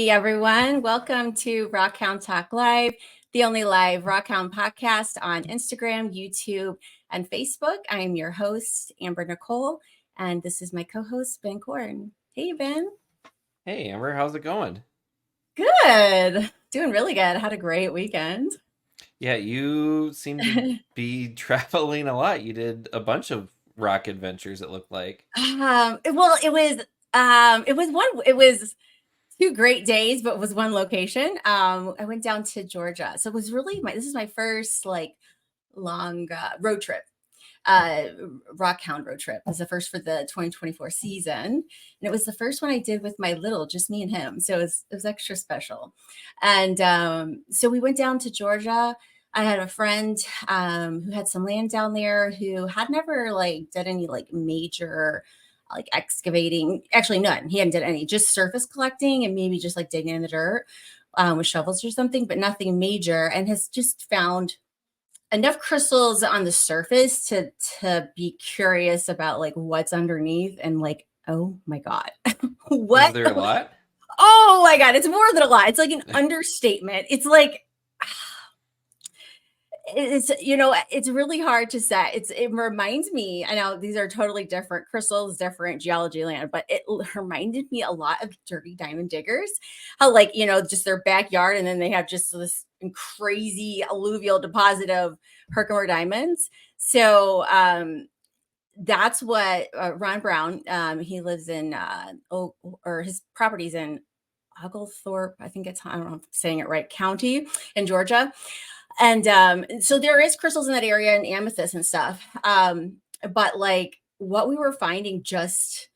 Hey everyone, welcome to Rockhound Talk Live, the only live Rockhound podcast on Instagram, YouTube, and Facebook. I am your host, Amber Nicole, and this is my co-host, Ben Corn. Hey Ben. Hey Amber, how's it going? Good. Doing really good. Had a great weekend. Yeah, you seem to be traveling a lot. You did a bunch of rock adventures, it looked like. Well, it was two great days, but it was one location. I went down to Georgia. So it was really this is my first like long road trip. uh Rockhound road trip. It was the first for the 2024 season, and it was the first one I did with my little, just me and him. So it was extra special. And so we went down to Georgia. I had a friend who had some land down there, who had never like did any like major like excavating. Actually, none. He hadn't did any, just surface collecting and maybe just like digging in the dirt with shovels or something, but nothing major, and has just found enough crystals on the surface to be curious about like what's underneath. And like, oh my god, Was what? there a lot? Oh my god, it's more than a lot. It's like an understatement. It's like it's really hard to say. It reminds me, I know these are totally different crystals, different geology land, but it reminded me a lot of dirty diamond diggers. How like, just their backyard, and then they have just this crazy alluvial deposit of Herkimer diamonds. So that's what Ron Brown, he lives in or his property's in Oglethorpe, I think I don't know if I'm saying it right, county in Georgia. And so there is crystals in that area and amethyst and stuff. But like what we were finding just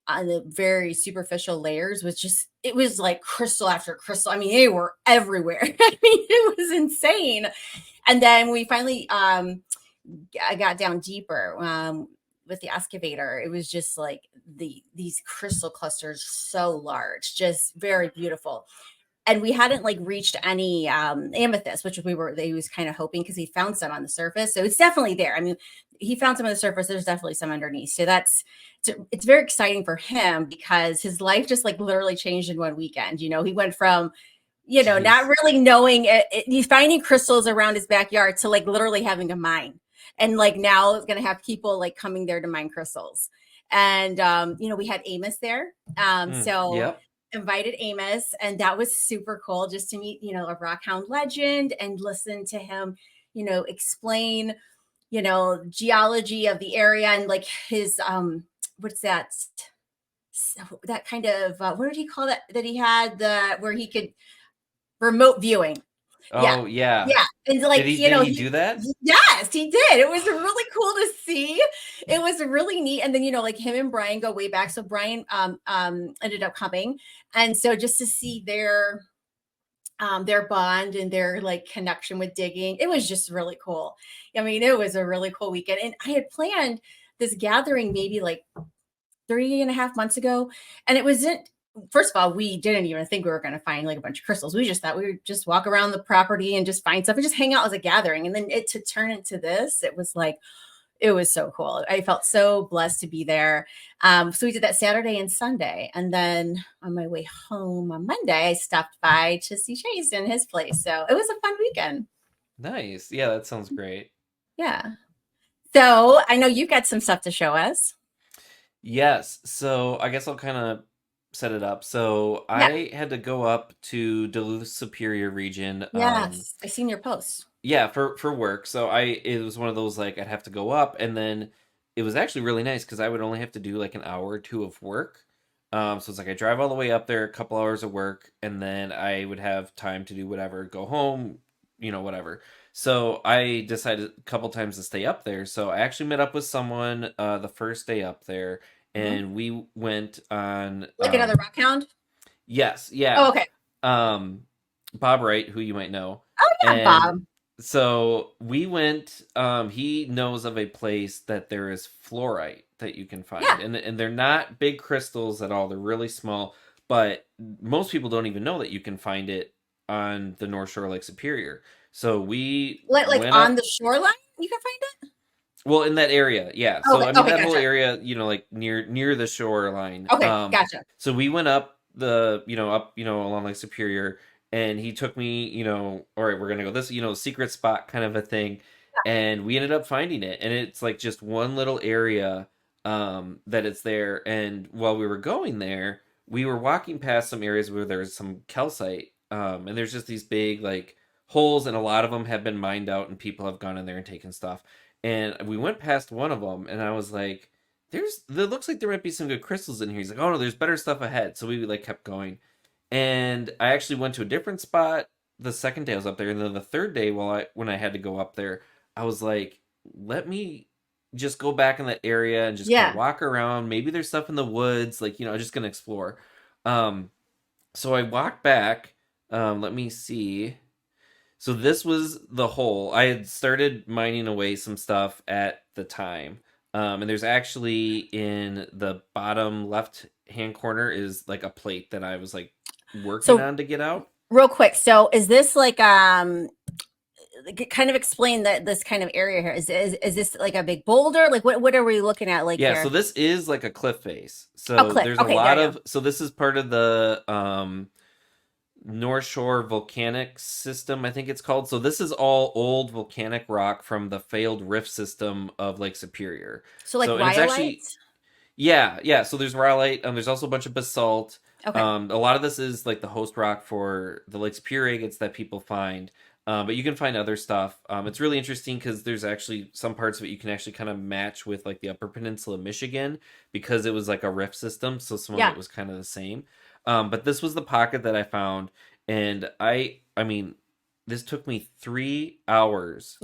on the very superficial layers was just, it was like crystal after crystal. I mean, they were everywhere. I mean, it was insane. And then we finally I got down deeper with the excavator. It was just like these crystal clusters so large, just very beautiful. And we hadn't like reached any amethyst, which he was kind of hoping, because he found some on the surface. So it's definitely there. I mean, he found some on the surface. There's definitely some underneath. So it's very exciting for him, because his life just like literally changed in one weekend. He went from, not Jeez. really knowing he's finding crystals around his backyard, to like literally having a mine. And like now it's going to have people like coming there to mine crystals. And, we had Amos there. So Yep. invited Amos, and that was super cool, just to meet, a Rockhound legend and listen to him, explain, geology of the area, and like his, what's that kind of, what did he call that he had, where he could remote viewing. Yeah. Oh, yeah. Yeah. And Did like, he do that? yes, he did. It was really cool to see. It was really neat. And then, like him and Brian go way back. So Brian ended up coming. And so just to see their bond and their like connection with digging, it was just really cool. I mean, it was a really cool weekend. And I had planned this gathering maybe like 3.5 months ago. And it wasn't, first of all, we didn't even think we were going to find like a bunch of crystals. We just thought we would just walk around the property and just find stuff and just hang out as a gathering. And then to turn into this, it was like, it was so cool. I felt so blessed to be there. So we did that Saturday and Sunday. And then on my way home on Monday, I stopped by to see Chase in his place. So it was a fun weekend. Nice. Yeah, that sounds great. Yeah. So I know you've got some stuff to show us. Yes. So I guess I'll kind of set it up. So Yeah. I had to go up to Duluth Superior region. Yes. I seen your post. Yeah, for work. So it was one of those like I'd have to go up, and then it was actually really nice because I would only have to do like an hour or two of work. So it's like I drive all the way up there, a couple hours of work, and then I would have time to do whatever, go home, whatever. So I decided a couple times to stay up there. So I actually met up with someone the first day up there, Mhm. and we went on Like another rock hound. yes, Oh, yeah. okay. Um Bob Wright, who you might know. Oh yeah, And Bob. so we went, he knows of a place that there is fluorite that you can find. Yeah. And they're not big crystals at all. They're really small, but most people don't even know that you can find it on the North Shore of Lake Superior. So we Like went on the up, shoreline, you can find it. well, in that area, yeah. So Okay. I mean Okay. that whole Gotcha. area, like near the shoreline. Okay. Gotcha. So we went up the up along like Superior, and he took me, all right, we're gonna go this secret spot kind of a thing, and we ended up finding it, and it's like just one little area that it's there. And while we were going there, we were walking past some areas where there's some calcite, and there's just these big like holes, and a lot of them have been mined out, and people have gone in there and taken stuff. And we went past one of them, and I was like, there looks like there might be some good crystals in here. He's like, oh no, there's better stuff ahead. So we like kept going, and I actually went to a different spot the second day I was up there, and then the third day, when I had to go up there, I was like, let me just go back in that area and just kind of Yeah. walk around. Maybe there's stuff in the woods, like I'm just gonna explore. Um, so I walked back. Let me see. So this was the hole. I had started mining away some stuff at the time. And there's actually in the bottom left hand corner is like a plate that I was like working So on to get out. real quick, so is this like kind of explain that this kind of area here is this like a big boulder? Like what are we looking at like Yeah, so here? this is like a cliff face. Oh, So cliff. there's a Okay, there lot you go. of so this is part of the North Shore volcanic system, I think it's called. So this is all old volcanic rock from the failed rift system of Lake Superior. So like So and it's actually rhyolites? Yeah, yeah. So there's rhyolite. There's also a bunch of basalt. Okay. A lot of this is like the host rock for the Lake Superior agates that people find. But you can find other stuff. It's really interesting because there's actually some parts of it you can actually kind of match with like the Upper Peninsula of Michigan because it was like a rift system. So some of Yeah. it was kind of the same. But this was the pocket that I found, and I mean, this took me 3 hours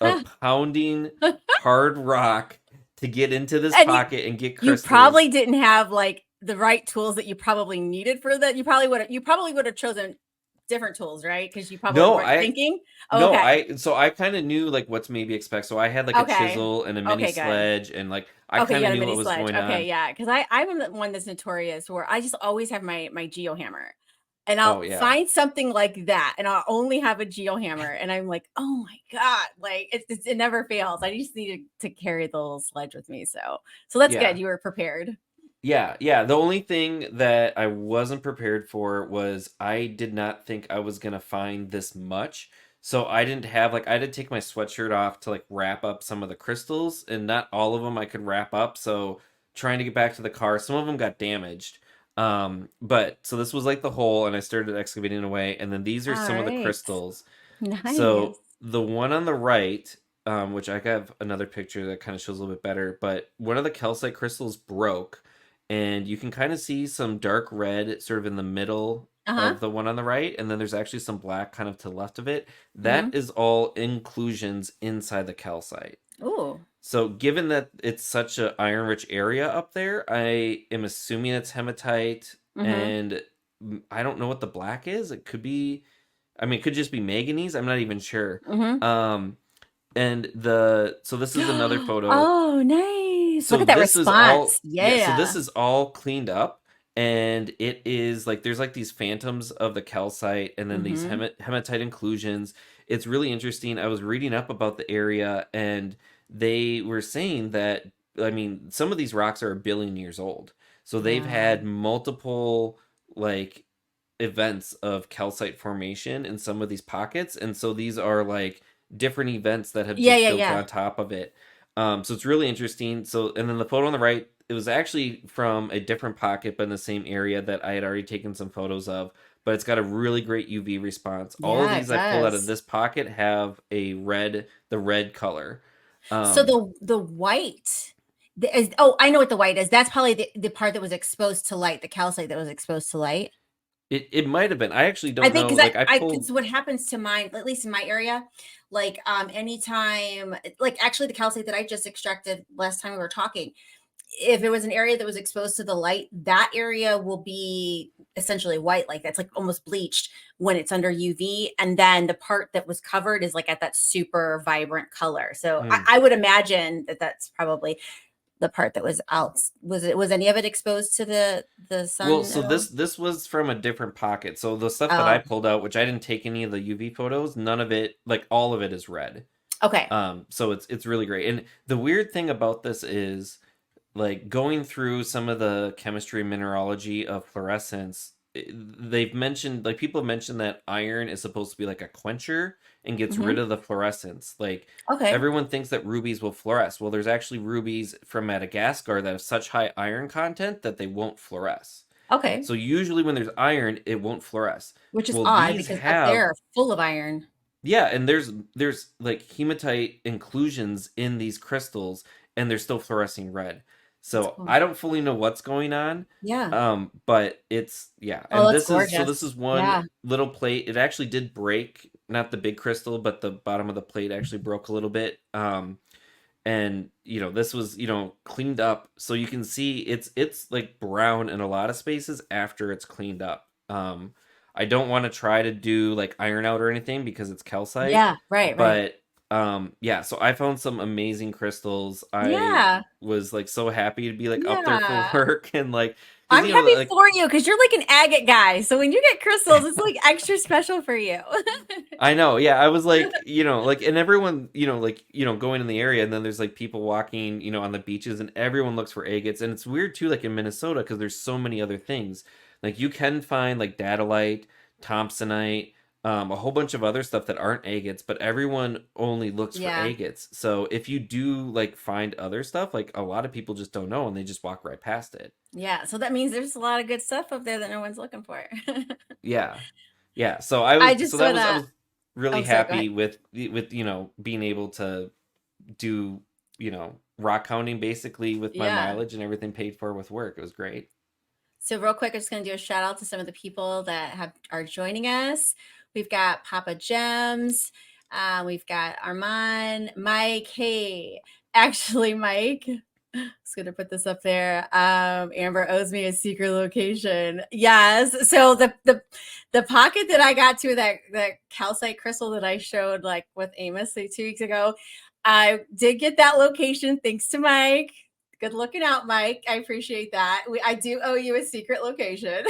of pounding hard rock to get into this And pocket and get you crystals. probably didn't have like the right tools that you probably needed for that. You probably would have chosen different tools, right? Because you probably No, weren't I thinking. Oh, no, okay. I so I kind of knew like what to maybe expect. So I had like a Okay. chisel and a mini Okay, good. sledge, and like I Okay, you kind of got a knew mini what was sledge. going Okay, on. yeah, because I'm the one that's notorious where I just always have my geo hammer, and I'll Oh yeah. find something like that, and I'll only have a geo hammer, and I'm like, oh my god, like it never fails. I just needed to carry the little sledge with me, so that's good. Yeah. You were prepared. Yeah, yeah. The only thing that I wasn't prepared for was I did not think I was gonna find this much. So I didn't have like I had to take my sweatshirt off to like wrap up some of the crystals, and not all of them I could wrap up. So trying to get back to the car, some of them got damaged. But so this was like the hole, and I started excavating away, and then these are All some of the right, crystals. nice. So the one on the right, which I have another picture that kind of shows a little bit better, but one of the calcite crystals broke, and you can kind of see some dark red sort of in the middle Uh huh. of the one on the right, and then there's actually some black kind of to the left of it. That Mm-hmm. is all inclusions inside the calcite. Ooh. So given that it's such a iron rich area up there, I am assuming it's hematite, Mm-hmm. and I don't know what the black is. It could be, I mean, it could just be manganese. I'm not even sure. Mm-hmm. Um, and the so this is another photo. Oh, nice. Look So at that this is response. all, yeah, so this Yeah. is all cleaned up, and it is like there's like these phantoms of the calcite, and then these Mm-hmm. hematite inclusions. It's really interesting. I was reading up about the area, and they were saying that, I mean, some of these rocks are 1 billion years old. So they've Wow. had multiple like events of calcite formation in some of these pockets, and so these are like different events that have Yeah, just yeah, built yeah. on top of it. So it's really interesting. So, and then the photo on the right, it was actually from a different pocket, but in the same area that I had already taken some photos of. But it's got a really great UV response. All of Yeah, it these I pulled out of does. this pocket have the red color. So Um, the white oh, I know what the white is. That's probably the part that was exposed to light, the calcite that was exposed to light. it might have been. I actually I don't think know. because Like I I pulled. because what happens to mine, at least in my area, like anytime, like actually the calcite that I just extracted last time we were talking, if it was an area that was exposed to the light, that area will be essentially white, like that's like almost bleached when it's under UV. And then the part that was covered is like at that super vibrant color. So I, Hmm. I would imagine that that's probably the part that was out. Was any of it exposed to the Well, sun so at all? this was from a different pocket. So the stuff that I Oh, pulled out, which I didn't take any of the UV photos, none of it, like all of it is red. okay. So it's really great. And the weird thing about this is like going through some of the chemistry and mineralogy of fluorescence, they've mentioned, like, people have mentioned that iron is supposed to be like a quencher and gets rid Hmm. of the fluorescence. Like, Okay. everyone thinks that rubies will fluoresce. Well, there's actually rubies from Madagascar that have such high iron content that they won't fluoresce. Okay. So usually when there's iron, it won't fluoresce. Which is Well, odd these because up have, there are full of iron. yeah, and there's like hematite inclusions in these crystals, and they're still fluorescing red. That's So cool. I don't fully know what's going on, Yeah. but it's, yeah. Oh, And that's this gorgeous. is one Yeah. little plate. It actually did break, not the big crystal, but the bottom of the plate actually broke a little bit. And this was cleaned up, so you can see it's like brown in a lot of spaces after it's cleaned up. I don't want to try to do like iron out or anything because it's calcite, Yeah. Right. Right. but yeah, so I found some amazing crystals. I Yeah. was like so happy to be like up there for Yeah. work, and like, because I'm happy like, for you because you're like an agate guy. So when you get crystals, it's like extra special for you. I know, yeah. I was like, like, and everyone, like, going in the area, and then there's like people walking, on the beaches, and everyone looks for agates. And it's weird too, like in Minnesota, because there's so many other things. Like, you can find like dadolite, thompsonite, a whole bunch of other stuff that aren't agates, but everyone only looks for Yeah. agates. So if you do like find other stuff, like a lot of people just don't know, and they just walk right past it. Yeah. So that means there's a lot of good stuff up there that no one's looking for. Yeah. Yeah, so I just I wanna was really oh, sorry, go happy ahead. with being able to do, rock hounding basically with my Yeah. mileage and everything paid for with work. It was great. So real quick, I'm just going to do a shout out to some of the people that are joining us. We've got Papa Gems. We've got Armand, Mike. Hey, actually, Mike, I was going to put this up there. Amber owes me a secret location. Yes. So the pocket that I got to, that calcite crystal that I showed like with Amos like 2 weeks ago, I did get that location thanks to Mike. Good looking out, Mike. I appreciate that. I do owe you a secret location.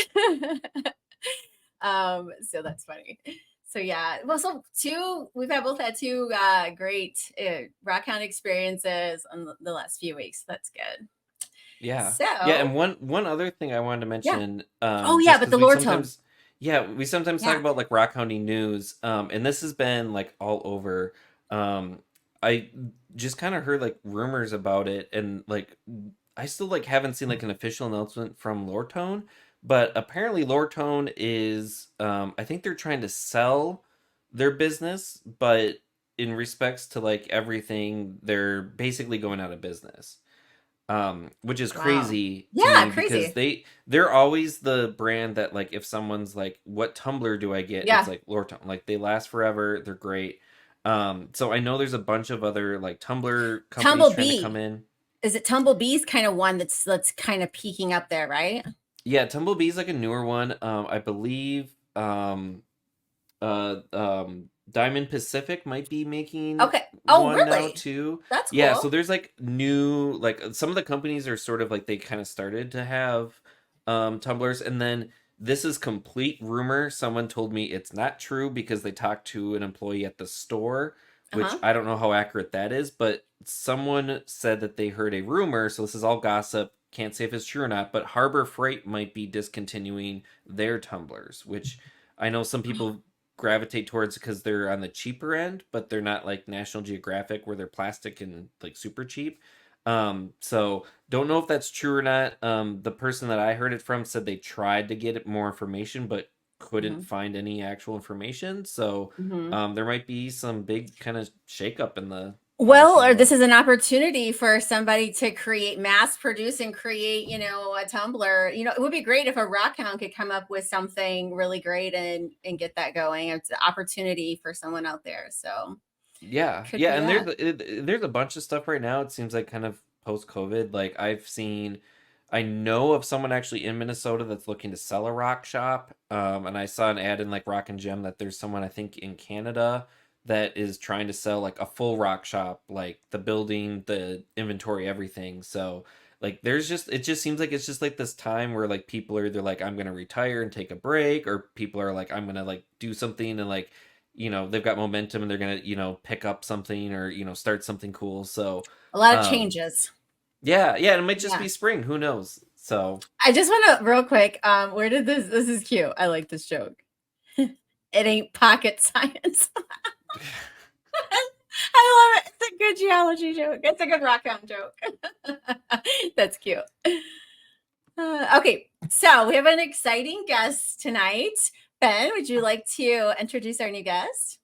So that's funny. So yeah, well, so both had two great Rockhound experiences in the last few weeks. That's good. Yeah. Yeah, and So one other thing I wanted to yeah. mention, Oh yeah, just but because the lore tone. we sometimes talk Yeah. about like rock hounding news, and this has been like all over. I just kind of heard like rumors about it, and like I still like haven't seen like an official announcement from Lortone, but apparently Lortone is, I think they're trying to sell their business, but in respects to like everything, they're basically going out of business, which is Wow. crazy to Yeah, me because crazy. they're always the brand that, like, if someone's like, what tumbler do I get, it's Yeah. like Lorton. Like, they last forever, they're great. So I know there's a bunch of other like tumbler companies trying to come Tumblebee. in. Is it Tumblebee's kind of one that's kind of peeking up there, right? Yeah, Tumblebee's like a newer one. I believe Diamond Pacific might be making Okay. Oh, one now really? too. That's Yeah, so cool. there's like new, like, some of the companies are sort of like, they kind of started to have tumblers, and then this is complete rumor. Someone told me it's not true because they talked to an employee at the store, which Uh-huh. I don't know how accurate that is, but someone said that they heard a rumor, so this is all gossip. Can't say if it's true or not, but Harbor Freight might be discontinuing their tumblers, which I know some people gravitate towards because they're on the cheaper end, but they're not like National Geographic where they're plastic and like super cheap. So don't know if that's true or not. The person that I heard it from said they tried to get more information, but couldn't Hmm. find any actual information. So Hmm. there might be some big kind of shakeup in the Well, publishing or this world. is an opportunity for somebody to mass produce and create, a Tumblr. It would be great if a Rockhound could come up with something really great and get that going. It's an opportunity for someone out there. So Yeah, could yeah, be and that. there's a bunch of stuff right now. It seems like kind of post COVID. Like, I know of someone actually in Minnesota that's looking to sell a rock shop. And I saw an ad in like Rock and Gem that there's someone, I think, in Canada that is trying to sell like a full rock shop, like the building, the inventory, everything. So like, it just seems like it's just like this time where like people are either like, I'm gonna retire and take a break, or people are like, I'm gonna like do something, and like, they've got momentum and they're gonna pick up something, or start something cool. So A lot of um changes. Yeah, yeah, it might just Yeah. be spring. Who knows? So I just want to real quick. Where did this is cute. I like this joke. It ain't pocket science. I love it. It's a good geology joke. It's a good Rockhound joke. That's cute. Okay, so we have an exciting guest tonight. Ben, would you like to introduce our new guest?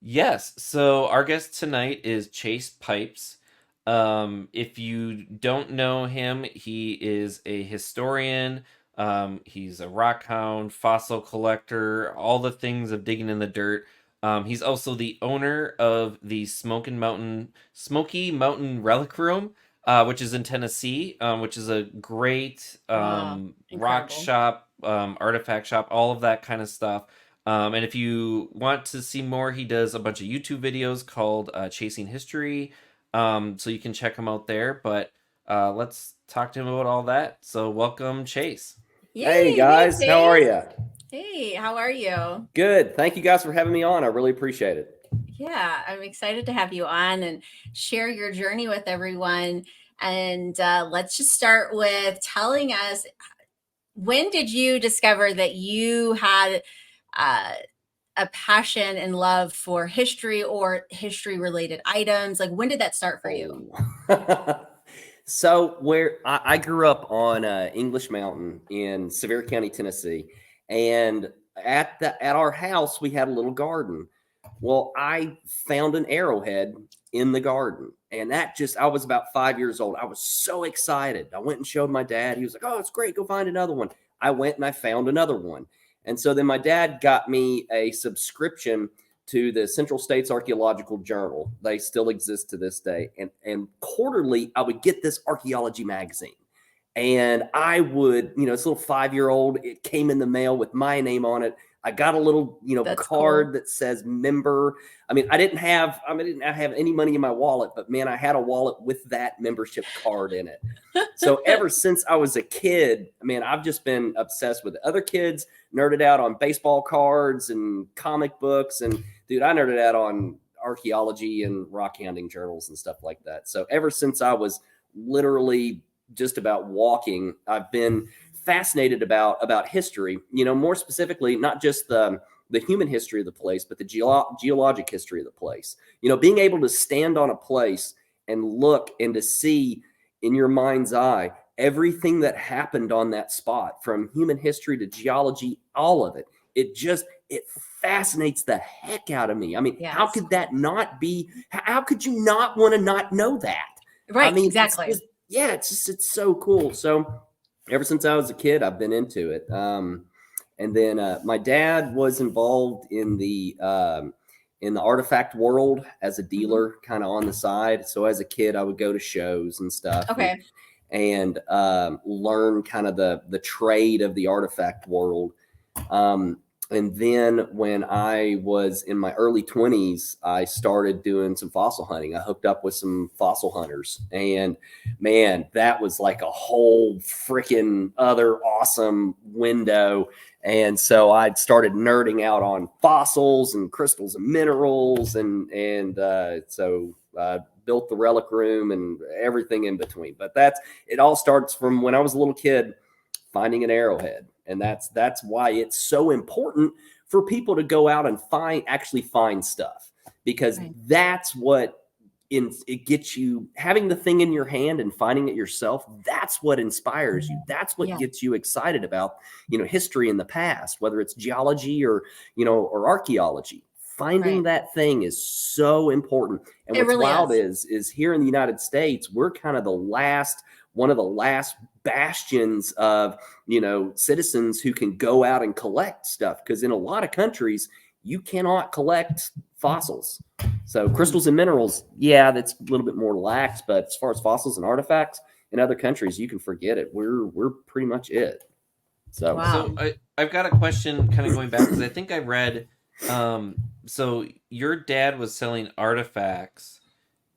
yes, so our guest tonight is Chase Pipes. If you don't know him, he is a historian. He's a rockhound, fossil collector, all the things of digging in the dirt. He's also the owner of the Smoky Mountain Relic Room, which is in Tennessee, which is a great Oh, rock incredible. shop, artifact shop, all of that kind of stuff. And if you want to see more, he does a bunch of YouTube videos called Chasing History. So you can check him out there. But let's talk to him about all that. So welcome, Chase. Yay! Hey Hey, guys, how are Chase. you? Hey, how are you? Good. Thank you guys for having me on. I really appreciate it. Yeah, I'm excited to have you on and share your journey with everyone. And let's just start with telling us, when did you discover that you had uh, a passion and love for history or history related items? Like, when did that start for you? Oh. So where I grew up on English Mountain in Sevier County, Tennessee, and at our house we had a little garden. Well, I found an arrowhead in the garden, and that just I was about 5 years old. I was so excited. I went and showed my dad. He was like, "Oh, it's great. Go find another one." I went and I found another one, and so then my dad got me a subscription to the Central States Archaeological Journal. They still exist to this day. And quarterly, I would get this archaeology magazine. And I would, this little 5 year old, it came in the mail with my name on it. I got a little, That's cool. card that says member. I didn't have any money in my wallet, but man, I had a wallet with that membership card in it. So ever since I was a kid, man, I've just been obsessed with it. Other kids nerded out on baseball cards and comic books, and dude, I nerded out on archaeology and rock hounding journals and stuff like that. So ever since I was literally just about walking, I've been fascinated about history. More specifically, not just the human history of the place, but the geologic history of the place. Being able to stand on a place and look and to see in your mind's eye everything that happened on that spot, from human history to geology, all of it. It fascinates the heck out of me. I mean, Yeah, how it's could that cool. not be? How could you not want to not know that? I Right, mean, it's exactly. just, yeah, it's so cool. So ever since I was a kid, I've been into it. And then my dad was involved in the artifact world as a Mhm. dealer, kind of on the side. So as a kid, I would go to shows and stuff, and Okay. learn kind of the trade of the artifact world. Um, and then when I was in my early 20s, I started doing some fossil hunting. I hooked up with some fossil hunters, and man, that was like a whole freaking other awesome window. And so I started nerding out on fossils and crystals and minerals, and built the relic room and everything in between. But it all starts from when I was a little kid finding an arrowhead, and that's why it's so important for people to go out and actually find stuff, because Right. that's what it gets you, having the thing in your hand and finding it yourself. That's what inspires you. That's what Yeah. gets you excited about history in the past, whether it's geology or archaeology. Finding Right. that thing is so important. And It what's really wild is. is here in the United States, we're kind of one of the last bastions of citizens who can go out and collect stuff, because in a lot of countries you cannot collect fossils. So Mm. crystals and minerals, yeah, that's a little bit more lax, but as far as fossils and artifacts in other countries, you can forget it. We're pretty much it. So So Wow. I've got a question kind of going back because I think I read so your dad was selling artifacts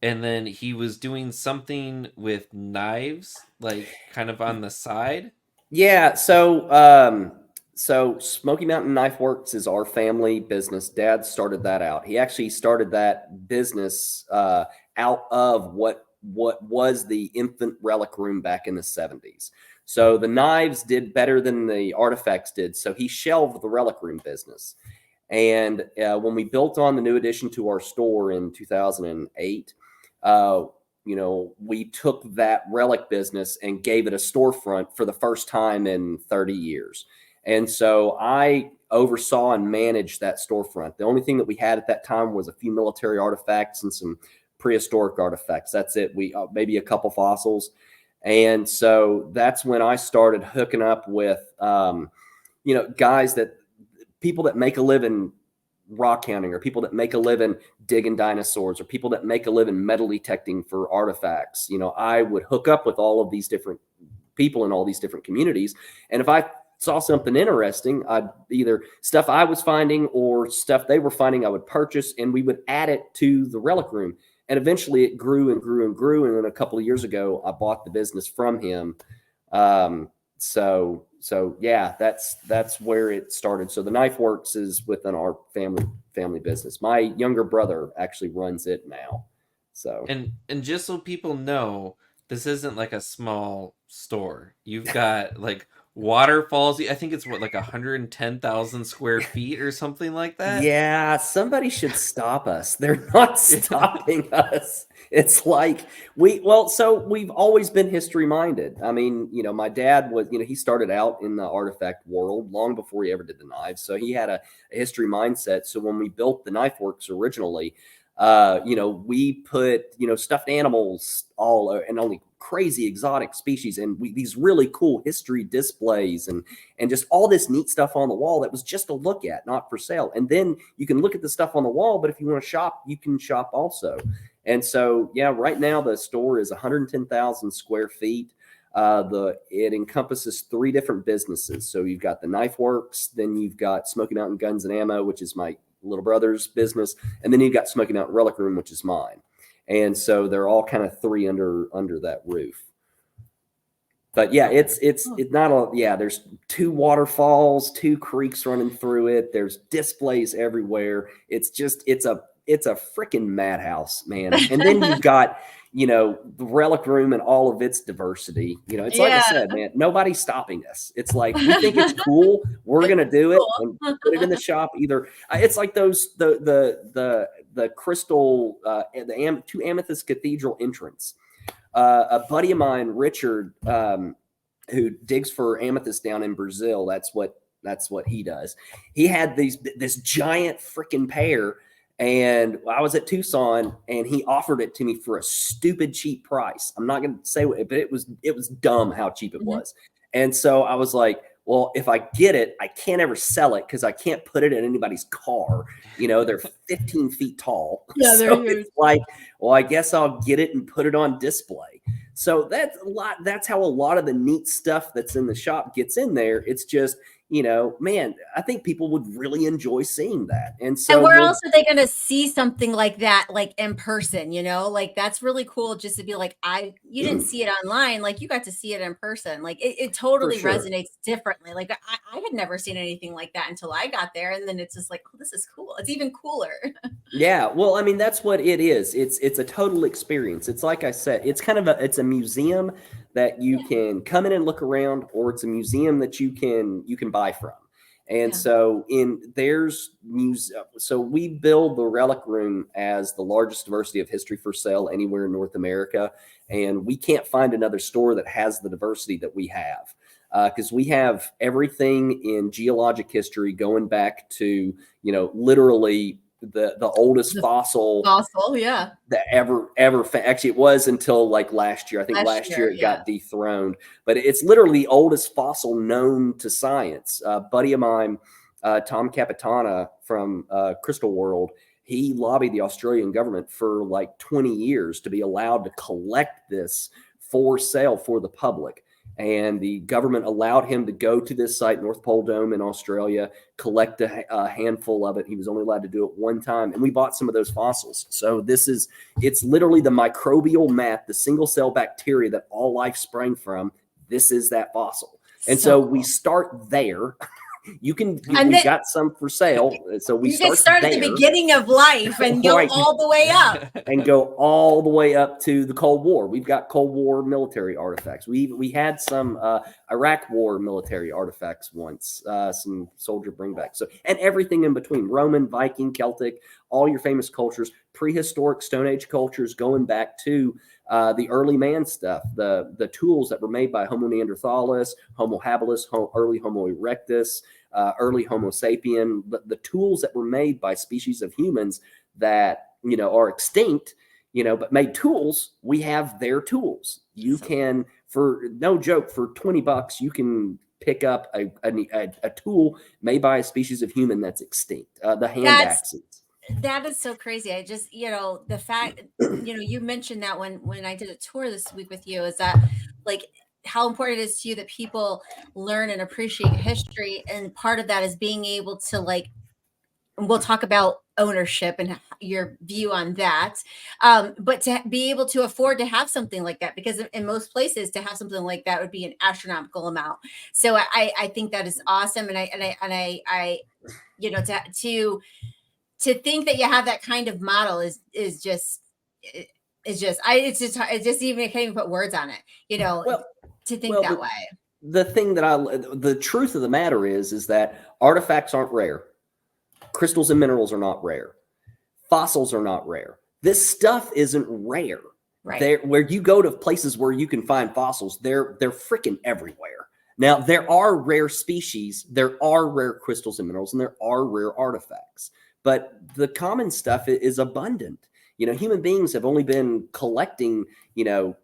and then he was doing something with knives like kind of on the side. yeah, so Smoky Mountain Knife Works is our family business. Dad started that out. He actually started that business out of what what was the infant relic room back in the 70s. So the knives did better than the artifacts did. So he shelved the relic room business. And when we built on the new addition to our store in 2008, we took that relic business and gave it a storefront for the first time in 30 years. And so I oversaw and managed that storefront. The only thing that we had at that time was a few military artifacts and some prehistoric artifacts. That's it. We maybe a couple fossils. And so that's when I started hooking up with, people that make a living rock counting, or people that make a living digging dinosaurs, or people that make a living metal detecting for artifacts. I would hook up with all of these different people in all these different communities. And if I saw something interesting, I'd either stuff I was finding or stuff they were finding, I would purchase, and we would add it to the relic room. And eventually it grew and grew and grew. And then a couple of years ago, I bought the business from him. So yeah, that's where it started. So the Knife Works is within our family business. My younger brother actually runs it now. So and just so people know, this isn't like a small store. You've got like waterfalls. I think it's like 110,000 square feet or something like that. Yeah, somebody should stop us. They're not stopping us. It's like we've always been history minded. I mean, my dad was, he started out in the artifact world long before he ever did the knives. So he had a history mindset. So when we built the Knife Works originally, we put, stuffed animals and only crazy exotic species, and these really cool history displays and just all this neat stuff on the wall that was just to look at, not for sale. And then you can look at the stuff on the wall, but if you want to shop, you can shop also. And so, yeah, right now the store is 110,000 square feet. It encompasses 3 different businesses. So you've got the Knife Works, then you've got Smoky Mountain Guns and Ammo, which is my little brother's business, and then you've got Smoky Mountain Relic Room, which is mine. And so they're all kind of 3 under that roof. But yeah, it's not all. Yeah, there's 2 waterfalls, 2 creeks running through it. There's displays everywhere. It's a freaking madhouse, man. And then you've got, the relic room and all of its diversity. It's like I said, man, nobody's stopping us. It's like, we think it's cool. We're going to do it and put it in the shop. Either it's like those, the crystal, the 2 Amethyst Cathedral entrance. A buddy of mine, Richard, who digs for amethyst down in Brazil. That's what he does. He had this giant freaking pair. And I was at Tucson, and he offered it to me for a stupid cheap price. I'm not going to say what, but it was dumb how cheap it was. And so I was like, well, if I get it, I can't ever sell it because I can't put it in anybody's car. They're 15 feet tall. Yeah, so it's like, well, I guess I'll get it and put it on display. So that's a lot. That's how a lot of the neat stuff that's in the shop gets in there. It's just, man, I think people would really enjoy seeing that. And so, and where else are they going to see something like that, like in person? Like that's really cool. Just to be like, you didn't see it online, like you got to see it in person. Like it totally resonates differently. Like I had never seen anything like that until I got there, and then it's just like, oh, this is cool. It's even cooler. Yeah, well, I mean, that's what it is. It's a total experience. It's like I said, it's kind of it's a museum that you can come in and look around, or it's a museum that you can buy from. And so so we build the Relic Room as the largest diversity of history for sale anywhere in North America. And we can't find another store that has the diversity that we have. Because we have everything in geologic history going back to, literally the oldest fossil that ever actually, it was until like last year. I think last year it got dethroned, but it's literally the oldest fossil known to science. A buddy of mine, Tom Capitana from Crystal World, he lobbied the Australian government for like 20 years to be allowed to collect this for sale for the public. And the government allowed him to go to this site, North Pole Dome in Australia, collect a handful of it. He was only allowed to do it one time. And we bought some of those fossils. So it's literally the microbial mat, the single cell bacteria that all life sprang from. This is that fossil. And so we start there. And we've got some for sale. So we you can start start there. at the beginning of life and go Right. all the way up. And go all the way up to the Cold War. We've got Cold War military artifacts. We had some Iraq War military artifacts once, some soldier bringbacks. So, and everything in between: Roman, Viking, Celtic, all your famous cultures, prehistoric Stone Age cultures, going back to the early man stuff, the tools that were made by Homo neanderthalis, Homo habilis, early Homo erectus, early Homo sapien, the tools that were made by species of humans that are extinct, but made tools. We have their tools. You can, for no joke, for $20, you can pick up a tool made by a species of human that's extinct. The hand axes. That is so crazy. I just, the fact, you mentioned that when I did a tour this week with you, is that like how important it is to you that people learn and appreciate history. And part of that is being able to we'll talk about ownership and your view on that. But to be able to afford to have something like that, because in most places to have something like that would be an astronomical amount. So I think that is awesome. And I to think that you have that kind of model is just even I can't even put words on it, to think that way. The thing the truth of the matter is that artifacts aren't rare. Crystals and minerals are not rare. Fossils are not rare. This stuff isn't rare. Right. Where you go to places where you can find fossils, they're freaking everywhere. Now, there are rare species, there are rare crystals and minerals, and there are rare artifacts. But the common stuff is abundant. Human beings have only been collecting,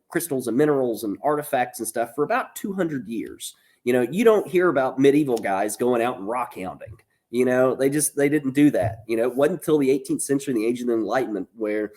crystals and minerals and artifacts and stuff for about 200 years. You don't hear about medieval guys going out and rockhounding. They didn't do that. It wasn't until the 18th century, the age of the Enlightenment, where,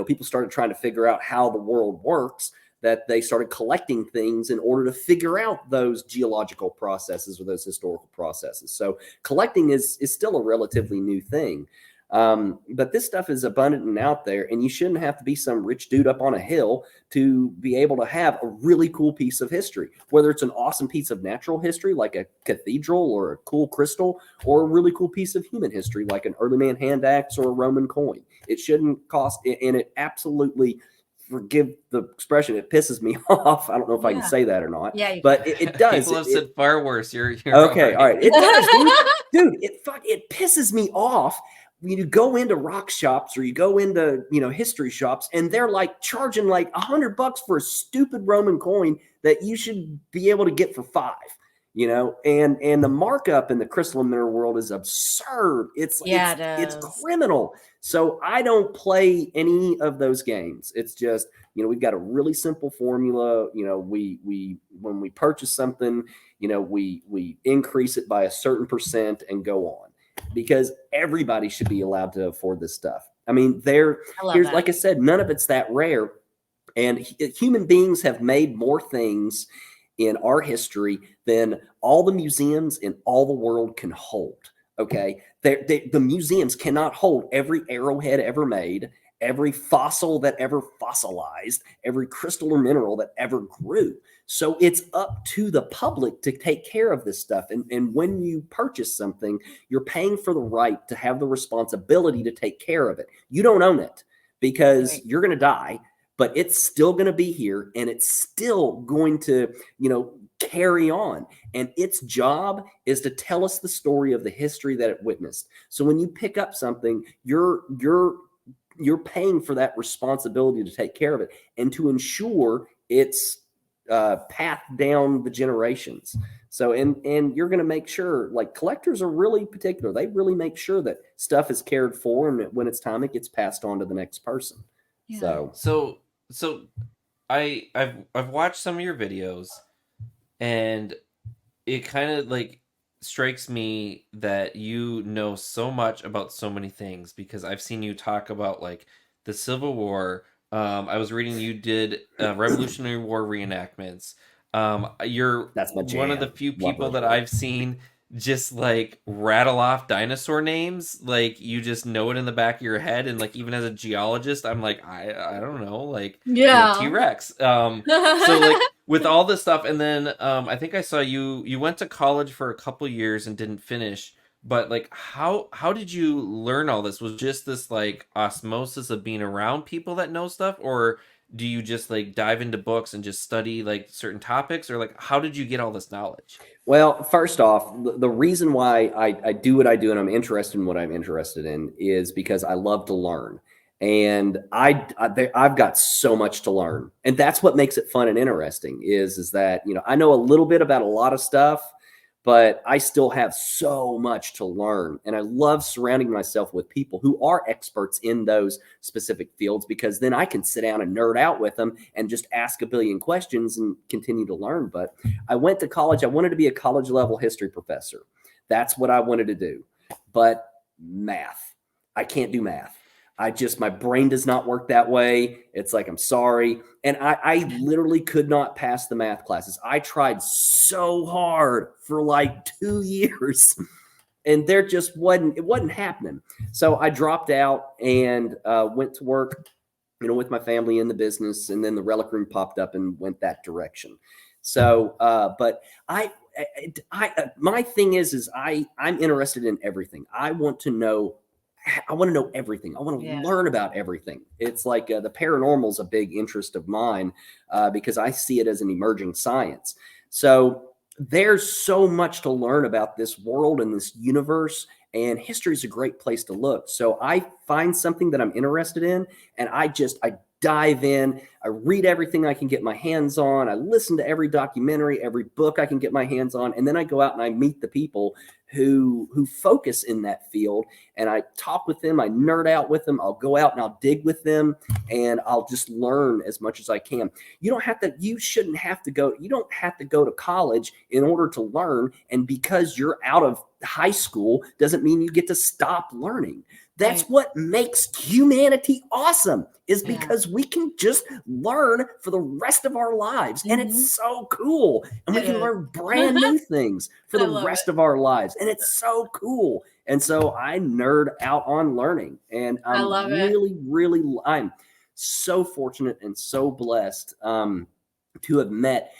people started trying to figure out how the world works, that they started collecting things in order to figure out those geological processes or those historical processes. So collecting is still a relatively new thing. But this stuff is abundant and out there, and you shouldn't have to be some rich dude up on a hill to be able to have a really cool piece of history, whether it's an awesome piece of natural history like a cathedral or a cool crystal, or a really cool piece of human history like an early man hand axe or a Roman coin. It shouldn't cost, and it absolutely, forgive the expression, it pisses me off. I don't know if I can say that or not. Yeah, but it does. People have said far worse. You're okay. All right. It does, dude. It pisses me off when you go into rock shops or you go into, history shops, and they're like charging like $100 for a stupid Roman coin that you should be able to get for $5. And the markup in the crystal and mineral world is absurd. It's criminal. So I don't play any of those games. It's just, we've got a really simple formula. We when we purchase something, we increase it by a certain percent and go on, because everybody should be allowed to afford this stuff. I mean, like I said, none of it's that rare. And human beings have made more things in our history than all the museums in all the world can hold. Okay. The museums cannot hold every arrowhead ever made, every fossil that ever fossilized, every crystal or mineral that ever grew. So it's up to the public to take care of this stuff. And when you purchase something, you're paying for the right to have the responsibility to take care of it. You don't own it, because you're going to die, but it's still going to be here, and it's still going to, carry on. And its job is to tell us the story of the history that it witnessed. So when you pick up something, you're paying for that responsibility to take care of it and to ensure it's passed down the generations. So, and you're going to make sure, like, collectors are really particular. They really make sure that stuff is cared for, and when it's time, it gets passed on to the next person. Yeah. So I've watched some of your videos, and it kind of like strikes me that you know so much about so many things, because I've seen you talk about like the Civil War. I was reading you did Revolutionary War reenactments. That's my jam. One of the few people that I've seen just like rattle off dinosaur names, like you just know it in the back of your head. And like, even as a geologist, I'm like, I don't know, like, T-Rex. So like, with all this stuff, and then I think I saw you went to college for a couple years and didn't finish. But like, how did you learn all this? Was just this like osmosis of being around people that know stuff, or do you just like dive into books and just study like certain topics, or like how did you get all this knowledge? Well, first off, the reason why I do what I do and I'm interested in what I'm interested in is because I love to learn. And I've got so much to learn. And that's what makes it fun and interesting is that, I know a little bit about a lot of stuff, but I still have so much to learn. And I love surrounding myself with people who are experts in those specific fields, because then I can sit down and nerd out with them and just ask a billion questions and continue to learn. But I went to college. I wanted to be a college level history professor. That's what I wanted to do. But math, I can't do math. My brain does not work that way. It's like, I'm sorry. And I literally could not pass the math classes. I tried so hard for like 2 years and it wasn't happening. So I dropped out and went to work, with my family in the business. And then the Relic Room popped up and went that direction. So, but my thing is I'm interested in everything. I want to know everything. I want to learn about everything. It's like the paranormal is a big interest of mine because I see it as an emerging science. So there's so much to learn about this world and this universe, and history is a great place to look. So I find something that I'm interested in, and I dive in. I read everything I can get my hands on. I listen to every documentary, every book I can get my hands on, and then I go out and I meet the people who focus in that field, and I talk with them. I nerd out with them. I'll go out and I'll dig with them, and I'll just learn as much as I can. You don't have to go to college in order to learn, and because you're out of high school doesn't mean you get to stop learning. That's what makes humanity awesome, is because we can just learn for the rest of our lives. And it's so cool. And we can learn brand new things for the rest of our lives. And it's so cool. And so I nerd out on learning. And I'm I'm so fortunate and so blessed to have met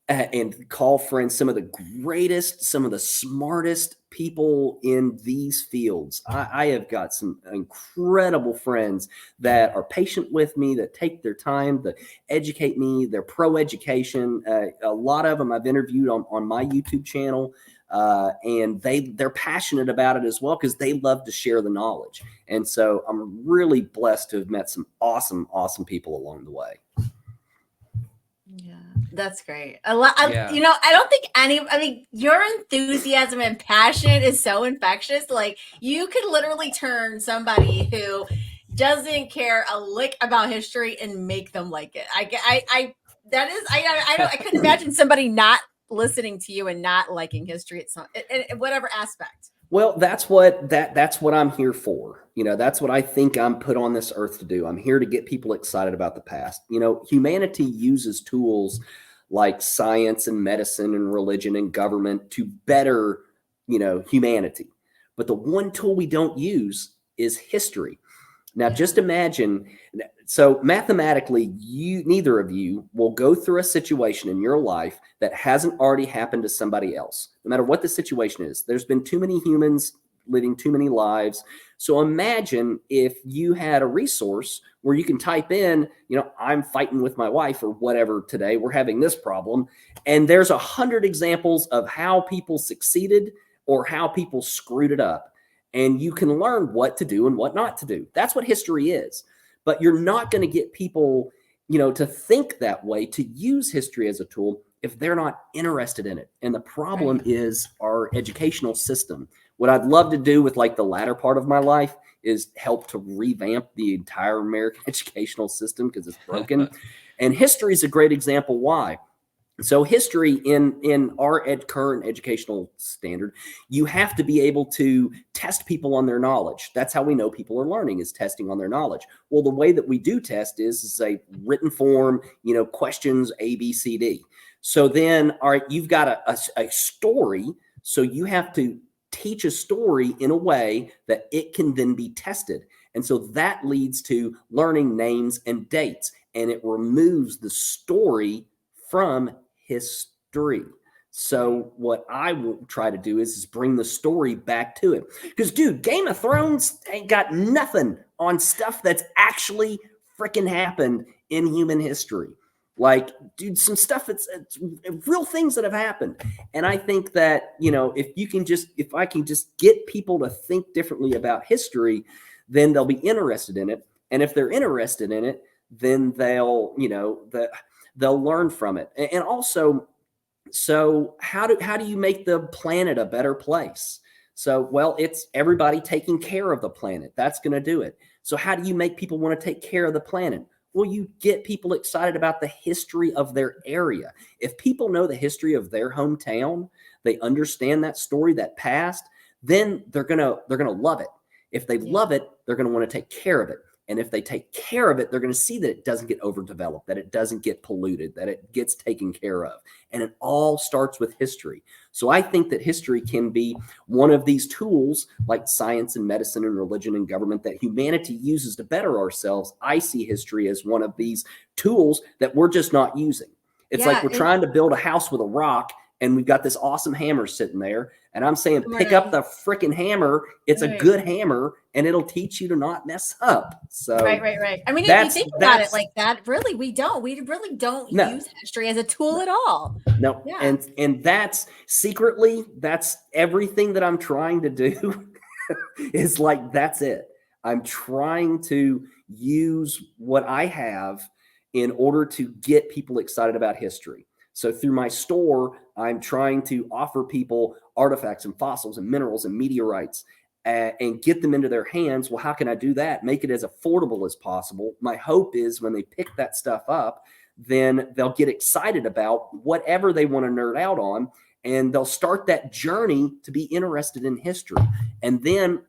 and call friends some of the greatest, some of the smartest people in these fields. I have got some incredible friends that are patient with me, that take their time to educate me. They're pro education. A lot of them I've interviewed on my YouTube channel, and they're passionate about it as well because they love to share the knowledge. And so I'm really blessed to have met some awesome, awesome people along the way. Yeah, that's great. I don't think your enthusiasm and passion is so infectious. Like, you could literally turn somebody who doesn't care a lick about history and make them like it. I couldn't imagine somebody not listening to you and not liking history at whatever aspect. Well, that's what I'm here for. That's what I think I'm put on this earth to do. I'm here to get people excited about the past. Humanity uses tools like science and medicine and religion and government to better, humanity. But the one tool we don't use is history. Now, just imagine. So mathematically, neither of you will go through a situation in your life that hasn't already happened to somebody else, no matter what the situation is. There's been too many humans living too many lives. So imagine if you had a resource where you can type in, I'm fighting with my wife or whatever today, we're having this problem. And there's 100 examples of how people succeeded or how people screwed it up. And you can learn what to do and what not to do. That's what history is. But you're not going to get people, to think that way, to use history as a tool if they're not interested in it. And the problem is our educational system. What I'd love to do with like the latter part of my life is help to revamp the entire American educational system because it's broken. And history is a great example why. So history in our current educational standard, you have to be able to test people on their knowledge. That's how we know people are learning, is testing on their knowledge. Well, the way that we do test is a written form, questions A, B, C, D. So then, all right, you've got a story. So you have to teach a story in a way that it can then be tested. And so that leads to learning names and dates, and it removes the story from history. So what I will try to do is bring the story back to it. Because, dude, Game of Thrones ain't got nothing on stuff that's actually freaking happened in human history. Like, dude, some stuff it's real things that have happened. And I think that, if I can just get people to think differently about history, then they'll be interested in it. And if they're interested in it, then they'll learn from it. And also, so how do you make the planet a better place? So, well, it's everybody taking care of the planet. That's going to do it. So how do you make people want to take care of the planet? Well, you get people excited about the history of their area. If people know the history of their hometown, they understand that story, that past, then they're gonna love it. If they love it, they're gonna want to take care of it. And if they take care of it, they're going to see that it doesn't get overdeveloped, that it doesn't get polluted, that it gets taken care of. And it all starts with history. So I think that history can be one of these tools, like science and medicine and religion and government, that humanity uses to better ourselves. I see history as one of these tools that we're just not using. It's like we're trying to build a house with a rock, and we've got this awesome hammer sitting there. And I'm saying, pick up the freaking hammer. It's a good hammer, and it'll teach you to not mess up. So right. I mean, if you think about it like that, really, we really don't use history as a tool at all. No. Yeah. And that's secretly, that's everything that I'm trying to do is like, that's it. I'm trying to use what I have in order to get people excited about history. So through my store, I'm trying to offer people artifacts and fossils and minerals and meteorites and get them into their hands. Well, how can I do that? Make it as affordable as possible. My hope is when they pick that stuff up, then they'll get excited about whatever they want to nerd out on, and they'll start that journey to be interested in history. And then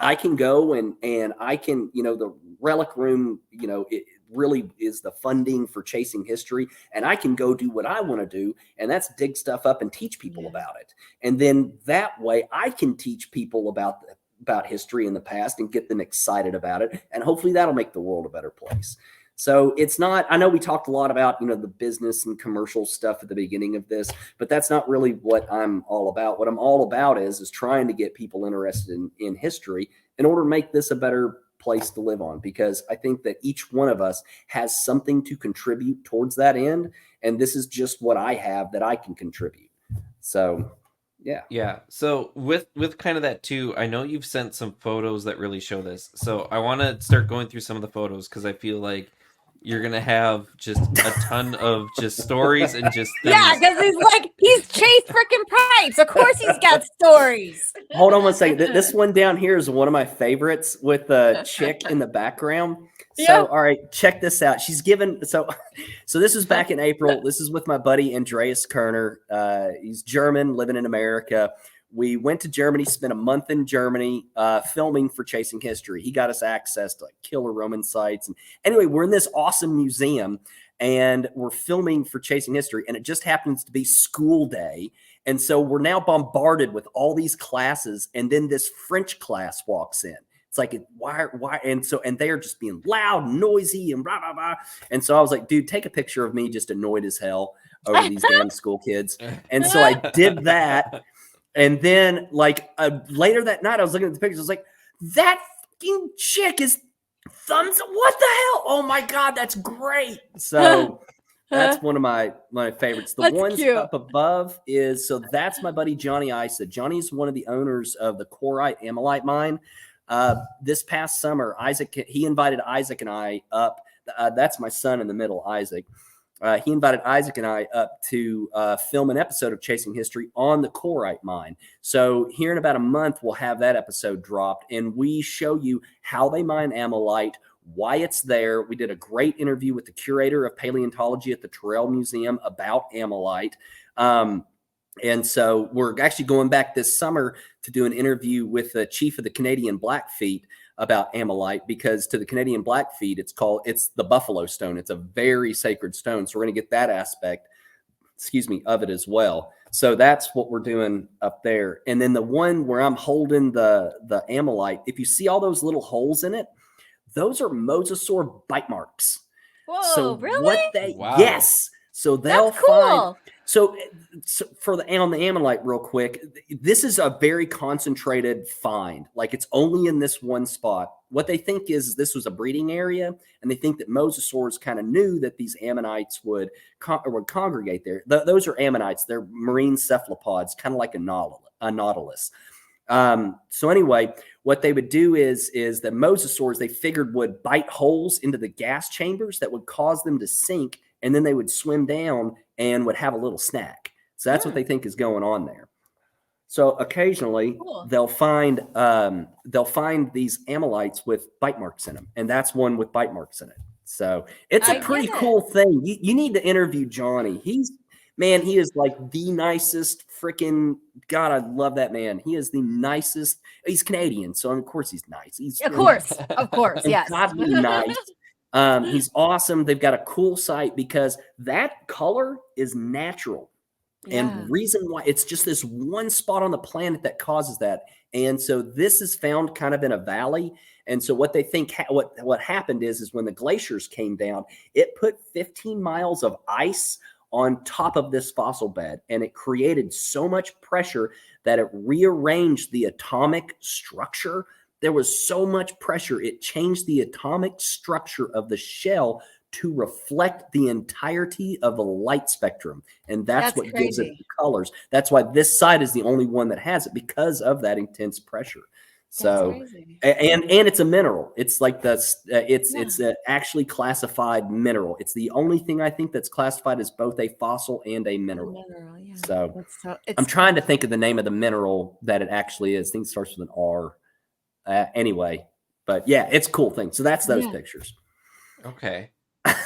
I can go and I can, the Relic Room, it really is the funding for chasing history. And I can go do what I want to do, and that's dig stuff up and teach people about it. And then that way I can teach people about history in the past and get them excited about it. And hopefully that'll make the world a better place. So it's not, I know we talked a lot about, the business and commercial stuff at the beginning of this, but that's not really what I'm all about. What I'm all about is trying to get people interested in history in order to make this a better place to live on, because I think that each one of us has something to contribute towards that end. And this is just what I have that I can contribute. So yeah. So with kind of that too, I know you've sent some photos that really show this. So I want to start going through some of the photos, because I feel like you're gonna have just a ton of just stories and just things. Yeah, because he's chased freaking pipes. Of course he's got stories. Hold on one second. This one down here is one of my favorites with the chick in the background. So, all right, check this out. She's given, so this is back in April. This is with my buddy, Andreas Kerner. He's German, living in America. We went to Germany, spent a month in Germany filming for Chasing History. He got us access to killer Roman sites. And anyway, we're in this awesome museum and we're filming for Chasing History. And it just happens to be school day. And so we're now bombarded with all these classes. And then this French class walks in. It's like, why? And they are just being loud and noisy and blah, blah, blah. And so I was like, dude, take a picture of me just annoyed as hell over these damn school kids. And so I did that. And then later that night, I was looking at the pictures. I was like, that fucking chick is thumbs up. What the hell? Oh my God, that's great. So that's one of my favorites. The ones up above that's my buddy, Johnny Isa. Johnny's one of the owners of the Corite Ammonite mine. This past summer, he invited Isaac and I up. That's my son in the middle, Isaac. He invited Isaac and I up to film an episode of Chasing History on the Corite mine. So here in about a month, we'll have that episode dropped, and we show you how they mine ammonite, why it's there. We did a great interview with the curator of paleontology at the Terrell Museum about ammonite. And so we're actually going back this summer to do an interview with the chief of the Canadian Blackfeet about ammonite, because to the Canadian Blackfeet, it's the buffalo stone. It's a very sacred stone. So we're going to get that aspect, of it as well. So that's what we're doing up there. And then the one where I'm holding the ammonite, if you see all those little holes in it, those are mosasaur bite marks. Whoa, so really? Yes. So they'll That's find. cool. So for the on the ammonite, real quick, this is a very concentrated find. Like it's only in this one spot. What they think is this was a breeding area, and they think that mosasaurs kind of knew that these ammonites would congregate there. Those are ammonites. They're marine cephalopods, kind of like a nautilus. So anyway, what they would do is that mosasaurs they figured would bite holes into the gas chambers that would cause them to sink, and then they would swim down and would have a little snack. So that's what they think is going on there. So occasionally they'll find these ammonites with bite marks in them, and that's one with bite marks in it. So it's a pretty cool thing. You need to interview Johnny. He is like the nicest freaking God. I love that man. He is the nicest. He's Canadian, so of course he's nice. He's of course, yes. Godly nice. He's awesome. They've got a cool site because that color is natural. And reason why it's just this one spot on the planet that causes that. And so this is found kind of in a valley. And so what they think, what happened is when the glaciers came down, it put 15 miles of ice on top of this fossil bed. And it created so much pressure that it rearranged the atomic structure. There was so much pressure. It changed the atomic structure of the shell to reflect the entirety of the light spectrum. And that's what gives it the colors. That's why this site is the only one that has it, because of that intense pressure. So, and it's a mineral. It's like it's an actually classified mineral. It's the only thing I think that's classified as both a fossil and a mineral. So I'm trying to think of the name of the mineral that it actually is. I think it starts with an R. Anyway, but yeah, it's a cool thing. So that's those pictures. Okay.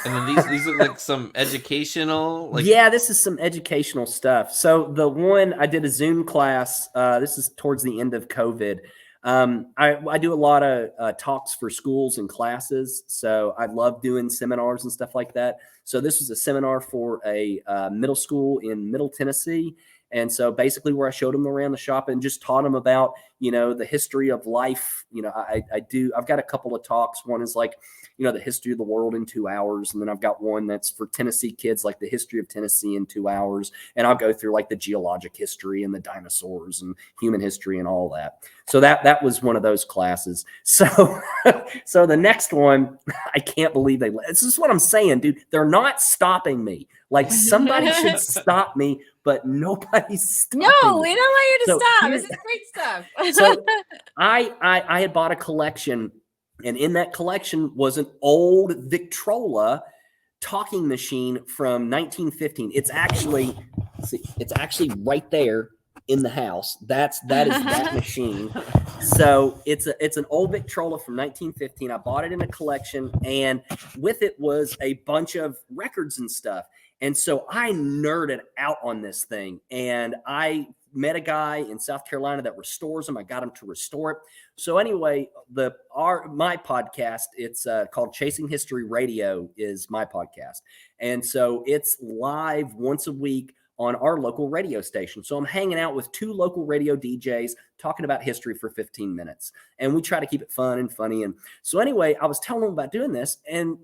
And then these look like some educational. Yeah, this is some educational stuff. So the one I did a Zoom class. This is towards the end of COVID. I do a lot of talks for schools and classes. So I love doing seminars and stuff like that. So this was a seminar for a middle school in Middle Tennessee. And so basically where I showed them around the shop and just taught them about, the history of life. I've got a couple of talks. One is like, the history of the world in 2 hours. And then I've got one that's for Tennessee kids, like the history of Tennessee in 2 hours. And I'll go through like the geologic history and the dinosaurs and human history and all that. So that was one of those classes. So, so the next one, I can't believe this is what I'm saying, dude. They're not stopping me. Like somebody should stop me, but nobody's stopping me. No, we don't want you to stop. This is great stuff. So I had bought a collection, and in that collection was an old Victrola talking machine from 1915. It's actually right there in the house. That is that machine. So it's an old Victrola from 1915. I bought it in a collection, and with it was a bunch of records and stuff. And so I nerded out on this thing, and I met a guy in South Carolina that restores them. I got him to restore it. So anyway, my podcast, it's called Chasing History Radio, is my podcast. And so it's live once a week on our local radio station. So I'm hanging out with 2 local radio DJs talking about history for 15 minutes. And we try to keep it fun and funny. And so anyway, I was telling them about doing this, and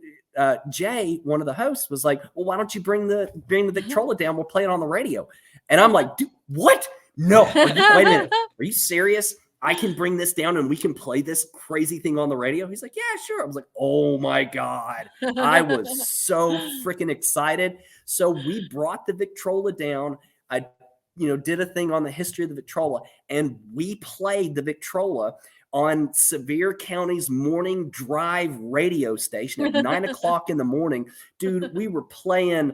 Jay, one of the hosts, was like, well, why don't you bring the Victrola down? We'll play it on the radio. And I'm like, dude, what? No, wait a minute. Are you serious? I can bring this down and we can play this crazy thing on the radio? He's like, yeah, sure. I was like, oh my God. I was so freaking excited. So we brought the Victrola down. I, did a thing on the history of the Victrola, and we played the Victrola on Sevier County's morning drive radio station at 9 o'clock in the morning. Dude, we were playing,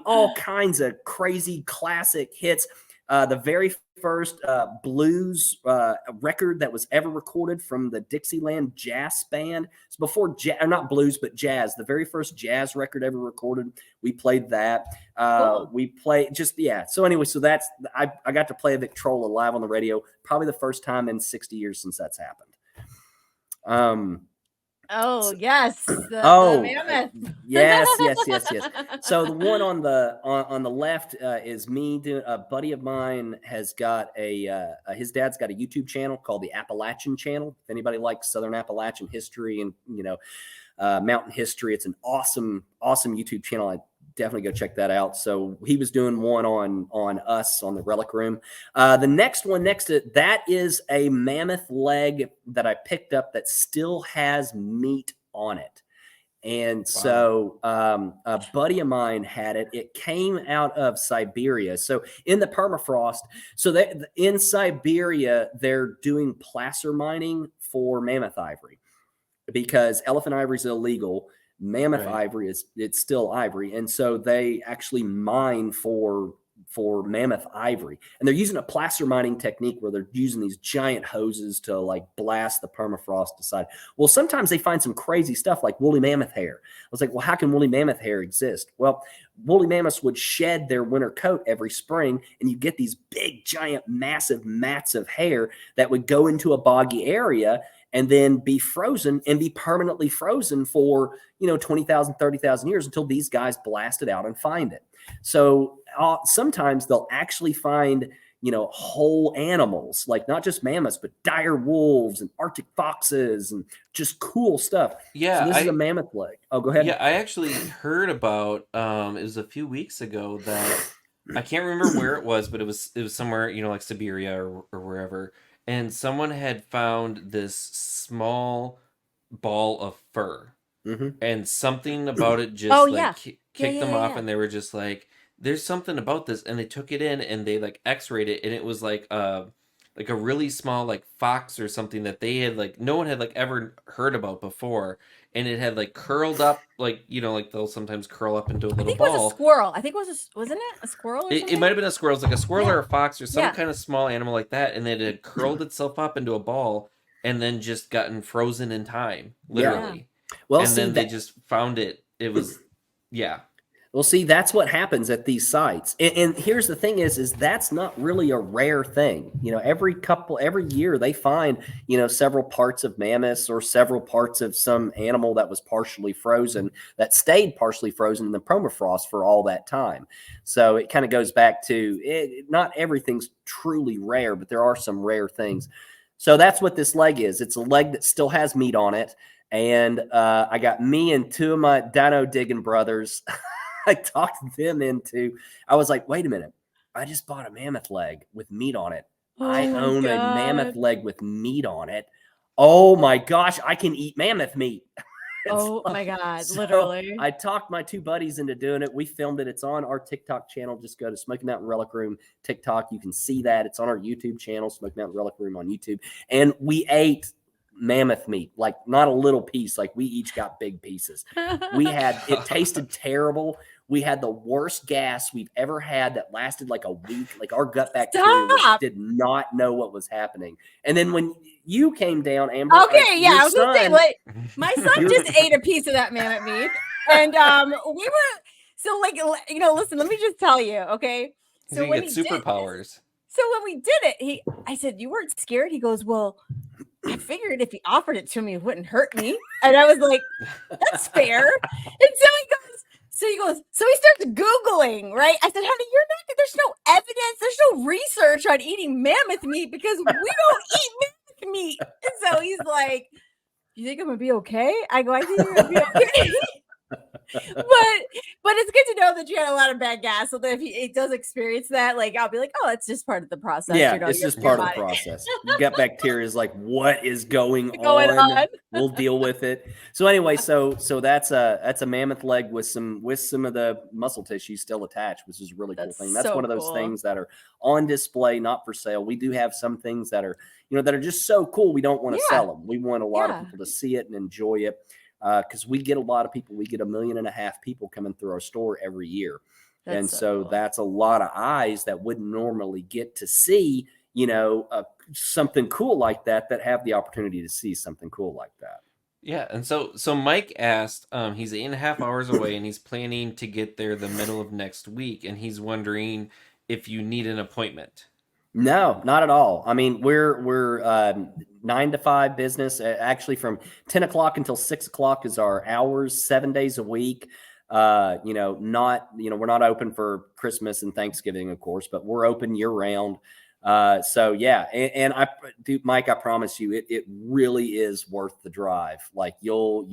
all kinds of crazy classic hits. The very first blues record that was ever recorded from the Dixieland Jazz Band. It's before not blues, but jazz. The very first jazz record ever recorded. We played that. Cool. We played So anyway, so that's I got to play a Victrola live on the radio. Probably the first time in 60 years since that's happened. Yes. The mammoth. Yes. So the one on the left is me. A buddy of mine has got his dad's got a YouTube channel called the Appalachian Channel. If anybody likes Southern Appalachian history and mountain history, it's an awesome YouTube channel. I definitely go check that out. So he was doing one on us on the Relic Room. The next one next to that is a mammoth leg that I picked up that still has meat on it. And so a buddy of mine had it. It came out of Siberia. So in the permafrost, so that in Siberia, they're doing placer mining for mammoth ivory because elephant ivory is illegal. Mammoth ivory it's still ivory. And so they actually mine for mammoth ivory, and they're using a placer mining technique where they're using these giant hoses to like blast the permafrost aside. Well, sometimes they find some crazy stuff like woolly mammoth hair. I was like, well, how can woolly mammoth hair exist? Well, woolly mammoths would shed their winter coat every spring, and you get these big, giant, massive mats of hair that would go into a boggy area and then be frozen and be permanently frozen for, 20,000, 30,000 years until these guys blast it out and find it. So sometimes they'll actually find, whole animals, like not just mammoths, but dire wolves and Arctic foxes and just cool stuff. Yeah. So this is a mammoth leg. Oh, go ahead. Yeah, I actually heard about, it was a few weeks ago that I can't remember where it was, but it was somewhere, like Siberia or wherever. And someone had found this small ball of fur. Mm-hmm. And something about it just kicked them off, yeah. and they were just like, there's something about this, and they took it in and they like x-rayed it, and it was like a really small like fox or something that they had like no one had like ever heard about before, and it had like curled up like like they'll sometimes curl up into a little I think ball. It was a squirrel. I think it was wasn't it a squirrel or something? It might have been a squirrel. It was like a squirrel or a fox or some kind of small animal like that, and it had curled itself up into a ball and then just gotten frozen in time, literally. Yeah. Well, and then they just found it. It was, Well, see, that's what happens at these sites. And here's the thing is that's not really a rare thing. Every year they find, several parts of mammoths or several parts of some animal that was partially frozen, that stayed partially frozen in the permafrost for all that time. So it kind of goes back to not everything's truly rare, but there are some rare things. So that's what this leg is. It's a leg that still has meat on it. And I got me and two of my dino digging brothers. I talked them into, I was like, wait a minute. I just bought a mammoth leg with meat on it. I own a mammoth leg with meat on it. Oh my gosh, I can eat mammoth meat. Oh my God, literally. I talked my two buddies into doing it. We filmed it. It's on our TikTok channel. Just go to Smoky Mountain Relic Room TikTok. You can see that. It's on our YouTube channel, Smoky Mountain Relic Room on YouTube. And we ate mammoth meat, like not a little piece, like we each got big pieces. It tasted terrible. We had the worst gas we've ever had that lasted like a week. Like our gut bacteria did not know what was happening. And then when you came down, Amber. Okay, yeah, I was gonna say, like, my son just ate a piece of that mammoth meat, and we were so like, listen, let me just tell you, okay. So when he superpowers. So when we did it, I said, you weren't scared? He goes, well, I figured if he offered it to me, it wouldn't hurt me. And I was like, that's fair. And so he goes, so he starts Googling, right? I said, honey, there's no evidence, there's no research on eating mammoth meat because we don't eat mammoth meat. And so he's like, you think I'm gonna be okay? I go, I think you're gonna be okay. but it's good to know that you had a lot of bad gas, so that if he does experience that, like I'll be like, oh, it's just part of the process. Yeah, it's just part of the process. Gut bacteria is like, what is going on? We'll deal with it. So anyway, so that's a mammoth leg with some of the muscle tissue still attached, which is a really cool thing. That's one of those things that are on display, not for sale. We do have some things that are that are just so cool. We don't want to sell them. We want a lot of people to see it and enjoy it. Because we get a lot of people. We get 1.5 million people coming through our store every year. That's cool. That's a lot of eyes that wouldn't normally get to see, something cool like that have the opportunity to see something cool like that. Yeah. And so Mike asked, he's 8.5 hours away and he's planning to get there the middle of next week. And he's wondering if you need an appointment. No, not at all. I mean, we're 9 to 5 business. Actually, from 10 o'clock until 6 o'clock is our hours, 7 days a week. We're not open for Christmas and Thanksgiving, of course, but we're open year round. So yeah, and I do, Mike, I promise you, it really is worth the drive. Like you'll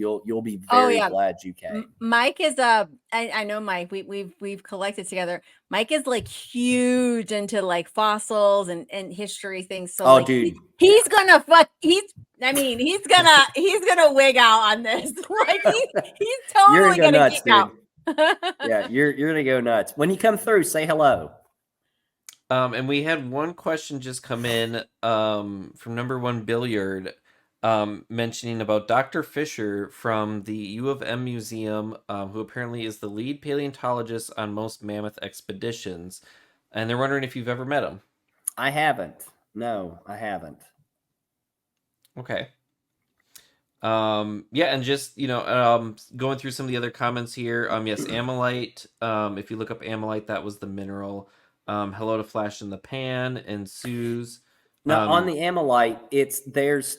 be Oh very yeah. glad you came. Mike is I know Mike. We've collected together. Mike is like huge into like fossils and history things. So Oh, like dude, he's gonna fuck he's gonna wig out on this. Like he's you're totally gonna go gonna nuts, geek dude. out. Yeah, you're gonna go nuts when you come through. Say hello. And we had one question just come in from number one Billiard, mentioning about Dr. Fisher from the U of M Museum, who apparently is the lead paleontologist on most mammoth expeditions. And they're wondering if you've ever met him. I haven't. No, I haven't. Okay. Yeah, and just, going through some of the other comments here. Yes, amylite. If you look up amylite, that was the mineral. Hello to Flash in the Pan and Sue's. Now on the amylite, I think it was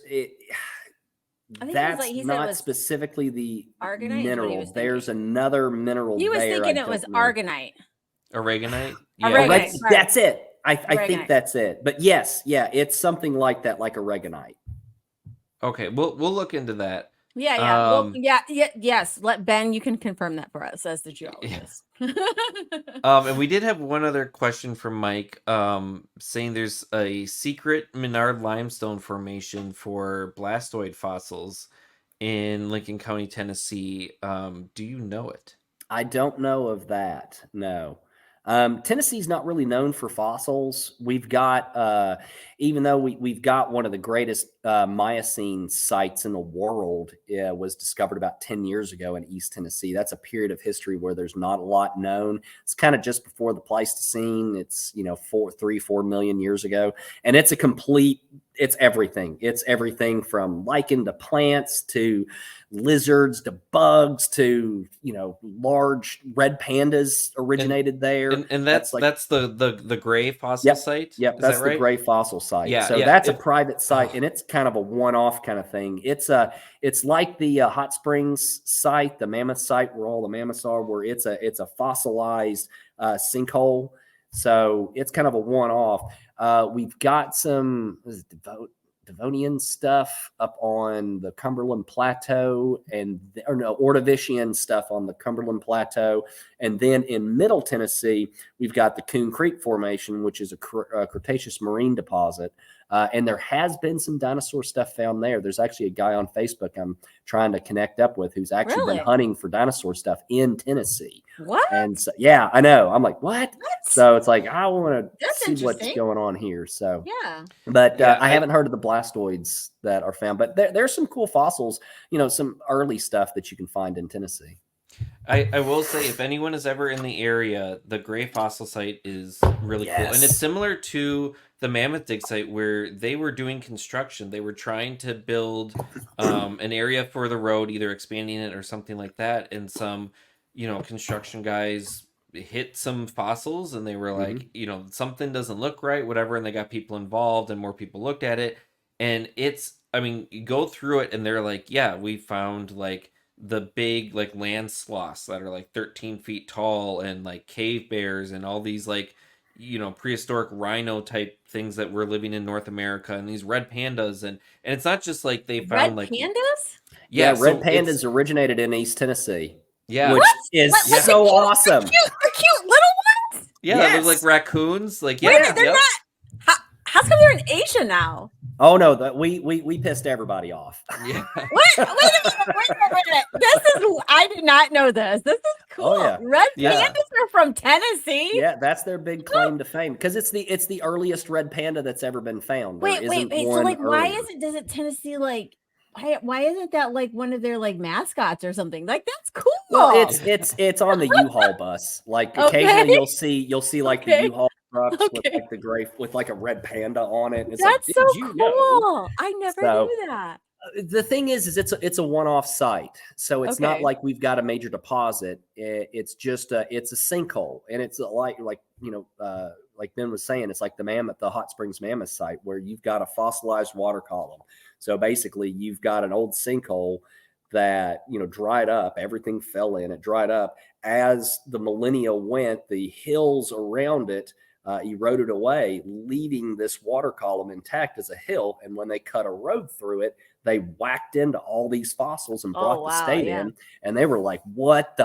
that's like he said it not was specifically the argonite is what he mineral. was There's thinking. another mineral He was there. thinking I it was don't know. argonite. Aragonite? Aragonite. Yeah. Sorry. That's it. I think Aragonite. that's it. But yes, yeah, it's something like that, like aragonite. Okay, we'll look into that. Yeah. Well, yes. Let Ben, you can confirm that for us as the geologist. And we did have one other question from Mike, saying there's a secret Menard limestone formation for blastoid fossils in Lincoln County, Tennessee. Do you know it? I don't know of that. No. Tennessee's not really known for fossils. We've got, even though we've got one of the greatest Miocene sites in the world, was discovered about 10 years ago in East Tennessee. That's a period of history where there's not a lot known. It's kind of just before the Pleistocene. It's, 4 million years ago. And it's it's everything. It's everything from lichen to plants to lizards to bugs to large red pandas originated there. And that's the gray fossil site. Yep, Is that's that right? the gray fossil site. Yeah, so yeah. that's a private site, and it's kind of a one-off kind of thing. It's like the hot springs site, the mammoth site where all the mammoths are, where it's a fossilized sinkhole. So it's kind of a one-off. We've got some Devonian stuff up on the Cumberland Plateau, Ordovician stuff on the Cumberland Plateau. And then in Middle Tennessee, we've got the Coon Creek Formation, which is a Cretaceous marine deposit. And there has been some dinosaur stuff found there. There's actually a guy on Facebook I'm trying to connect up with who's actually been hunting for dinosaur stuff in Tennessee. What? And so, yeah, I know. I'm like, what? So it's like, I want to see what's interesting. going on here. So, yeah. But I haven't heard of the blastoids that are found. But there's some cool fossils, some early stuff that you can find in Tennessee. I will say, if anyone is ever in the area, the gray fossil site is really cool. And it's similar to the Mammoth Dig site where they were doing construction. They were trying to build an area for the road, either expanding it or something like that. And some, construction guys hit some fossils and they were like, something doesn't look right, whatever. And they got people involved and more people looked at it. And you go through it and they're like, yeah, we found like the big like land sloths that are like 13 feet tall and like cave bears and all these like prehistoric rhino type things that were living in North America, and these red pandas, and it's not just like they found red like pandas. Yeah, red pandas originated in East Tennessee. Yeah, which is so awesome. They're cute little ones. Yeah, they look like raccoons. Like they're not. How's come they're in Asia now? Oh no, that we pissed everybody off. Yeah. Wait a minute. I did not know this. This is cool. Oh, yeah. Red pandas are from Tennessee. Yeah, that's their big claim to fame because it's the earliest red panda that's ever been found. Wait. So like, why does it Tennessee like? Why isn't that like one of their like mascots or something? Like that's cool. Well, it's on the U-Haul bus. Like occasionally you'll see like the U-Haul trucks with like the gray with like a red panda on it. And it's that's like, so cool. Know? I never knew that. The thing is it's a one-off site, so it's not like we've got a major deposit. It's just it's a sinkhole, and it's like Ben was saying, it's like the Hot Springs Mammoth site where you've got a fossilized water column. So basically, you've got an old sinkhole that dried up. Everything fell in. It dried up as the millennia went. The hills around it eroded away, leaving this water column intact as a hill. And when they cut a road through it, they whacked into all these fossils and Oh brought the wow, state yeah. in. And they were like, what?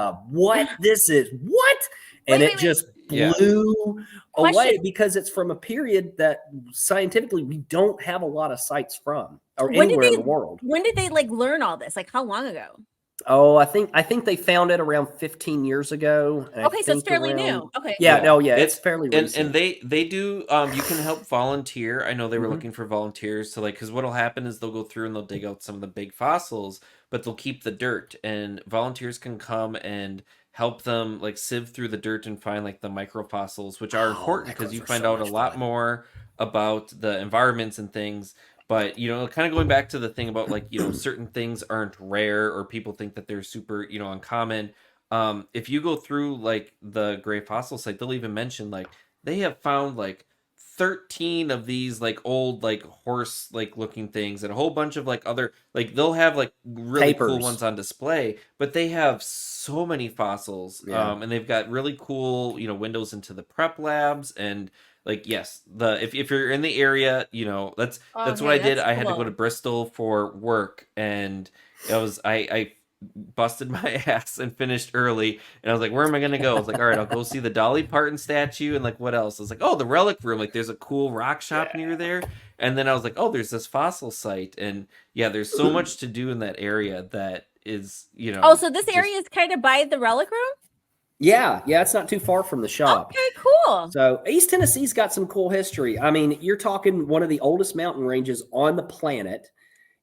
This is what? And Wait, it wait, wait. just Yeah. blew Question. away because it's from a period that scientifically we don't have a lot of sites from or When did anywhere in the they world. when did they like learn all this? Like how long ago? Oh, I think they found it around 15 years ago. And Okay, I so it's think fairly around, new. Okay. yeah, no, yeah, it's It's fairly and recent. they do you can help volunteer. I know they were Mhm. looking for volunteers to like because what'll happen is they'll go through and they'll dig out some of the big fossils, but they'll keep the dirt and volunteers can come and help them like sieve through the dirt and find like the microfossils, which are important because you Micros are find so out a much lot fun. more about the environments and things. But kind of going back to the thing about like certain things aren't rare or people think that they're super uncommon. If you go through like the Gray Fossil site, they'll even mention like they have found like 13 of these like old like horse like looking things and a whole bunch of like other like they'll have like really cool Papers. ones on display, but they have so many fossils. Yeah. And they've got really cool windows into the prep labs and like yes, the if you're in the area, that's what I Okay, did. that's I had to go to cool. Bristol for work and I busted my ass and finished early. And I was like, where am I going to go? I was like, all right, I'll go see the Dolly Parton statue. And like, what else? I was like, oh, the Relic Room. Like, there's a cool rock shop near there. And then I was like, oh, there's this fossil site. And yeah, there's so much to do in that area that is, Oh, so this just- area is kind of by the Relic Room? Yeah, it's not too far from the shop. Okay, cool. So East Tennessee's got some cool history. I mean, you're talking one of the oldest mountain ranges on the planet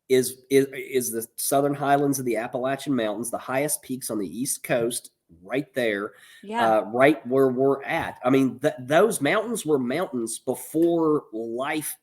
is the Southern Highlands of the Appalachian Mountains, the highest peaks on the East Coast, right there, Yeah. right where we're at. I mean, those mountains were mountains before life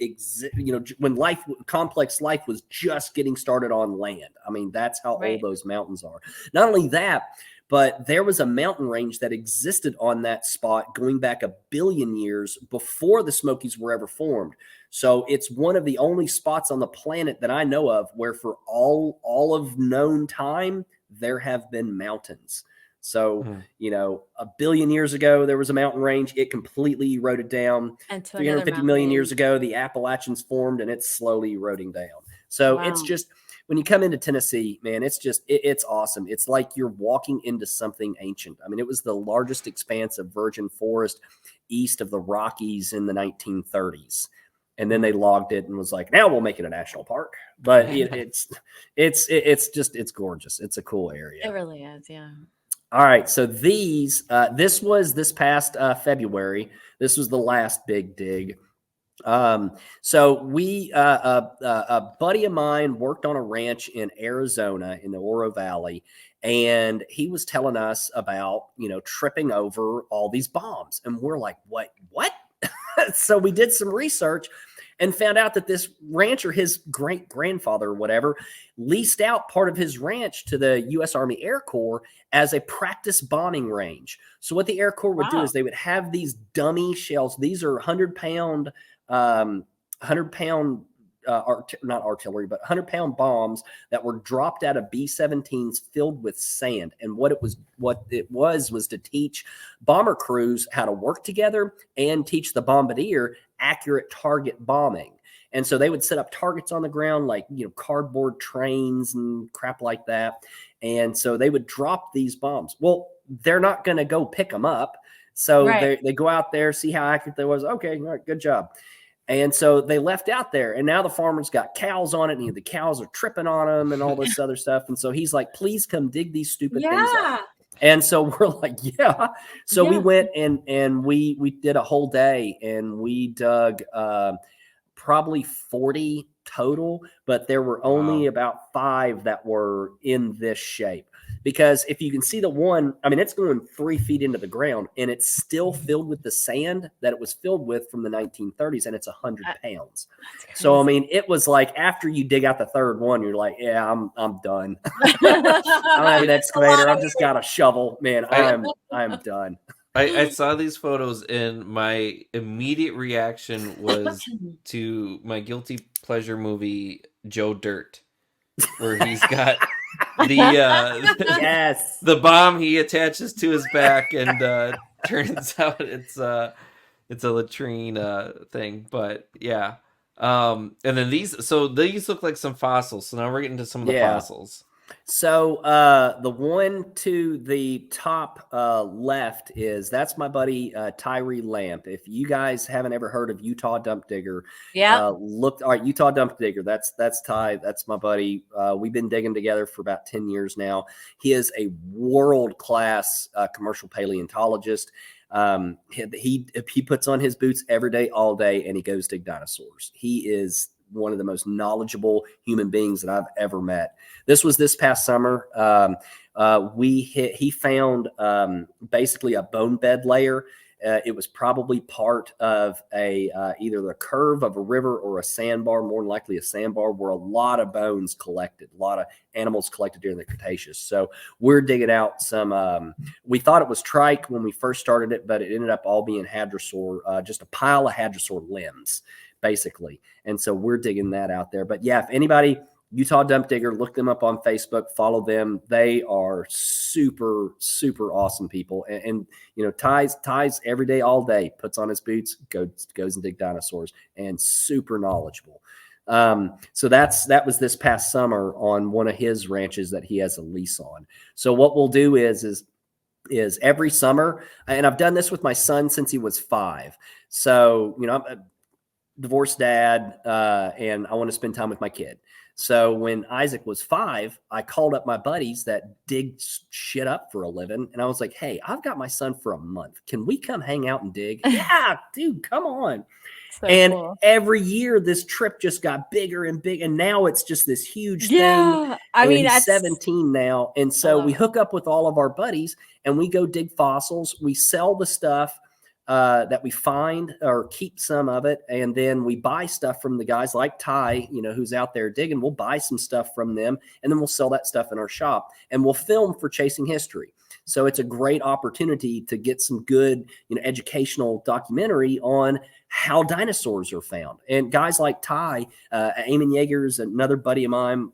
when complex life was just getting started on land. I mean, that's how Right. old those mountains are. Not only that, but there was a mountain range that existed on that spot going back 1 billion years before the Smokies were ever formed. So it's one of the only spots on the planet that I know of where for all of known time, there have been mountains. So, 1 billion years ago, there was a mountain range. It completely eroded down. And to 350 million years ago, the Appalachians formed and it's slowly eroding down. So it's Wow. just, when you come into Tennessee, man, it's just, it's awesome. It's like you're walking into something ancient. I mean, it was the largest expanse of virgin forest east of the Rockies in the 1930s. And then they logged it and was like, now we'll make it a national park. But it's gorgeous. It's a cool area. It really is, yeah. All right. So this was this past February. This was the last big dig. So we, a buddy of mine worked on a ranch in Arizona in the Oro Valley, and he was telling us about, tripping over all these bombs. And we're like, what? So we did some research and found out that this rancher, his great grandfather or whatever, leased out part of his ranch to the U.S. Army Air Corps as a practice bombing range. So what the Air Corps would do is they would have these dummy shells. These are 100-pound, not artillery, but 100-pound bombs that were dropped out of B-17s filled with sand. And what it was to teach bomber crews how to work together and teach the bombardier accurate target bombing. And so they would set up targets on the ground, like, cardboard trains and crap like that. And so they would drop these bombs. Well, they're not going to go pick them up. So they go out there, see how accurate they was. Okay, all right, good job. And so they left out there, and now the farmer's got cows on it, and the cows are tripping on them and all this other stuff. And so he's like, please come dig these stupid things up. And so we're like, yeah. So we went and we did a whole day, and we dug probably 40 total, but there were only about 5 that were in this shape. Because if you can see the one, I mean, it's going 3 feet into the ground, and it's still filled with the sand that it was filled with from the 1930s, and it's 100 pounds. So, I mean, it was like after you dig out the third one, you're like, yeah, I'm done. I don't have an excavator. I've just got a shovel. Man, I'm done. I saw these photos and my immediate reaction was to my guilty pleasure movie Joe Dirt, where he's got the bomb he attaches to his back, and turns out it's it's a latrine thing, but yeah. And then these look like some fossils. So now we're getting to some of the Yeah. fossils. So the one to the top left that's my buddy Tyree Lamp. If you guys haven't ever heard of Utah Dump Digger, Yeah. look. All right, Utah Dump Digger. That's Ty. That's my buddy. We've been digging together for about 10 years now. He is a world-class commercial paleontologist. He puts on his boots every day, all day, and he goes dig dinosaurs. He is one of the most knowledgeable human beings that I've ever met. This was this past summer. He found basically a bone bed layer. It was probably part of either the curve of a river or a sandbar, more than likely a sandbar, where a lot of bones collected, a lot of animals collected during the Cretaceous. So we're digging out some. We thought it was trike when we first started it, but it ended up all being hadrosaur, just a pile of hadrosaur limbs, basically. And so we're digging that out there. But yeah, if anybody, Utah Dump Digger, look them up on Facebook, follow them. They are super, super awesome people. And you know, Ty's every day, all day, puts on his boots, goes and dig dinosaurs, and super knowledgeable. So that was this past summer on one of his ranches that he has a lease on. So what we'll do is every summer, and I've done this with my son since he was 5. So, you know, I'm a divorced dad, and I want to spend time with my kid. So when Isaac was 5, I called up my buddies that dig shit up for a living. And I was like, hey, I've got my son for a month. Can we come hang out and dig? Yeah, dude, come on. So and cool. every year this trip just got bigger and big. And now it's just this huge thing. Yeah. I mean, he's that's 17 now. And so we hook up with all of our buddies and we go dig fossils. We sell the stuff that we find, or keep some of it, and then we buy stuff from the guys like Ty, you know, who's out there digging. We'll buy some stuff from them, and then we'll sell that stuff in our shop, and we'll film for Chasing History. So it's a great opportunity to get some good, you know, educational documentary on how dinosaurs are found. And guys like Ty, Eamon Yeager's another buddy of mine.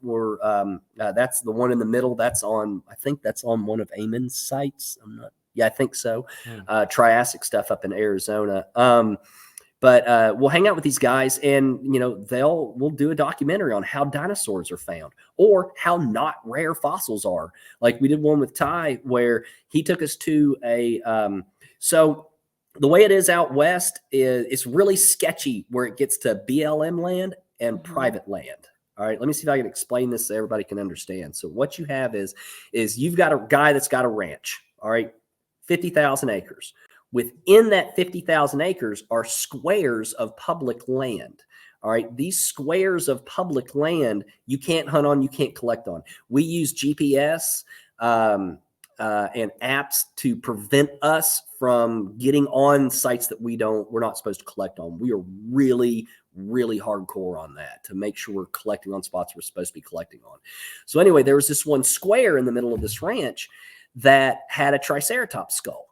That's the one in the middle. I think that's on one of Eamon's sites. Yeah, I think so. Triassic stuff up in Arizona. But we'll hang out with these guys, and you know, we'll do a documentary on how dinosaurs are found or how not rare fossils are. Like we did one with Ty where he took us to so the way it is out west is it's really sketchy where it gets to BLM land and private land. All right, let me see if I can explain this so everybody can understand. So what you have is you've got a guy that's got a ranch. All right. 50,000 acres. Within that 50,000 acres are squares of public land. All right. These squares of public land, you can't hunt on, you can't collect on. We use GPS and apps to prevent us from getting on sites that we're not supposed to collect on. We are really, really hardcore on that to make sure we're collecting on spots we're supposed to be collecting on. So anyway, there was this one square in the middle of this ranch that had a triceratops skull,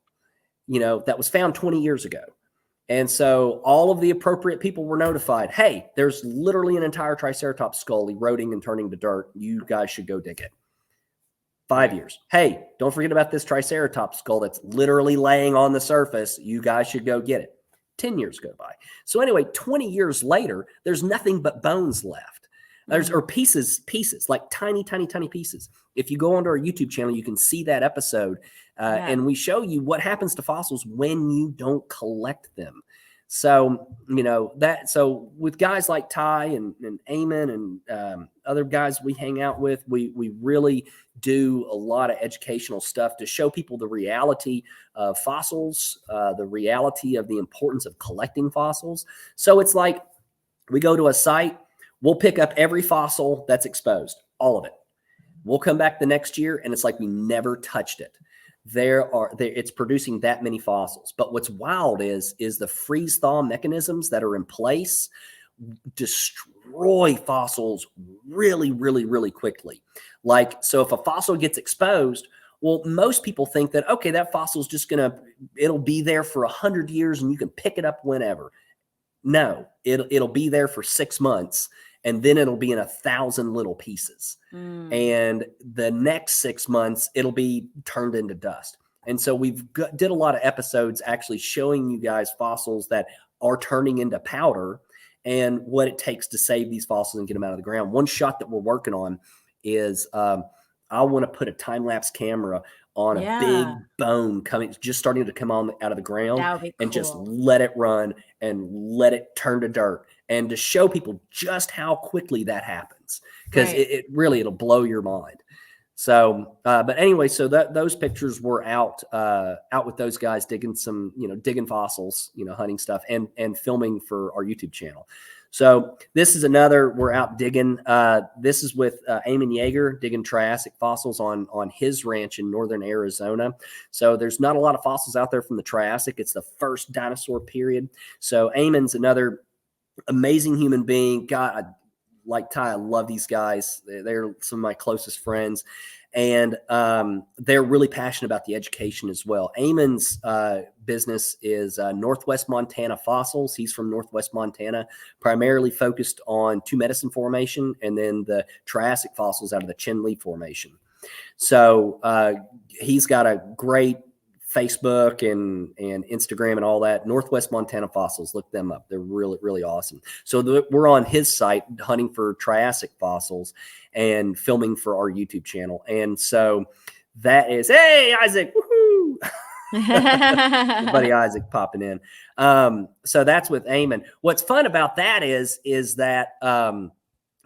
you know, that was found 20 years ago. And so all of the appropriate people were notified, hey, there's literally an entire triceratops skull eroding and turning to dirt. You guys should go dig it. 5 years. Hey, don't forget about this triceratops skull that's literally laying on the surface. You guys should go get it. 10 years go by. So anyway, 20 years later, there's nothing but bones left. Or pieces, like tiny, tiny, tiny pieces. If you go onto our YouTube channel, you can see that episode, and we show you what happens to fossils when you don't collect them. So, you know, so with guys like Ty and Eamon and other guys we hang out with, we really do a lot of educational stuff to show people the reality of fossils, the reality of the importance of collecting fossils. So it's like we go to a site, we'll pick up every fossil that's exposed, all of it. We'll come back the next year, and it's like we never touched it. It's producing that many fossils. But what's wild is the freeze thaw mechanisms that are in place destroy fossils really, really, really quickly. Like, so if a fossil gets exposed, well, most people think that, okay, that fossil's just it'll be there for 100 years and you can pick it up whenever. No, it'll be there for 6 months, and then it'll be in 1,000 little pieces. And the next 6 months, it'll be turned into dust. And so did a lot of episodes actually showing you guys fossils that are turning into powder and what it takes to save these fossils and get them out of the ground. One shot that we're working on is I want to put a time-lapse camera on a big bone just starting to come on out of the ground, That would be and just cool. let it run and let it turn to dirt, and to show people just how quickly that happens, because it'll blow your mind. So, but anyway, so those pictures were out with those guys digging digging fossils, hunting stuff, and filming for our YouTube channel. So this is another, we're out digging. This is with Eamon Yeager, digging Triassic fossils on his ranch in northern Arizona. So there's not a lot of fossils out there from the Triassic. It's the first dinosaur period. So Eamon's another amazing human being. God, like Ty, I love these guys. They're some of my closest friends, and they're really passionate about the education as well. Eamon's business is Northwest Montana Fossils. He's from Northwest Montana, primarily focused on Two Medicine Formation and then the Triassic fossils out of the Chinle Formation. So he's got a great Facebook and Instagram and all that. Northwest Montana Fossils, look them up. They're really, really awesome. So we're on his site hunting for Triassic fossils and filming for our YouTube channel. And so that is, hey, Isaac, woohoo! Buddy Isaac popping in. So that's with Eamon. What's fun about that is that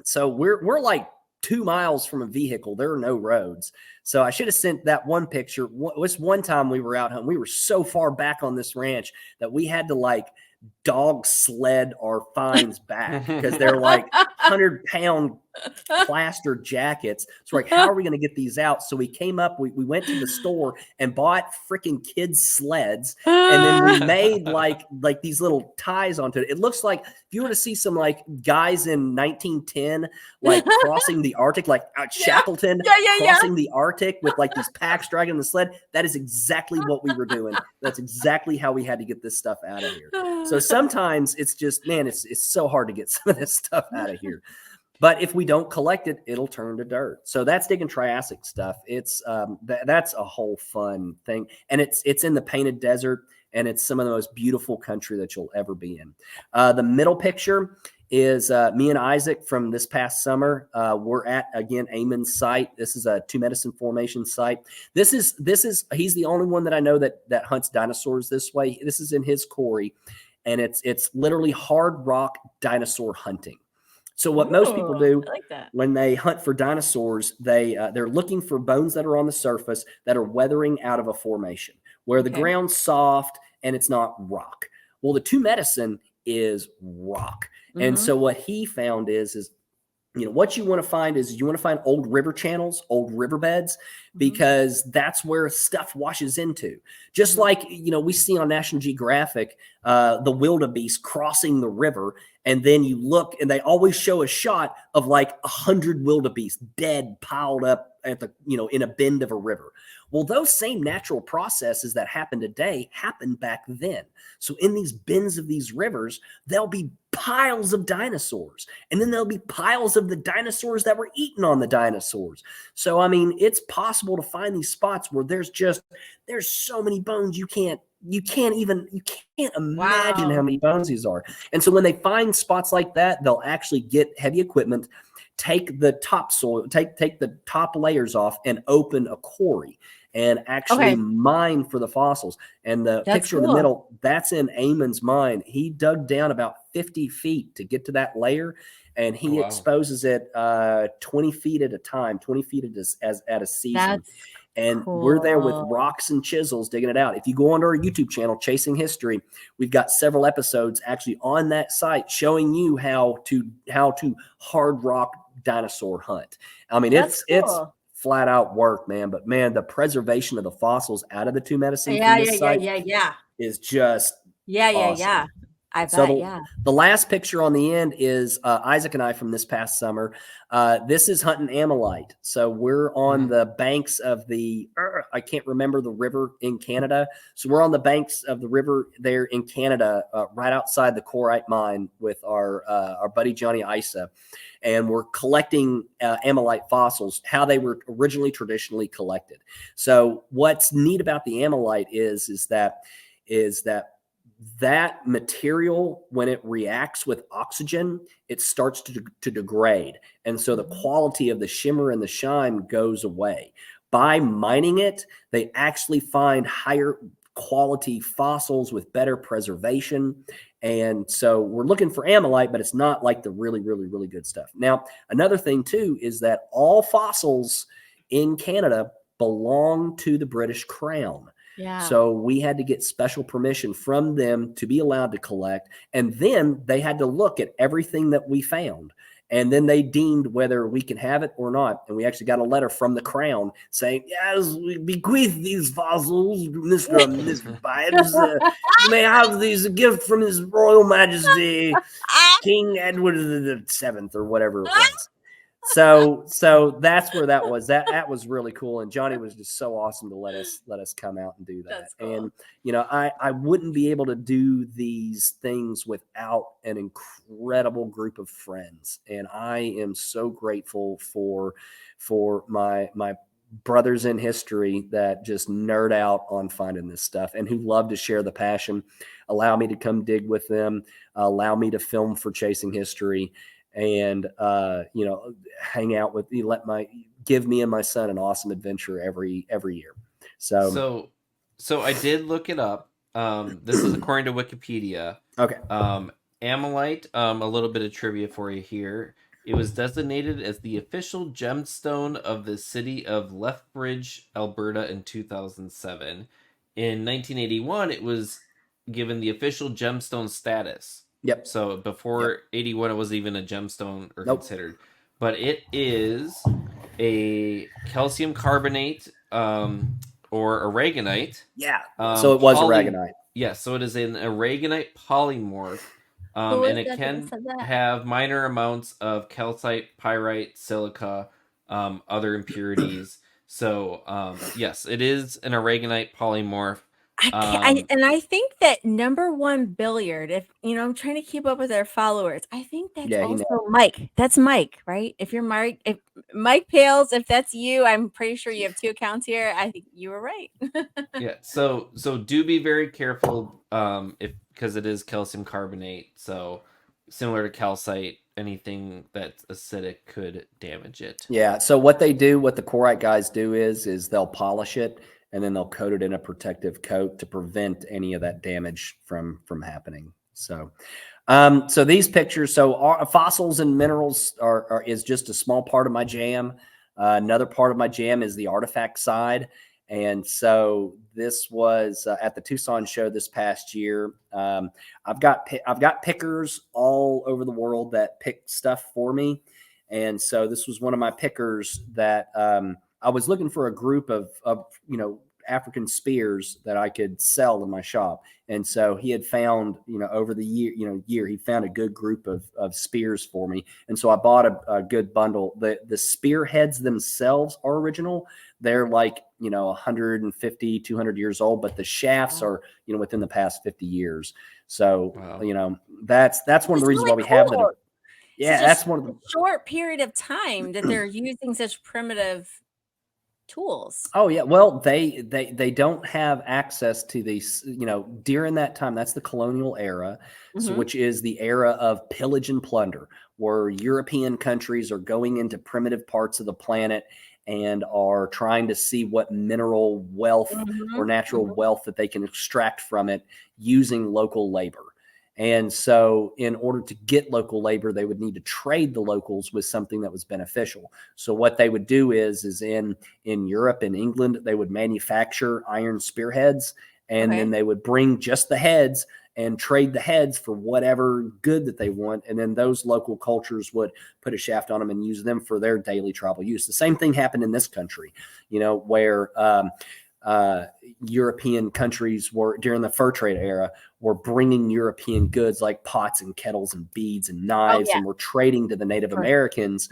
so we're like 2 miles from a vehicle. There are no roads. So I should have sent that one picture. One time we were out hunting. We were so far back on this ranch that we had to dog sled our finds back because they're 100-pound plaster jackets. So how are we going to get these out? So we came up, we went to the store and bought freaking kids sleds, and then we made like these little ties onto it. It looks like if you were to see some guys in 1910 crossing the Arctic, Shackleton crossing the Arctic with these packs dragging the sled, that is exactly what we were doing. That's exactly how we had to get this stuff out of here. So sometimes it's just, man, it's so hard to get some of this stuff out of here. But if we don't collect it, it'll turn to dirt. So that's digging Triassic stuff. It's that's a whole fun thing, and it's in the Painted Desert, and it's some of the most beautiful country that you'll ever be in. The middle picture is me and Isaac from this past summer. We're at, again, Eamon's site. This is a Two Medicine Formation site. This is he's the only one that I know that hunts dinosaurs this way. This is in his quarry, and it's literally hard rock dinosaur hunting. So what most people do when they hunt for dinosaurs, they're looking for bones that are on the surface that are weathering out of a formation where the ground's soft and it's not rock. Well, the Two Medicine is rock. Mm-hmm. And so what he found is what you want to find is you want to find old river channels, old riverbeds, because that's where stuff washes into. Just like, we see on National Geographic, the wildebeest crossing the river, and then you look and they always show a shot of 100 wildebeest dead piled up at the, in a bend of a river. Well, those same natural processes that happen today happened back then. So in these bends of these rivers, there'll be piles of dinosaurs, and then there'll be piles of the dinosaurs that were eaten on the dinosaurs. So, I mean, it's possible to find these spots where there's so many bones you can't imagine how many bones these are. And so when they find spots like that, they'll actually get heavy equipment, take the topsoil, take the top layers off, and open a quarry and actually mine for the fossils. And the picture in the middle, that's in Eamon's mine. He dug down about 50 feet to get to that layer, and he exposes it 20 feet at a time, 20 feet at a season. And we're there with rocks and chisels digging it out. If you go onto our YouTube channel, Chasing History, we've got several episodes actually on that site showing you how to hard rock dinosaur hunt. I mean, it's flat out work, man. But man, the preservation of the fossils out of the Two Medicine is just awesome. I So bet, yeah. the last picture on the end is Isaac and I from this past summer. This is hunting ammonite. So we're on the banks of I can't remember the river in Canada. So we're on the banks of the river there in Canada, right outside the Corite mine with our buddy Johnny Isa. And we're collecting ammonite fossils, how they were originally traditionally collected. So what's neat about the ammonite is that material, when it reacts with oxygen, it starts to degrade. And so the quality of the shimmer and the shine goes away. By mining it, they actually find higher quality fossils with better preservation. And so we're looking for ammonite, but it's not like the really, really, really good stuff. Now, another thing too is that all fossils in Canada belong to the British Crown. Yeah. So we had to get special permission from them to be allowed to collect. And then they had to look at everything that we found. And then they deemed whether we can have it or not. And we actually got a letter from the Crown saying, yes, we bequeath these fossils, Mr. Bibbs. You may have these, a gift from His Royal Majesty, King Edward the Seventh, or whatever it was. So that's where that was. That was really cool. And Johnny was just so awesome to let us come out and do that. That's cool. And I wouldn't be able to do these things without an incredible group of friends. And I am so grateful for my brothers in history that just nerd out on finding this stuff and who love to share the passion, allow me to come dig with them, allow me to film for Chasing History. And hang out with you, give me and my son an awesome adventure every year. So I did look it up. This is according to Wikipedia. Okay. Ammonite, a little bit of trivia for you here. It was designated as the official gemstone of the city of Lethbridge, Alberta in 2007. In 1981, it was given the official gemstone status. Yep. So before 81, it wasn't even a gemstone or Nope. considered. But it is a calcium carbonate or aragonite. Yeah. So it was aragonite. Yes, so it is an aragonite polymorph. And it can have minor amounts of calcite, pyrite, silica, other impurities. So, yes, it is an aragonite polymorph. I think that number one billiard, if I'm trying to keep up with our followers, I think that's also Mike. That's Mike, right? If you're Mike, if Mike Pales, if that's you, I'm pretty sure you have 2 accounts here. I think you were right. Yeah. So do be very careful, because it is calcium carbonate. So similar to calcite, anything that's acidic could damage it. Yeah. So what the Corite guys do is they'll polish it, and then they'll coat it in a protective coat to prevent any of that damage from happening. So, so these pictures, fossils and minerals is just a small part of my jam. Another part of my jam is the artifact side. And so this was at the Tucson show this past year. I've got pickers all over the world that pick stuff for me. And so this was one of my pickers that, I was looking for a group of African spears that I could sell in my shop. And so he had found, over the year, he found a good group of spears for me. And so I bought a good bundle. The spearheads themselves are original. They're like, 150, 200 years old, but the shafts are, within the past 50 years. So, wow. That's one of the reasons why we have them. Yeah, that's one of the short period of time that they're using such primitive tools. Oh yeah, well they don't have access to these, during that time. That's the colonial era, so which is the era of pillage and plunder, where European countries are going into primitive parts of the planet and are trying to see what mineral wealth or natural wealth that they can extract from it using local labor. And so in order to get local labor, they would need to trade the locals with something that was beneficial. So what they would do is in Europe and England, they would manufacture iron spearheads, and then they would bring just the heads and trade the heads for whatever good that they want. And then those local cultures would put a shaft on them and use them for their daily tribal use. The same thing happened in this country, where European countries were during the fur trade era were bringing European goods like pots and kettles and beads and knives, and were trading to the Native Americans,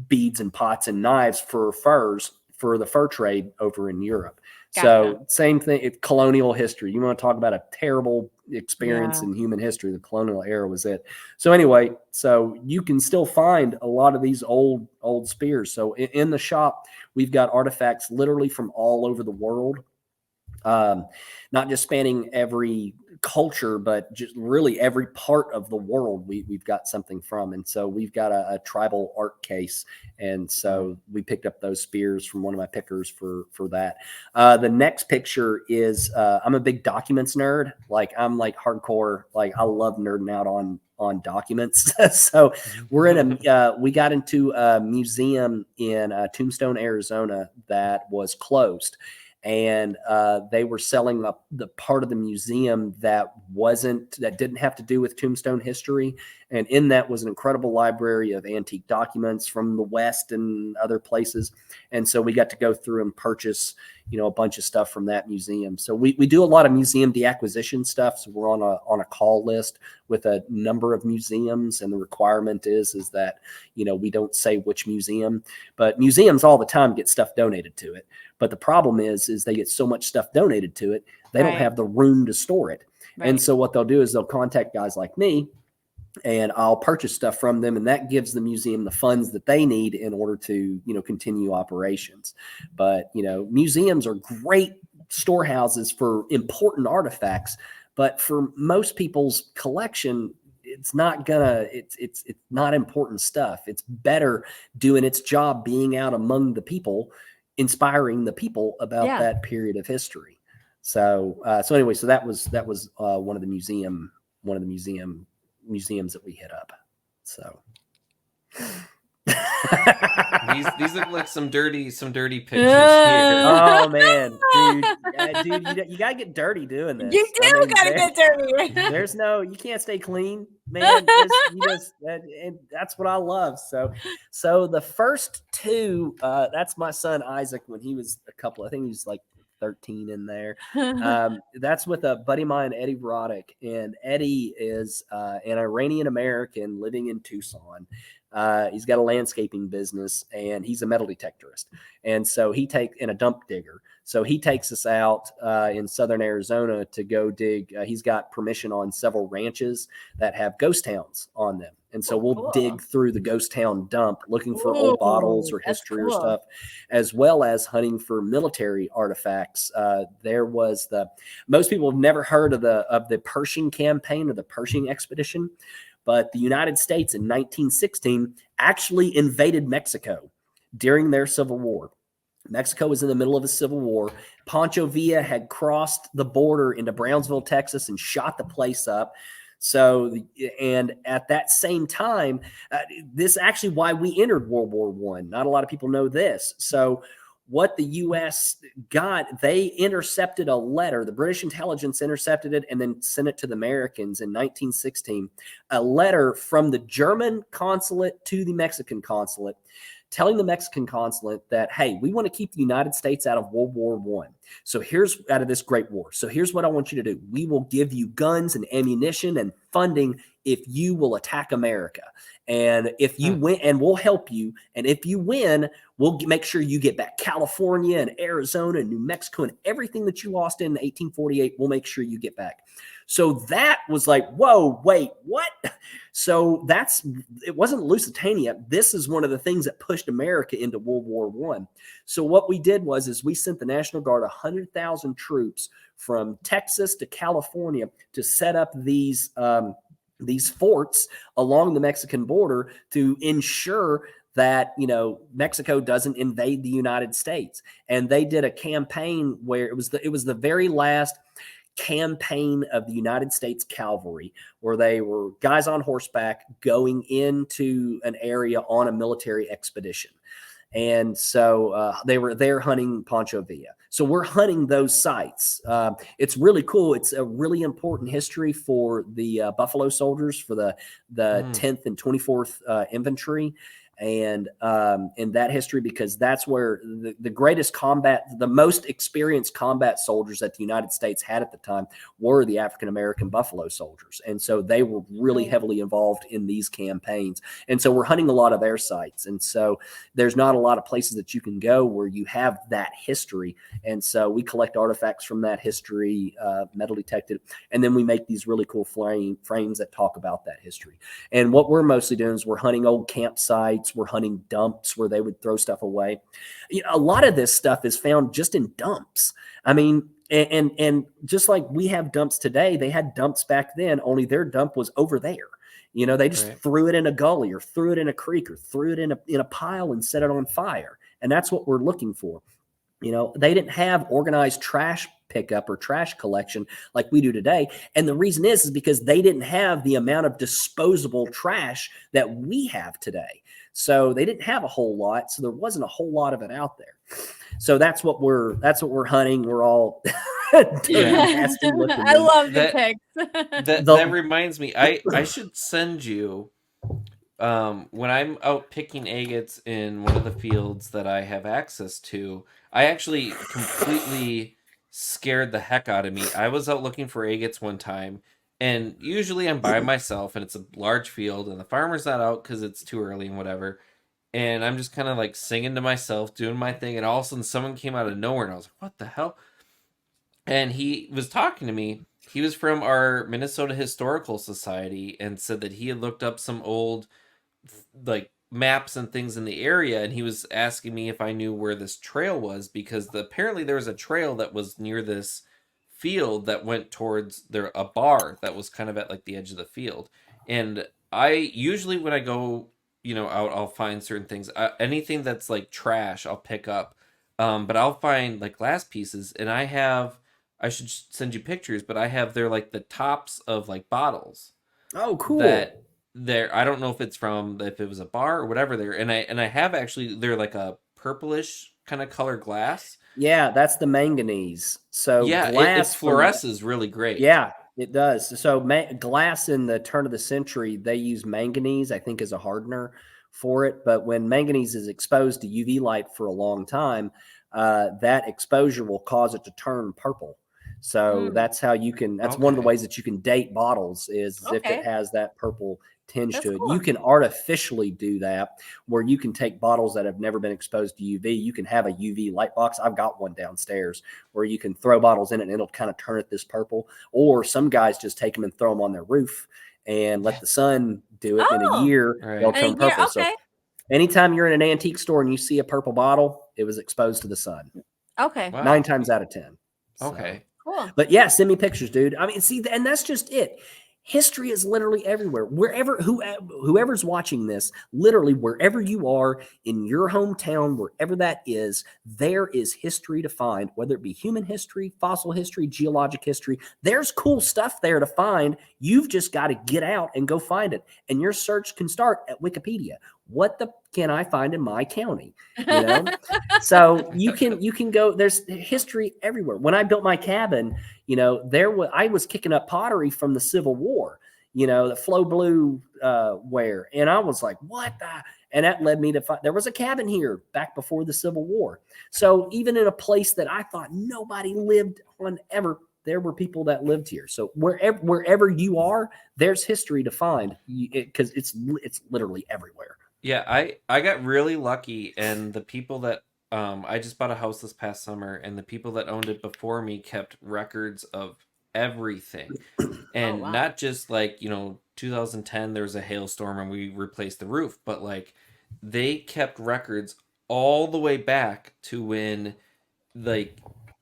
beads and pots and knives for furs for the fur trade over in Europe. So same thing. It's colonial history. You want to talk about a terrible experience in human history? The colonial era was it. So anyway, so you can still find a lot of these old spears. So in the shop, we've got artifacts literally from all over the world. Not just spanning every culture, but just really every part of the world we've got something from. And so we've got a tribal art case. And so we picked up those spears from one of my pickers for that. The next picture is, I'm a big documents nerd. Like I'm like hardcore, like I love nerding out on documents. So we're in we got into a museum in Tombstone, Arizona that was closed. And they were selling the part of the museum that didn't have to do with Tombstone history. And in that was an incredible library of antique documents from the West and other places. And so we got to go through and purchase, a bunch of stuff from that museum. So we do a lot of museum deacquisition stuff. So we're on a call list with a number of museums, and the requirement is that, we don't say which museum, but museums all the time get stuff donated to it. But the problem is they get so much stuff donated to it, they don't have the room to store it. Right. And so what they'll do is they'll contact guys like me, and I'll purchase stuff from them, and that gives the museum the funds that they need in order to, continue operations. But, museums are great storehouses for important artifacts, but for most people's collection, it's not important stuff. It's better doing its job, being out among the people, inspiring the people about that period of history. So anyway, so that was one of the museums that we hit up. So these look like some dirty pictures here. Oh man, dude, you gotta get dirty doing this. You gotta get dirty. There's you can't stay clean, man. And that's what I love. So the first two, that's my son Isaac when he was I think he was like 13 in there. That's with a buddy of mine, Eddie Roddick. And Eddie is an Iranian American living in Tucson. He's got a landscaping business, and he's a metal detectorist. And so and a dump digger. So he takes us out in southern Arizona to go dig. He's got permission on several ranches that have ghost towns on them. And so we'll dig through the ghost town dump looking for old bottles or history or stuff, as well as hunting for military artifacts. There was most people have never heard of the Pershing campaign or the Pershing expedition, but the United States in 1916 actually invaded Mexico during their Civil War. Mexico was in the middle of a civil war. Pancho Villa had crossed the border into Brownsville, Texas, and shot the place up. So, and at that same time, this is actually why we entered World War I. Not a lot of people know this. So what the U.S. got, they intercepted a letter. The British intelligence intercepted it and then sent it to the Americans in 1916, a letter from the German consulate to the Mexican consulate, telling the Mexican consulate that, hey, we want to keep the United States out of World War I. So out of this great war. So here's what I want you to do. We will give you guns and ammunition and funding if you will attack America. And if you win, and we'll help you. And if you win, we'll make sure you get back California and Arizona and New Mexico and everything that you lost in 1848. We'll make sure you get back. So that was like, whoa, wait, what? So it wasn't Lusitania. This is one of the things that pushed America into World War I. So what we did was we sent the National Guard 100,000 troops from Texas to California to set up these forts along the Mexican border to ensure that, Mexico doesn't invade the United States. And they did a campaign where it was the very last campaign of the United States Cavalry, where they were guys on horseback going into an area on a military expedition. And so they were there hunting Pancho Villa. So we're hunting those sites. It's really cool. It's a really important history for the Buffalo Soldiers, for the 10th and 24th Infantry. and in that history, because that's where the greatest combat, the most experienced combat soldiers that the United States had at the time were the African American Buffalo Soldiers, and so they were really heavily involved in these campaigns. And so we're hunting a lot of their sites, and so there's not a lot of places that you can go where you have that history. And so we collect artifacts from that history, metal detected, and then we make these really cool frames that talk about that history. And what we're mostly doing is we're hunting old campsites, we're hunting dumps where they would throw stuff away. You know, a lot of this stuff is found just in dumps. I mean, and just like we have dumps today, they had dumps back then, only their dump was over there. You know, they just threw it in a gully or threw it in a creek or threw it in a pile and set it on fire. And that's what we're looking for. You know, they didn't have organized trash pickup or trash collection like we do today. And the reason is because they didn't have the amount of disposable trash that we have today. So they didn't have a whole lot. So there wasn't a whole lot of it out there. So that's what we're hunting. We're all nasty looking. I love the pics. That reminds me, I should send you when I'm out picking agates in one of the fields that I have access to. I actually completely scared the heck out of me. I was out looking for agates one time, and usually I'm by myself and it's a large field and the farmer's not out because it's too early and whatever. And I'm just kind of like singing to myself, doing my thing, and all of a sudden someone came out of nowhere and I was like, what the hell? And he was talking to me. He was from our Minnesota Historical Society and said that he had looked up some old like maps and things in the area, and he was asking me if I knew where this trail was, because apparently there was a trail that was near this field that went towards a bar that was kind of at like the edge of the field. And I usually, when I go, you know, out, I'll find certain things. Anything that's like trash, I'll pick up. But I'll find like glass pieces, and I should send you pictures, but I have they're like the tops of like bottles. Oh, cool. That there, I don't know if it was a bar or whatever there. And I have actually, they're like a purplish kind of color glass. Yeah, that's the manganese. So yeah, glass it fluoresces really great. Yeah, it does. So glass in the turn of the century, they use manganese, I think, as a hardener for it. But when manganese is exposed to UV light for a long time, that exposure will cause it to turn purple. So that's how you can, that's one of the ways that you can date bottles is if it has that purple tinge to it. Cool. You can artificially do that where you can take bottles that have never been exposed to UV. You can have a UV light box. I've got one downstairs where you can throw bottles in it and it'll kind of turn it this purple. Or some guys just take them and throw them on their roof and let the sun do it. In a year, they'll turn purple. So anytime you're in an antique store and you see a purple bottle, it was exposed to the sun. Okay. Wow. 9 times out of 10. Okay. Cool. But yeah, send me pictures, dude. I mean, see, and that's just it. History is literally everywhere. Whoever's watching this, literally wherever you are in your hometown, wherever that is, there is history to find, whether it be human history, fossil history, geologic history. There's cool stuff there to find. You've just got to get out and go find it. And your search can start at Wikipedia. What can I find in my county? You know, so you can go. There's history everywhere. When I built my cabin, you know, I was kicking up pottery from the Civil War. You know, the Flow Blue ware, and I was like, what the? And that led me to find there was a cabin here back before the Civil War. So even in a place that I thought nobody lived on ever, there were people that lived here. So wherever you are, there's history to find because it's literally everywhere. Yeah, I got really lucky, and the people that I just bought a house this past summer, and the people that owned it before me kept records of everything. And not just like, you know, 2010 there was a hailstorm and we replaced the roof, but like they kept records all the way back to when like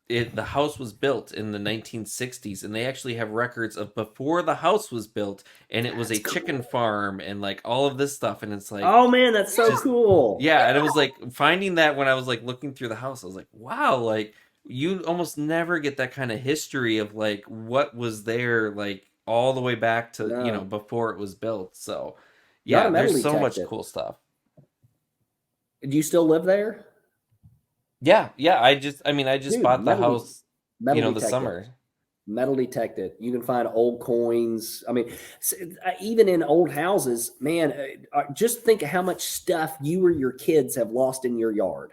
the house was built in the 1960s, and they actually have records of before the house was built, and it was a chicken farm and like all of this stuff. And it's like, oh man, that's so cool. Yeah. And it was like finding that when I was like looking through the house, I was like, wow, like you almost never get that kind of history of like what was there like all the way back to you know, before it was built. So yeah, there's so much cool stuff. Do you still live there? Yeah. I just Dude, bought the house, you know, the summer. Metal detected. You can find old coins. I mean, even in old houses, man, just think of how much stuff you or your kids have lost in your yard,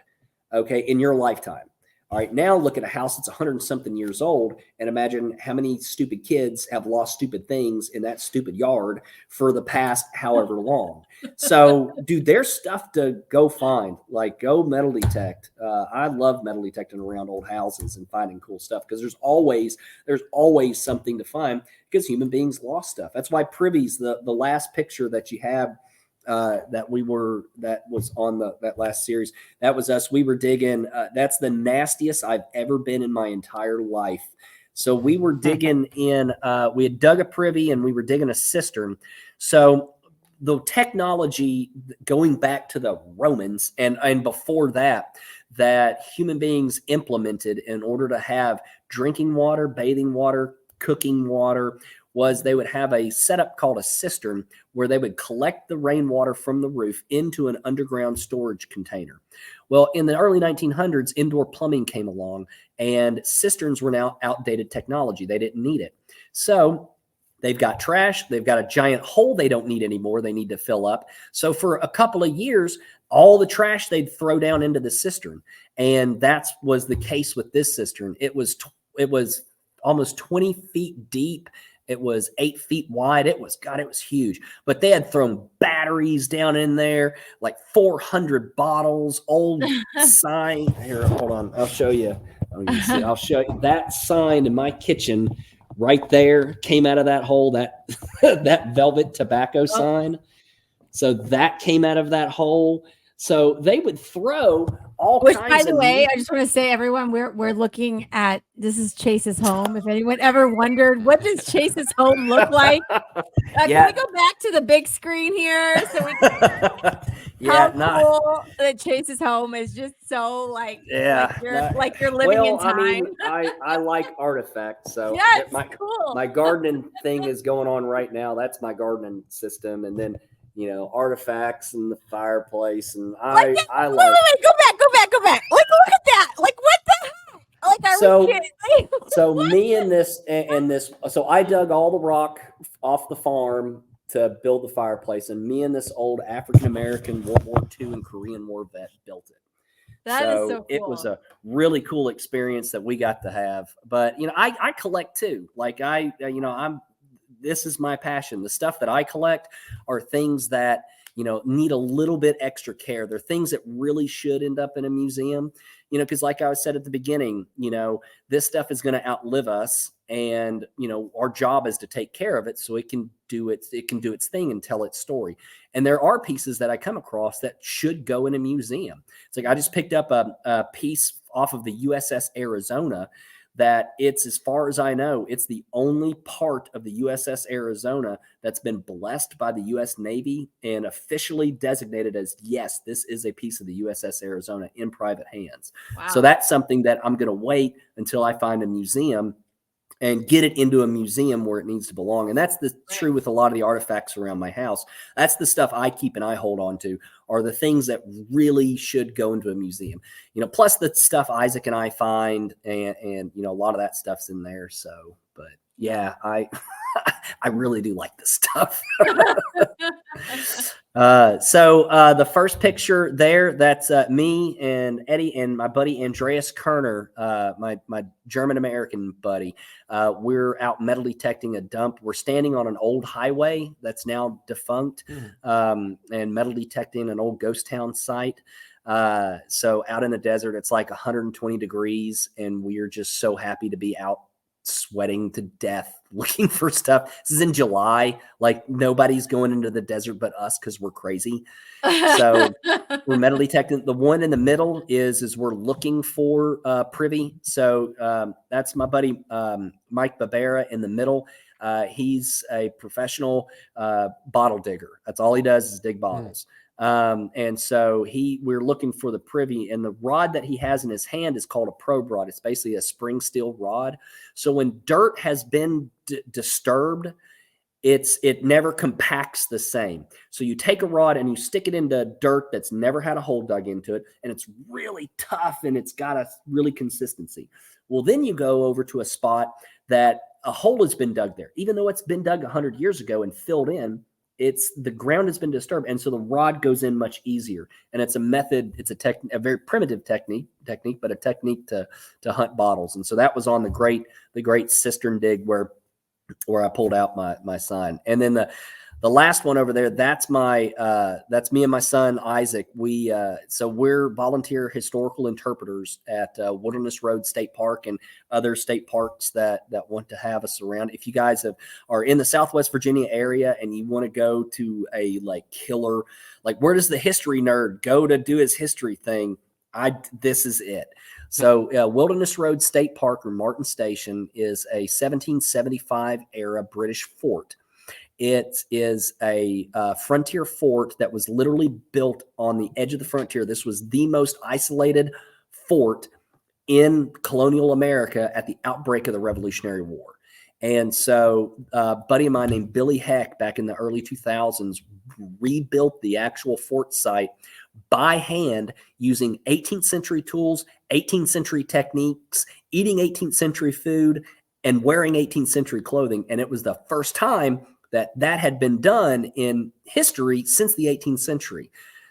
okay, in your lifetime. All right, now look at a house that's 100 and something years old and imagine how many stupid kids have lost stupid things in that stupid yard for the past however long. So, dude, there's stuff to go find. Like, go metal detect. I love metal detecting around old houses and finding cool stuff because there's always something to find because human beings lost stuff. That's why privies, the last picture that you have that was on that last series. That was us. We were digging. That's the nastiest I've ever been in my entire life. So we were digging in. We had dug a privy and we were digging a cistern. So the technology going back to the Romans and before that human beings implemented in order to have drinking water, bathing water, cooking water, was they would have a setup called a cistern where they would collect the rainwater from the roof into an underground storage container. Well, in the early 1900s, indoor plumbing came along and cisterns were now outdated technology. They didn't need it. So they've got trash. They've got a giant hole they don't need anymore. They need to fill up. So for a couple of years, all the trash they'd throw down into the cistern. And that was the case with this cistern. It was almost 20 feet deep. It was 8 feet wide. It was huge. But they had thrown batteries down in there, like 400 bottles, old sign. Here, hold on. I'll show you. I'll show you that sign in my kitchen right there came out of that hole, that that velvet tobacco sign. So that came out of that hole. So they would throw all kinds of. By the way, I just want to say, everyone, we're looking at, this is Chase's home. If anyone ever wondered, what does Chase's home look like? Can we go back to the big screen here so we can? How cool that Chase's home is, just so like you're living in time. I mean, I like artifacts, so yeah, it's cool. My gardening thing is going on right now. That's my gardening system, and then artifacts and the fireplace, and I like. Wait, go back. Like, look at that. Like, what the heck? Like, are we kidding? So me and this. So I dug all the rock off the farm to build the fireplace, and me and this old African American World War II and Korean War vet built it. That is so cool. It was a really cool experience that we got to have. But I collect too. Like this is my passion. The stuff that I collect are things that need a little bit extra care. They're things that really should end up in a museum, because like I said at the beginning, this stuff is going to outlive us, and our job is to take care of it so it can do its thing and tell its story. And there are pieces that I come across that should go in a museum. It's like I just picked up a piece off of the USS Arizona that it's, as far as I know, it's the only part of the USS Arizona that's been blessed by the U.S. Navy and officially designated as, yes, this is a piece of the USS Arizona in private hands. Wow. So that's something that I'm going to wait until I find a museum and get it into a museum where it needs to belong. And that's true with a lot of the artifacts around my house. That's the stuff I keep and I hold on to, are the things that really should go into a museum, plus the stuff Isaac and I find, and a lot of that stuff's in there. So, but yeah, I really do like this stuff. So the first picture there, that's me and Eddie and my buddy Andreas Kerner, my German-American buddy. We're out metal detecting a dump. We're standing on an old highway that's now defunct, and metal detecting an old ghost town site. So out in the desert, it's like 120 degrees, and we're just so happy to be out sweating to death looking for stuff. This is in July. Like, nobody's going into the desert but us because we're crazy. So we're metal detecting. The one in the middle is we're looking for privy. So that's my buddy Mike Barbera in the middle. He's a professional bottle digger. That's all he does is dig bottles. And so we're looking for the privy, and the rod that he has in his hand is called a probe rod. It's basically a spring steel rod. So when dirt has been disturbed, it never compacts the same. So you take a rod and you stick it into dirt that's never had a hole dug into it, and it's really tough and it's got a really consistency. Well, then you go over to a spot that a hole has been dug there, even though it's been dug 100 years ago and filled in. It's the ground has been disturbed, and so the rod goes in much easier. And it's a method. It's a very primitive technique, but a technique to hunt bottles. And so that was on the great cistern dig where I pulled out my sign. And then the last one over there, that's me and my son Isaac. We're volunteer historical interpreters at Wilderness Road State Park and other state parks that want to have us around. If you guys are in the Southwest Virginia area and you want to go to a killer, where does the history nerd go to do his history thing? This is it. So Wilderness Road State Park, or Martin Station, is a 1775 era British fort. It is a frontier fort that was literally built on the edge of the frontier. This was the most isolated fort in colonial America at the outbreak of the Revolutionary War. And so a buddy of mine named Billy Heck, back in the early 2000s, rebuilt the actual fort site by hand using 18th century tools, 18th century techniques, eating 18th century food, and wearing 18th century clothing. And it was the first time that had been done in history since the 18th century.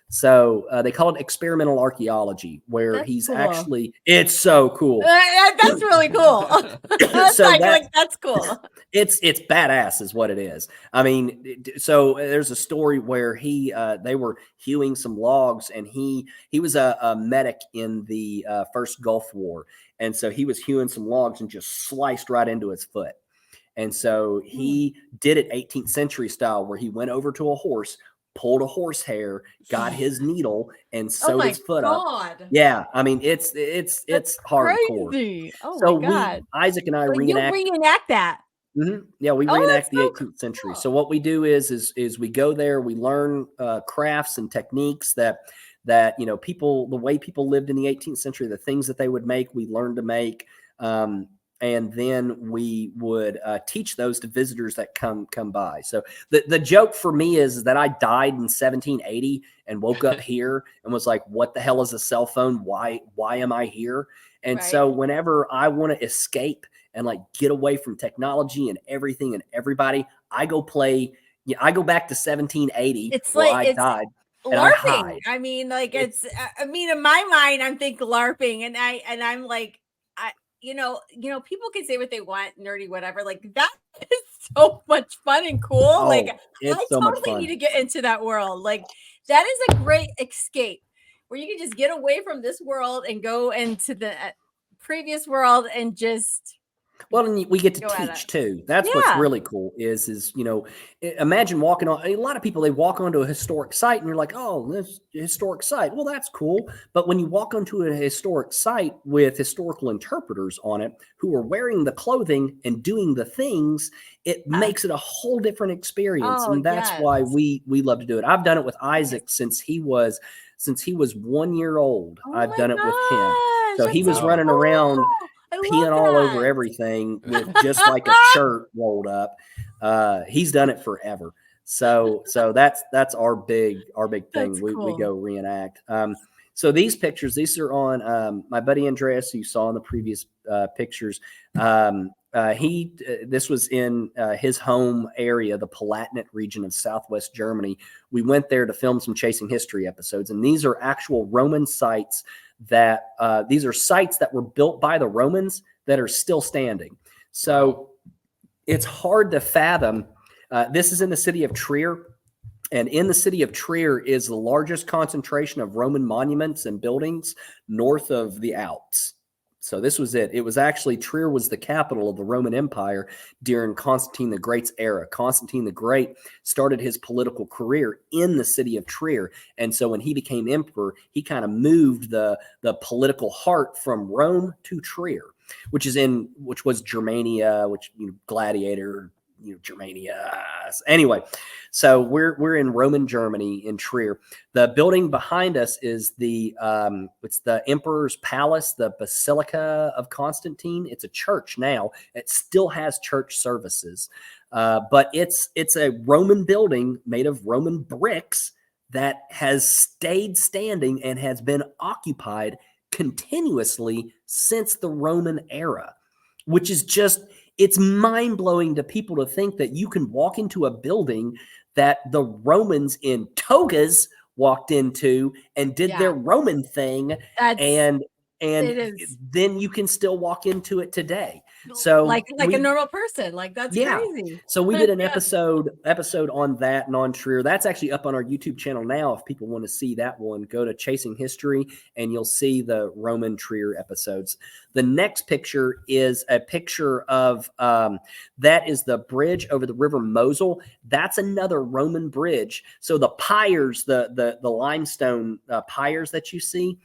So they call it experimental archaeology, where That's cool. It's so cool. That's really cool. That's cool. It's badass is what it is. I mean, so there's a story where they were hewing some logs, and he was a medic in the first Gulf War. And so he was hewing some logs and just sliced right into his foot. And so he did it 18th century style, where he went over to a horse, pulled a horsehair, got his needle, and sewed his foot up. Yeah, I mean it's hardcore. Crazy. Oh so my God. Isaac and I reenact that. Mm-hmm. Yeah, we reenact the 18th century. Cool. So what we do is we go there, we learn crafts and techniques that people, the way people lived in the 18th century, the things that they would make, we learned to make. And then we would teach those to visitors that come by. So the joke for me is that I died in 1780 and woke up here and was like, what the hell is a cell phone? Why am I here? And so whenever I want to escape and get away from technology and everything and everybody, I go back to 1780. It's I died. LARPing. I mean, in my mind, I'm thinking LARPing, and I'm like, people can say what they want, nerdy, whatever. That is so much fun and cool. I totally need to get into that world. That is a great escape where you can just get away from this world and go into the previous world and just. Well, and we get to teach too. That's what's really cool is imagine walking on, a lot of people, they walk onto a historic site and you're like, oh, this historic site. Well, that's cool. But when you walk onto a historic site with historical interpreters on it who are wearing the clothing and doing the things, it makes it a whole different experience. And that's why we love to do it. I've done it with Isaac since he was 1 year old. I've done it with him. So he was running around peeing all over everything with just like a shirt rolled up. He's done it forever. So that's our big thing. We go reenact. So these pictures, these are on my buddy Andreas, who you saw in the previous pictures. This was in his home area, the Palatinate region of Southwest Germany. We went there to film some Chasing History episodes, and these are actual Roman sites these are sites that were built by the Romans that are still standing. So it's hard to fathom. This is in the city of Trier. And in the city of Trier is the largest concentration of Roman monuments and buildings north of the Alps. So this was it. It was actually, Trier was the capital of the Roman Empire during Constantine the Great's era. Constantine the Great started his political career in the city of Trier. And so when he became emperor, he kind of moved the political heart from Rome to Trier, which was Germania, Gladiator, Germania. Anyway, so we're in Roman Germany in Trier. The building behind us is it's the Emperor's Palace, the Basilica of Constantine. It's a church now. It still has church services, but it's a Roman building made of Roman bricks that has stayed standing and has been occupied continuously since the Roman era, which is just, it's mind-blowing to people to think that you can walk into a building that the Romans in togas walked into and did their Roman thing, and then you can still walk into it today. So like a normal person. Like, that's crazy. So we did an episode on that and on Trier. That's actually up on our YouTube channel now. If people want to see that one, go to Chasing History and you'll see the Roman Trier episodes. The next picture is a picture of that is the bridge over the River Mosel. That's another Roman bridge. So the piers, the limestone piers that you see,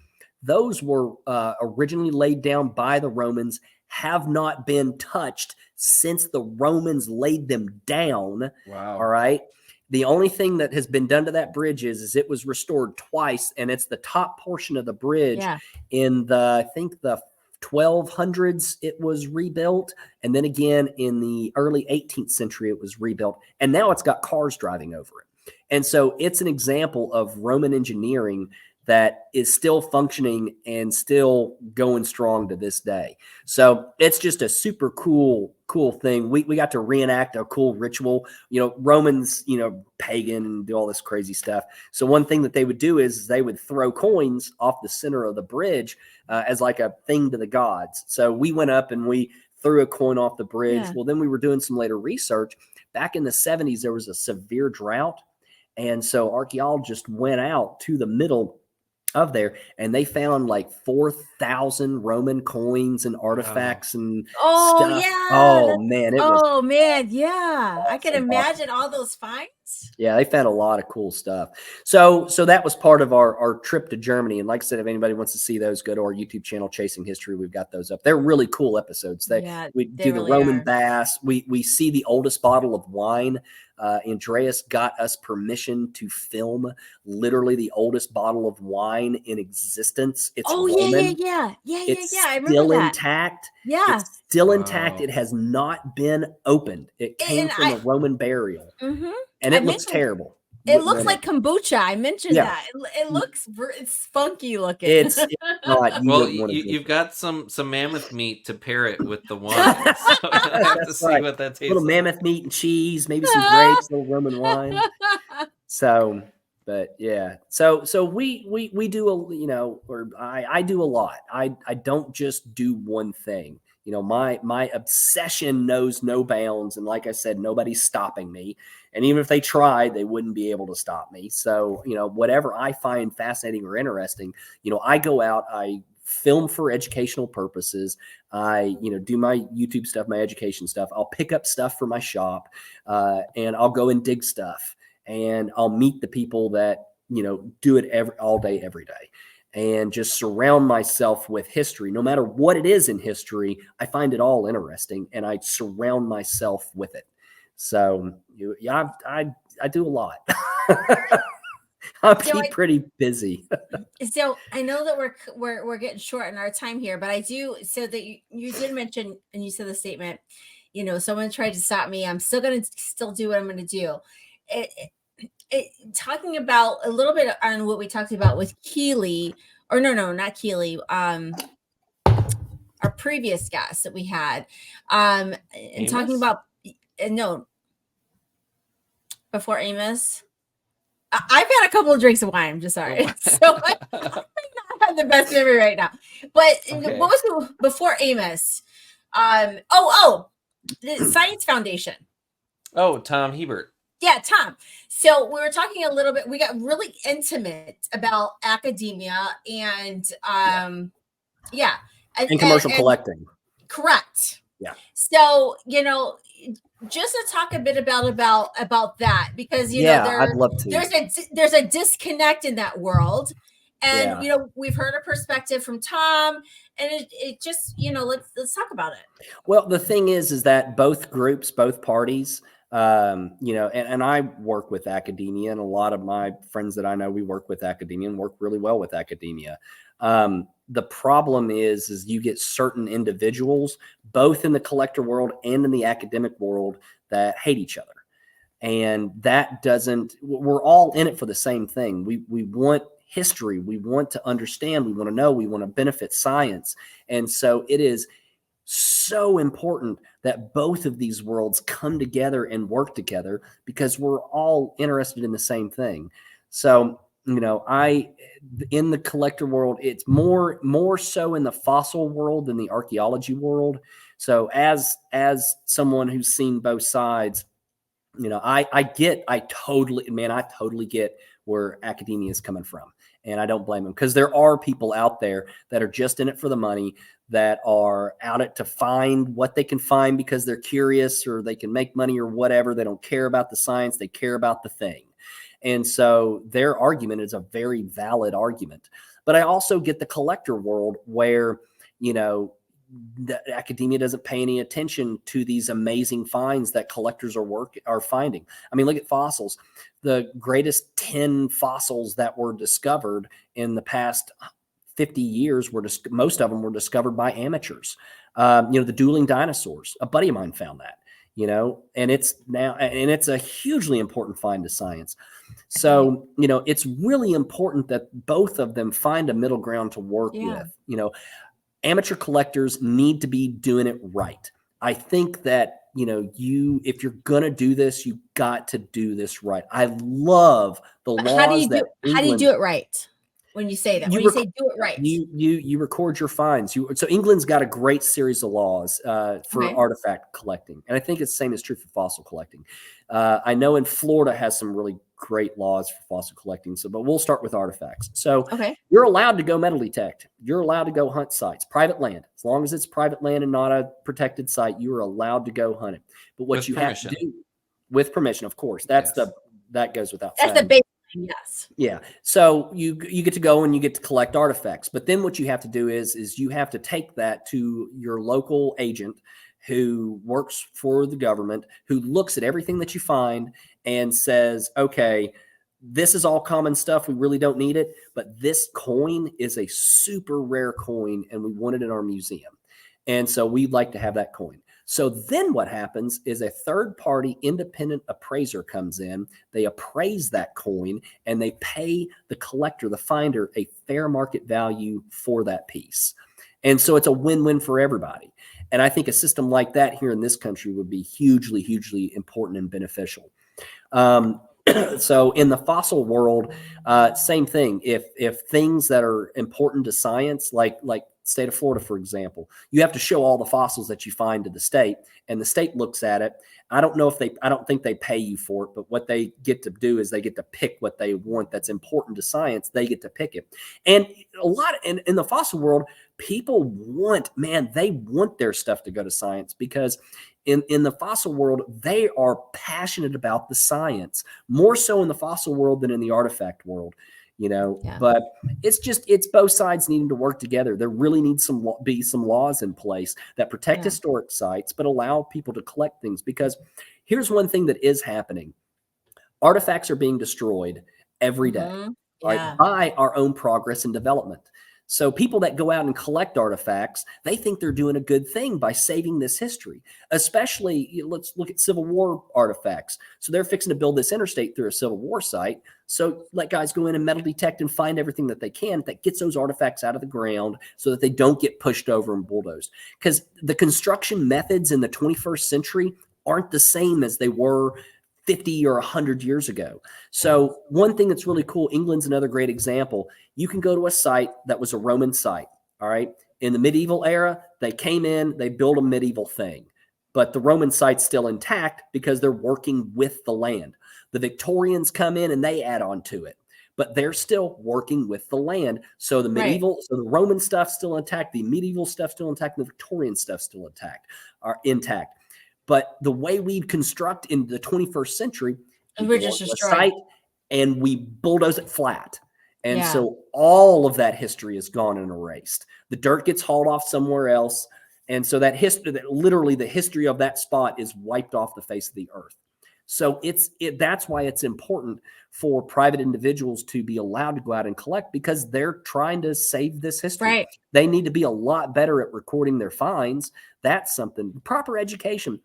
those were originally laid down by the Romans, have not been touched since the Romans laid them down. Wow. All right. The only thing that has been done to that bridge is it was restored twice, and it's the top portion of the bridge in the, I think the 1200s it was rebuilt, and then again in the early 18th century it was rebuilt, and now it's got cars driving over it. And so it's an example of Roman engineering that is still functioning and still going strong to this day. So it's just a super cool thing. We got to reenact a cool ritual. Romans, pagan and do all this crazy stuff. So one thing that they would do is they would throw coins off the center of the bridge as like a thing to the gods. So we went up and we threw a coin off the bridge. Well, then we were doing some later research. Back in the 70s, there was a severe drought. And so archaeologists went out to the middle of there, and they found like 4,000 Roman coins and artifacts and stuff. Oh man, I can imagine all those finds. Yeah, they found a lot of cool stuff. So that was part of our trip to Germany. And like I said, if anybody wants to see those, go to our YouTube channel, Chasing History. We've got those up. They're really cool episodes. We do the Roman baths. We see the oldest bottle of wine. Andreas got us permission to film literally the oldest bottle of wine in existence. It's Roman. It's I remember still that. intact. Yeah. It's still intact. It has not been opened. It came from a Roman burial. And it looks terrible. It looks like kombucha. I mentioned that. It looks, it's funky looking. It's not. You've got some mammoth meat to pair it with the wine. So I have to see what that tastes like. Little mammoth meat and cheese, maybe some grapes, little Roman wine. So, but yeah. So we do I do a lot. I don't just do one thing. My obsession knows no bounds. And like I said, nobody's stopping me. And even if they tried, they wouldn't be able to stop me. So, whatever I find fascinating or interesting, I go out, I film for educational purposes. I, do my YouTube stuff, my education stuff. I'll pick up stuff for my shop and I'll go and dig stuff. And I'll meet the people that, do it all day, every day. And just surround myself with history. No matter what it is in history, I find it all interesting, and I surround myself with it. So I do a lot. I keep pretty busy. So I know that we're getting short in our time here, but I do, so that you did mention, and you said the statement, someone tried to stop me. I'm still going to do what I'm going to do. Talking about a little bit on what we talked about with Keely, or no, not Keely, our previous guest that we had, and Amos? talking about, no, before Amos. I've had a couple of drinks of wine. I'm just sorry. So I might not have the best memory right now. But what was before Amos? The Science Foundation. Oh, Tom Hebert. Yeah, Tom. So we were talking a little bit, we got really intimate about academia and and commercial collecting. Correct. Yeah. So, just to talk a bit about that, because I'd love to. There's a disconnect in that world. And we've heard a perspective from Tom, and it just, let's talk about it. Well, the thing is that both groups, both parties, and I work with academia, and a lot of my friends that I know, we work with academia and work really well with academia. The problem is you get certain individuals, both in the collector world and in the academic world, that hate each other. And that we're all in it for the same thing. We want history. We want to understand, we want to know, we want to benefit science. And so it is so important that both of these worlds come together and work together because we're all interested in the same thing. So, in the collector world, it's more so in the fossil world than the archaeology world. So as someone who's seen both sides, I totally get where academia is coming from. And I don't blame them, because there are people out there that are just in it for the money, that are out it to find what they can find because they're curious or they can make money or whatever. They don't care about the science. They care about the thing. And so their argument is a very valid argument. But I also get the collector world where, the academia doesn't pay any attention to these amazing finds that collectors are finding. I mean, look at fossils. The greatest 10 fossils that were discovered in the past 50 years most of them were discovered by amateurs. The dueling dinosaurs. A buddy of mine found that. And it's a hugely important find to science. So, it's really important that both of them find a middle ground to work with. Amateur collectors need to be doing it right. I think that, if you're going to do this, you got to do this right. I love the laws how do you do it right? When you say that, when you say do it right, you record your finds. So England's got a great series of laws for artifact collecting, and I think it's the same is true for fossil collecting. I know in Florida has some really great laws for fossil collecting. But we'll start with artifacts. So you're allowed to go metal detect. You're allowed to go hunt sites, private land, as long as it's private land and not a protected site. You are allowed to go hunt it. But what you have to do with permission, of course, that goes without saying. That's the basic. Yes. Yeah. So you get to go and you get to collect artifacts. But then what you have to do is you have to take that to your local agent who works for the government, who looks at everything that you find and says, okay, this is all common stuff. We really don't need it. But this coin is a super rare coin and we want it in our museum. And so we'd like to have that coin. So then what happens is a third-party independent appraiser comes in, they appraise that coin, and they pay the collector, the finder, a fair market value for that piece. And so it's a win-win for everybody. And I think a system like that here in this country would be hugely, hugely important and beneficial. So in the fossil world, same thing. If things that are important to science, like state of Florida, for example, you have to show all the fossils that you find to the state, and the state looks at it. I don't think they pay you for it, but what they get to do is they get to pick what they want that's important to science. They get to pick it. And in the fossil world, people want their stuff to go to science, because in the fossil world, they are passionate about the science, more so in the fossil world than in the artifact world. But it's both sides needing to work together. There really needs be some laws in place that protect historic sites, but allow people to collect things. Because here's one thing that is happening. Artifacts are being destroyed every day, right, by our own progress and development. So people that go out and collect artifacts, they think they're doing a good thing by saving this history. Especially, let's look at Civil War artifacts. So they're fixing to build this interstate through a Civil War site. So let guys go in and metal detect and find everything that they can that gets those artifacts out of the ground so that they don't get pushed over and bulldozed. Because the construction methods in the 21st century aren't the same as they were 50 or 100 years ago. So one thing that's really cool, England's another great example. You can go to a site that was a Roman site, all right? In the medieval era, they came in, they built a medieval thing, but the Roman site's still intact because they're working with the land. The Victorians come in and they add on to it, but they're still working with the land. So the Roman stuff's still intact, the medieval stuff's still intact, and the Victorian stuff's still intact. But the way we construct in the 21st century, we're just destroying a site and we bulldoze it flat. And so all of that history is gone and erased. The dirt gets hauled off somewhere else. And so literally the history of that spot is wiped off the face of the earth. So that's why it's important for private individuals to be allowed to go out and collect, because they're trying to save this history. Right. They need to be a lot better at recording their finds. That's something. Proper education.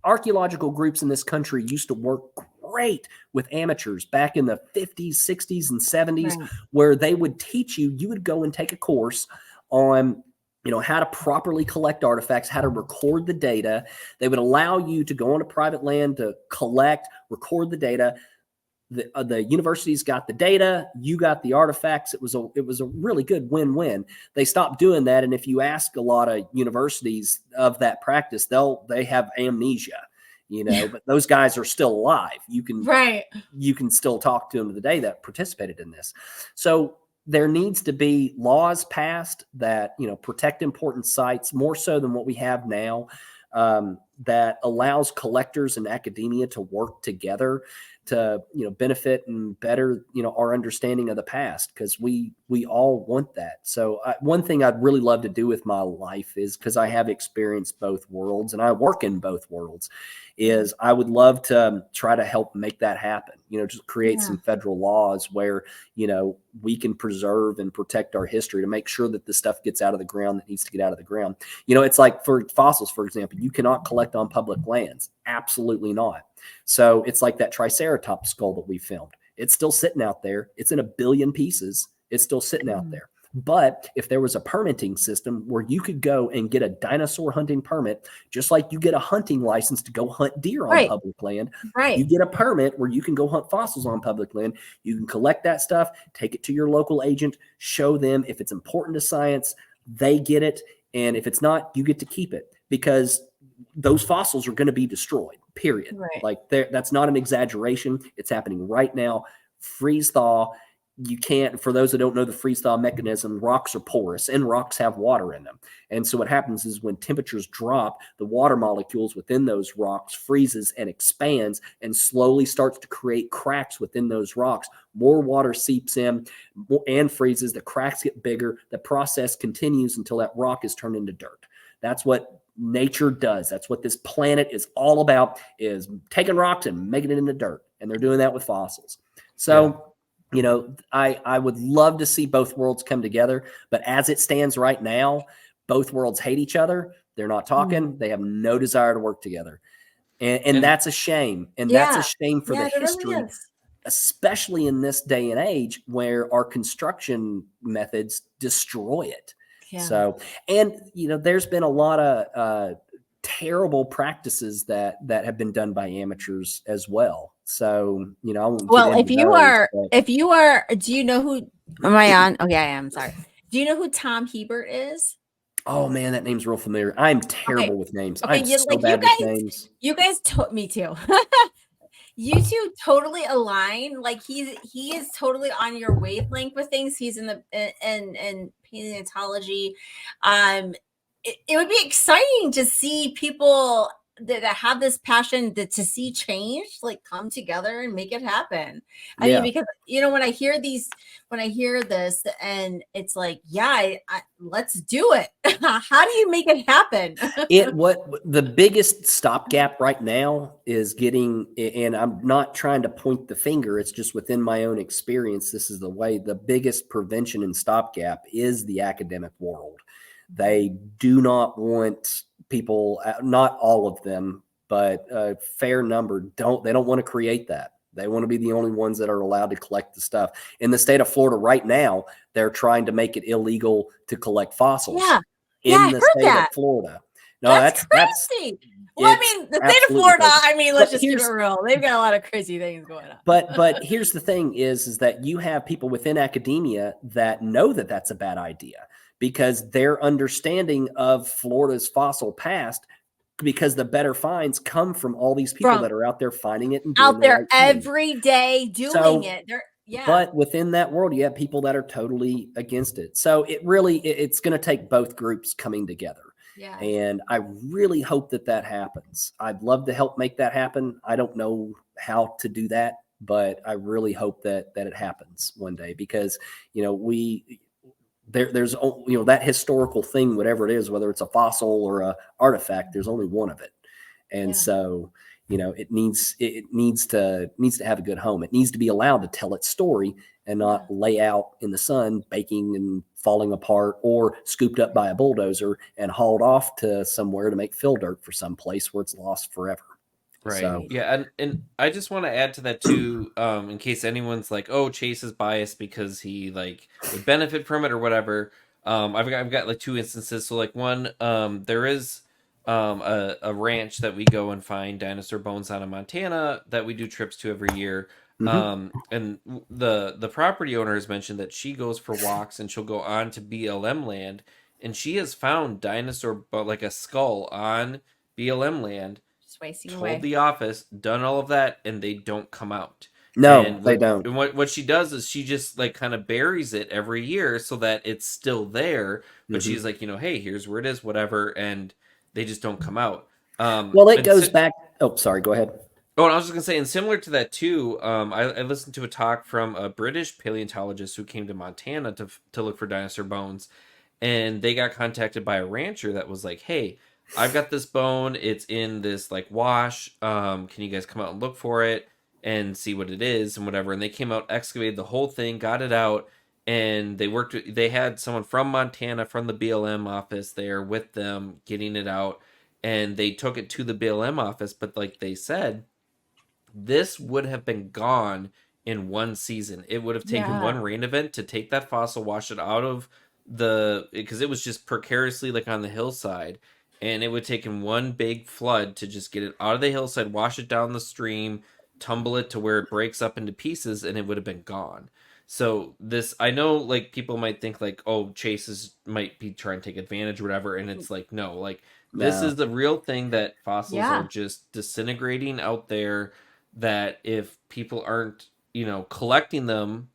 Archaeological groups in this country used to work great with amateurs back in the 50s, 60s, and 70s, Right. where they would teach you, you would go and take a course on, you know, how to properly collect artifacts, how to record the data. They would allow you to go onto private land to collect, record the data. The universities got the data, you got the artifacts. It was a really good win-win. They stopped doing that, and if you ask a lot of universities of that practice, they have amnesia, you know. But those guys are still alive. You can still talk to them today that participated in this. So there needs to be laws passed that, you know, protect important sites more so than what we have now, that allows collectors and academia to work together to, you know, benefit and better, you know, our understanding of the past, because we all want that. So one thing I'd really love to do with my life is, because I have experienced both worlds and I work in both worlds, is I would love to try to help make that happen. You know, just create some federal laws where, you know, we can preserve and protect our history to make sure that the stuff gets out of the ground that needs to get out of the ground. You know, it's like for fossils, for example, you cannot collect on public lands. Absolutely not. So it's like that Triceratops skull that we filmed. It's still sitting out there. It's in a billion pieces. It's still sitting out there. But if there was a permitting system where you could go and get a dinosaur hunting permit, just like you get a hunting license to go hunt deer on public land, you get a permit where you can go hunt fossils on public land. You can collect that stuff, take it to your local agent, show them if it's important to science, they get it. And if it's not, you get to keep it, because those fossils are going to be destroyed, period. Like that's not an exaggeration. It's happening right now. Freeze thaw. You can't, for those that don't know the freeze thaw mechanism, rocks are porous and rocks have water in them. And so what happens is when temperatures drop, the water molecules within those rocks freezes and expands and slowly starts to create cracks within those rocks. More water seeps in and freezes. The cracks get bigger. The process continues until that rock is turned into dirt. That's what nature does. That's what this planet is all about, is taking rocks and making it into dirt. And they're doing that with fossils. So, you know, I would love to see both worlds come together, but as it stands right now, both worlds hate each other. They're not talking. They have no desire to work together. And that's a shame. And that's a shame for the history, really, especially in this day and age where our construction methods destroy it. So, and, you know, there's been a lot of terrible practices that have been done by amateurs as well. So, you know, I won't well, if you are, do you know who, am I on? Okay, I am. Sorry. Do you know who Tom Hebert is? Oh man, that name's real familiar. I'm terrible with names. Okay, I'm so bad with names. You guys me too. You two totally align. Like he is totally on your wavelength with things. He's in the in paleontology. It would be exciting to see people that have this passion to see change, like, come together and make it happen. I mean, because, you know, when I hear this and it's like, let's do it. How do you make it happen? What the biggest stopgap right now is getting, and I'm not trying to point the finger, it's just within my own experience, this is the way, the biggest prevention and stopgap is the academic world. They do not want people, not all of them, but a fair number they don't want to create that. They want to be the only ones that are allowed to collect the stuff. In the state of Florida right now, they're trying to make it illegal to collect fossils in the state of Florida. No, that's crazy. Well, I mean, the state of Florida, crazy. I mean, let's just keep it real. They've got a lot of crazy things going on. But here's the thing is that you have people within academia that know that that's a bad idea, because their understanding of Florida's fossil past, because the better finds come from all these people that are out there finding it and doing out there every day doing it. But within that world, you have people that are totally against it. So it's going to take both groups coming together. Yeah. And I really hope that happens. I'd love to help make that happen. I don't know how to do that, but I really hope that it happens one day, because, you know, there's, you know, that historical thing, whatever it is, whether it's a fossil or a artifact, there's only one of it. And so, you know, it needs to have a good home. It needs to be allowed to tell its story and not lay out in the sun, baking and falling apart, or scooped up by a bulldozer and hauled off to somewhere to make fill dirt for some place where it's lost forever. Right. So, Right. Yeah, and I just want to add to that too, in case anyone's like, "Oh, Chase is biased because he like would benefit from it or whatever." I've got like two instances. So like one, there is a ranch that we go and find dinosaur bones out of Montana that we do trips to every year. mhm. And the property owner has mentioned that she goes for walks and she'll go on to BLM land, and she has found like a skull on BLM land, Just wasting told away. the office, done all of that, and they don't come out. No, And they what don't. and what she does is she just like kind of buries it every year so that it's still there. But Mhm. she's like, hey, here's where it is, whatever, and they just don't come out. Well, it And goes back. Oh, sorry. Go ahead. oh, and I was just gonna say, and similar to that too, I listened to a talk from a British paleontologist who came to Montana to look for dinosaur bones, and they got contacted by a rancher that was like, "Hey, I've got this bone. It's in this like wash. Can you guys come out and look for it and see what it is and whatever?" And they came out, excavated the whole thing, got it out, and they had someone from Montana from the BLM office there with them getting it out, and they took it to the BLM office. But like they said, this would have been gone in one season. It would have taken Yeah. one rain event to take that fossil, wash it out of because it was just precariously like on the hillside, and it would take in one big flood to just get it out of the hillside, wash it down the stream, tumble it to where it breaks up into pieces, and it would have been gone. So this, I know, like people might think like, oh, Chases might be trying to take advantage or whatever, and it's like no, like this No. is the real thing that fossils are Yeah. just disintegrating out there, that if people aren't, collecting them,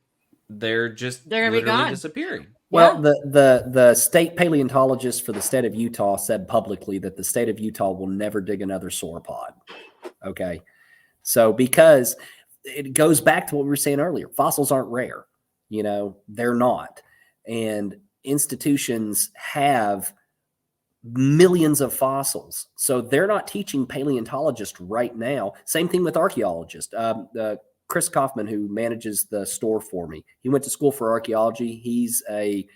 they're just They're gonna be literally gone. disappearing. Well, Yeah. the state paleontologist for the state of Utah said publicly that the state of Utah will never dig another sauropod. Okay. So because it goes back to what we were saying earlier, fossils aren't rare. They're not. And institutions have millions of fossils. So they're not teaching paleontologists right now. Same thing with archaeologists. Chris Kaufman, who manages the store for me, he went to school for archaeology. He's a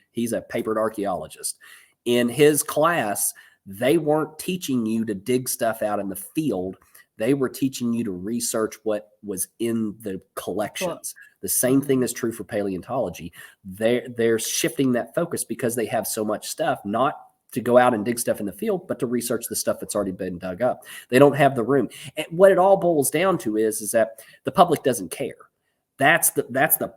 papered archaeologist. In his class, they weren't teaching you to dig stuff out in the field. They were teaching you to research what was in the collections. The same thing is true for paleontology. They're shifting that focus because they have so much stuff, not to go out and dig stuff in the field, but to research the stuff that's already been dug up. They don't have the room. And what it all boils down to is that the public doesn't care. That's the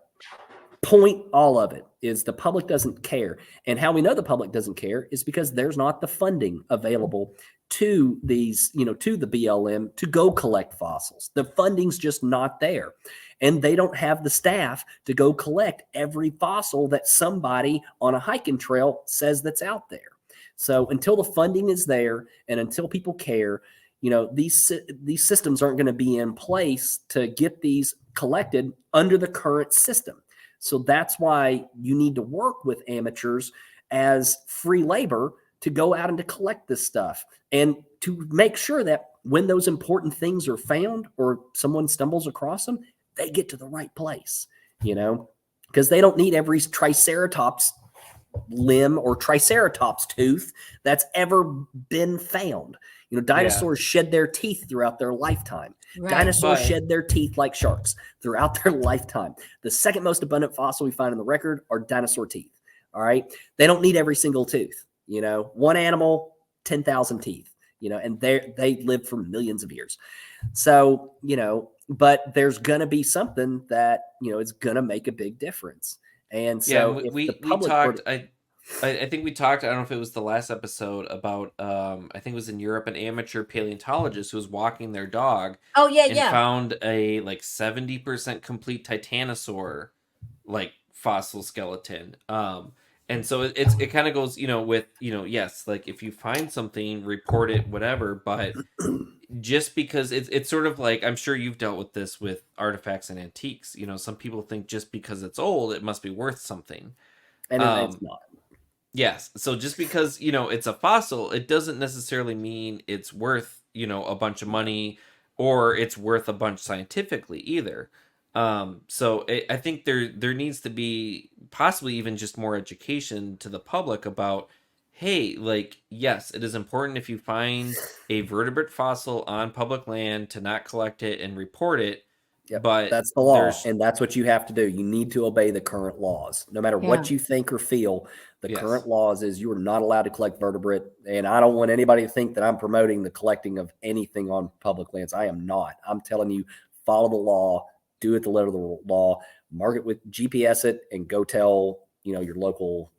point. All of it is the public doesn't care. And how we know the public doesn't care is because there's not the funding available to these, to the BLM to go collect fossils. The funding's just not there. And they don't have the staff to go collect every fossil that somebody on a hiking trail says that's out there. So until the funding is there and until people care, these systems aren't going to be in place to get these collected under the current system. So that's why you need to work with amateurs as free labor to go out and to collect this stuff and to make sure that when those important things are found or someone stumbles across them, they get to the right place, because they don't need every triceratops limb or triceratops tooth that's ever been found. Dinosaurs shed their teeth throughout their lifetime. Right. Dinosaurs shed their teeth like sharks throughout their lifetime. The second most abundant fossil we find in the record are dinosaur teeth. All right. They don't need every single tooth. One animal, 10,000 teeth, and they live for millions of years. So, but there's going to be something that, is going to make a big difference. And so and if we the public talked. I think we talked. I don't know if it was the last episode about. I think it was in Europe, an amateur paleontologist who was walking their dog. Oh yeah, and yeah. found a like 70% complete titanosaur like fossil skeleton. And so it kind of goes, with, yes, like if you find something, report it, whatever, but just because it's sort of like, I'm sure you've dealt with this with artifacts and antiques. Some people think just because it's old, it must be worth something. And it's not. Yes. So just because, it's a fossil, it doesn't necessarily mean it's worth, a bunch of money, or it's worth a bunch scientifically either. So I think there needs to be possibly even just more education to the public about hey, like, yes, it is important if you find a vertebrate fossil on public land to not collect it and report it, Yep, but that's the law, there's and that's what you have to do. You need to obey the current laws. No matter Yeah. what you think or feel, the yes. current laws is you are not allowed to collect vertebrate, and I don't want anybody to think that I'm promoting the collecting of anything on public lands. I am not. I'm telling you, follow the law, do it the letter of the law, mark it with GPS it, and go tell your local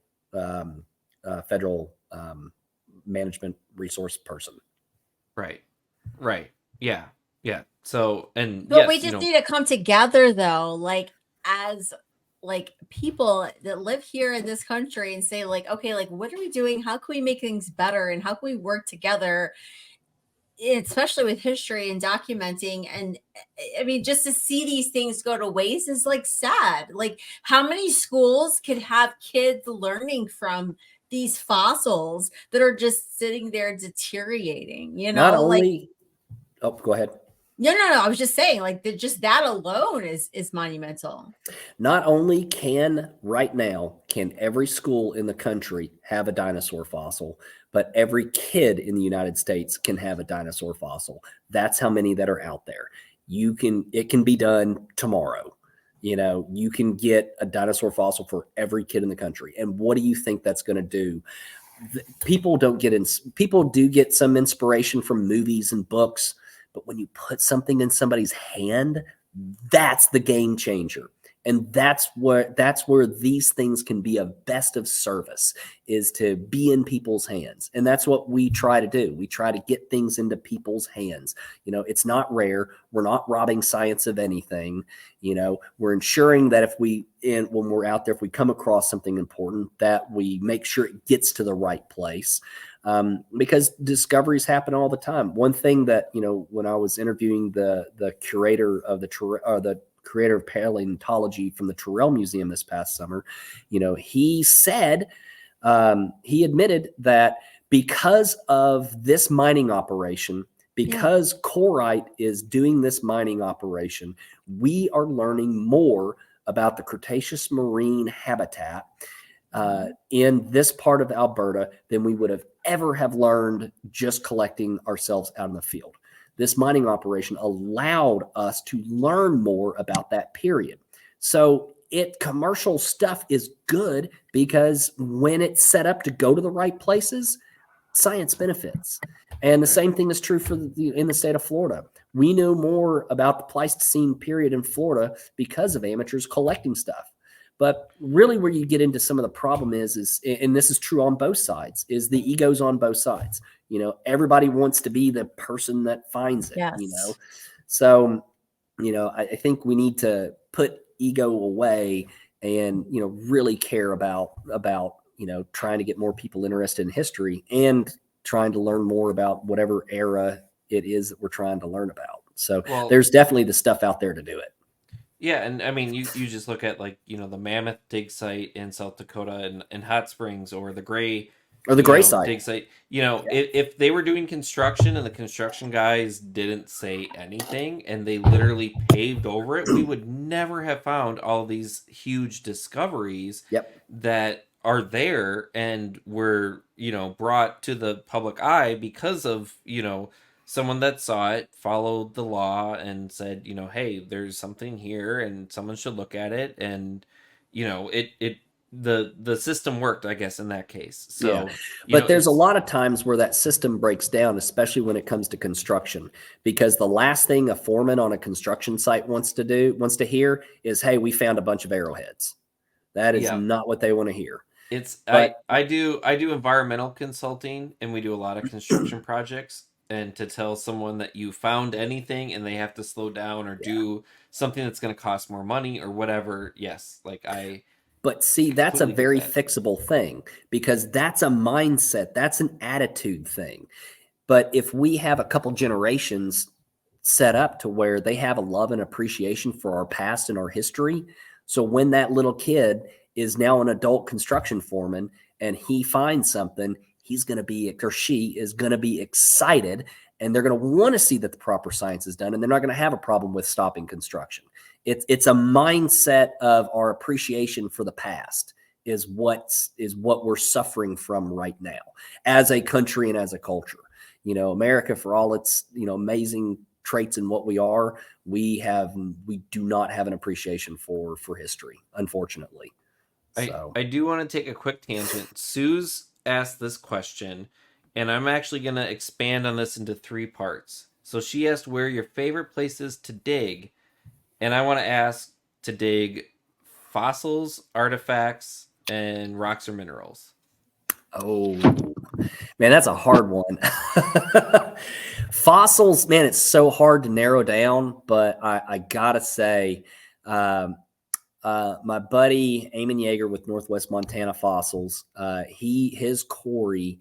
federal management resource person. Right. Right. Yeah. Yeah. So, and But we yes, just need to come together though, like as like people that live here in this country and say like, okay, like what are we doing? How can we make things better? And how can we work together? Especially with history and documenting. And I mean, just to see these things go to waste is like sad. Like how many schools could have kids learning from these fossils that are just sitting there deteriorating, Not like only, oh, go ahead. no. I was just saying, like, just that alone is monumental. Not only can every school in the country have a dinosaur fossil, but every kid in the United States can have a dinosaur fossil. That's how many that are out there. It can be done tomorrow. You can get a dinosaur fossil for every kid in the country. And what do you think that's going to do? People do get some inspiration from movies and books, but when you put something in somebody's hand, that's the game changer. And that's where these things can be of best of service, is to be in people's hands. And that's what we try to do. We try to get things into people's hands. It's not rare. We're not robbing science of anything. We're ensuring that when we're out there, if we come across something important, that we make sure it gets to the right place. Because discoveries happen all the time. One thing that, when I was interviewing the curator of the creator of paleontology from the Terrell Museum this past summer, he said, he admitted that because of this mining operation, because Corite is doing this mining operation, we are learning more about the Cretaceous marine habitat in this part of Alberta than we would have ever have learned just collecting ourselves out in the field. This mining operation allowed us to learn more about that period. So commercial stuff is good because when it's set up to go to the right places, science benefits. And the same thing is true in the state of Florida. We know more about the Pleistocene period in Florida because of amateurs collecting stuff. But really where you get into some of the problem is, and this is true on both sides, is the egos on both sides. Everybody wants to be the person that finds it, Yes. So, I think we need to put ego away and, really care about, trying to get more people interested in history and trying to learn more about whatever era it is that we're trying to learn about. So there's definitely the stuff out there to do it. Yeah, and I mean, you just look at like the Mammoth dig site in South Dakota and Hot Springs, or the Gray site dig site. If they were doing construction and the construction guys didn't say anything and they literally paved over it, we would never have found all these huge discoveries that are there and were brought to the public eye because of someone that saw it, followed the law, and said, hey, there's something here, and someone should look at it, and the system worked, I guess, in that case. So, but there's a lot of times where that system breaks down, especially when it comes to construction, because the last thing a foreman on a construction site wants to hear is, hey, we found a bunch of arrowheads. That is not what they want to hear. I do environmental consulting, and we do a lot of construction projects. And to tell someone that you found anything and they have to slow down or do something that's going to cost more money or whatever, yes, But see, that's a very fixable thing, because that's a mindset, that's an attitude thing. But if we have a couple generations set up to where they have a love and appreciation for our past and our history, so when that little kid is now an adult construction foreman and he finds something, he's going to be, or she is going to be excited, and they're going to want to see that the proper science is done, and they're not going to have a problem with stopping construction. It's a mindset of our appreciation for the past. is what we're suffering from right now as a country and as a culture. America, for all its amazing traits in what we are, we do not have an appreciation for history, unfortunately. I do want to take a quick tangent. Sue's asked this question, and I'm actually going to expand on this into 3 parts. So she asked where your favorite place is to dig, and I want to ask to dig fossils, artifacts, and rocks or minerals. Oh, man, that's a hard one. Fossils, man, it's so hard to narrow down, but I gotta say, my buddy Eamon Yeager with Northwest Montana Fossils, his quarry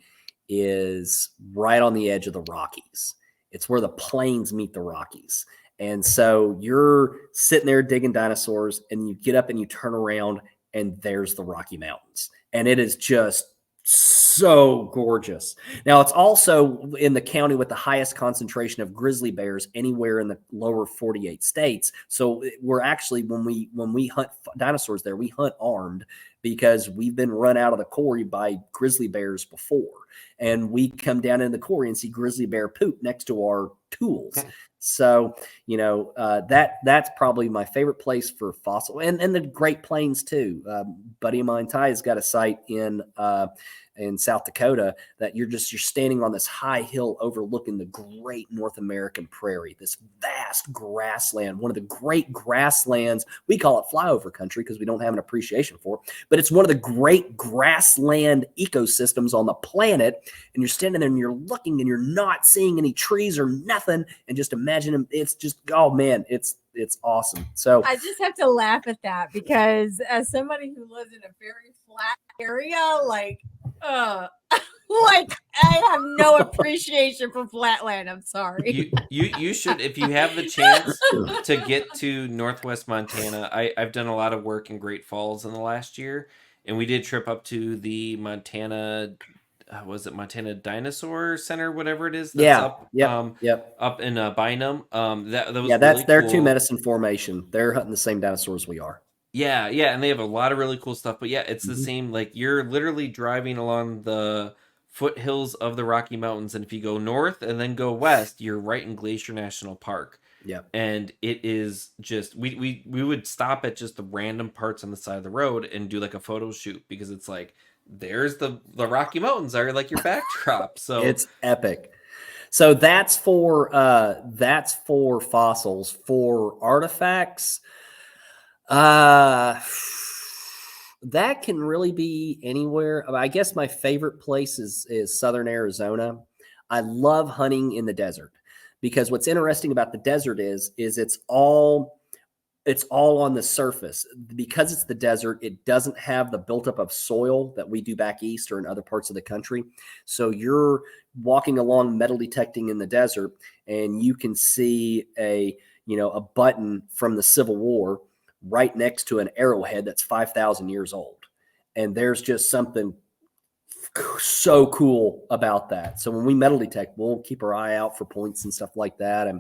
is right on the edge of the Rockies. It's where the plains meet the Rockies. And so you're sitting there digging dinosaurs, and you get up and you turn around, and there's the Rocky Mountains. And it is just so gorgeous. Now, it's also in the county with the highest concentration of grizzly bears anywhere in the lower 48 states. So we're actually, when we hunt dinosaurs there, we hunt armed, because we've been run out of the quarry by grizzly bears before. And we come down in the quarry and see grizzly bear poop next to our tools. So, that's probably my favorite place for fossil, and the Great Plains too. Buddy of mine, Ty, has got a site in South Dakota that you're standing on this high hill overlooking the great North American prairie, this vast grassland, one of the great grasslands. We call it flyover country because we don't have an appreciation for it, but it's one of the great grassland ecosystems on the planet. And you're standing there and you're looking and you're not seeing any trees or nothing. And just imagine them. It's just, oh man, it's awesome. So I just have to laugh at that, because as somebody who lives in a very flat area, like I have no appreciation for flatland. I'm sorry. You should, if you have the chance to get to Northwest Montana. I've done a lot of work in Great Falls in the last year, and we did trip up to the Montana. Was it Montana Dinosaur Center, whatever it is? That's up in Bynum. That was that's really their cool. 2 Medicine Formation. They're hunting the same dinosaurs we are. Yeah, and they have a lot of really cool stuff. But yeah, it's the same. Like, you're literally driving along the foothills of the Rocky Mountains, and if you go north and then go west, you're right in Glacier National Park. Yeah, and it is just we would stop at just the random parts on the side of the road and do like a photo shoot, because it's like, there's the Rocky Mountains are like your backdrop. So it's epic. So that's for fossils. For artifacts, that can really be anywhere. I guess my favorite place is Southern Arizona. I love hunting in the desert, because what's interesting about the desert is it's all on the surface. Because it's the desert, it doesn't have the buildup of soil that we do back east or in other parts of the country. So you're walking along metal detecting in the desert, and you can see a button from the Civil War right next to an arrowhead that's 5,000 years old. And there's just something so cool about that. So when we metal detect, we'll keep our eye out for points and stuff like that.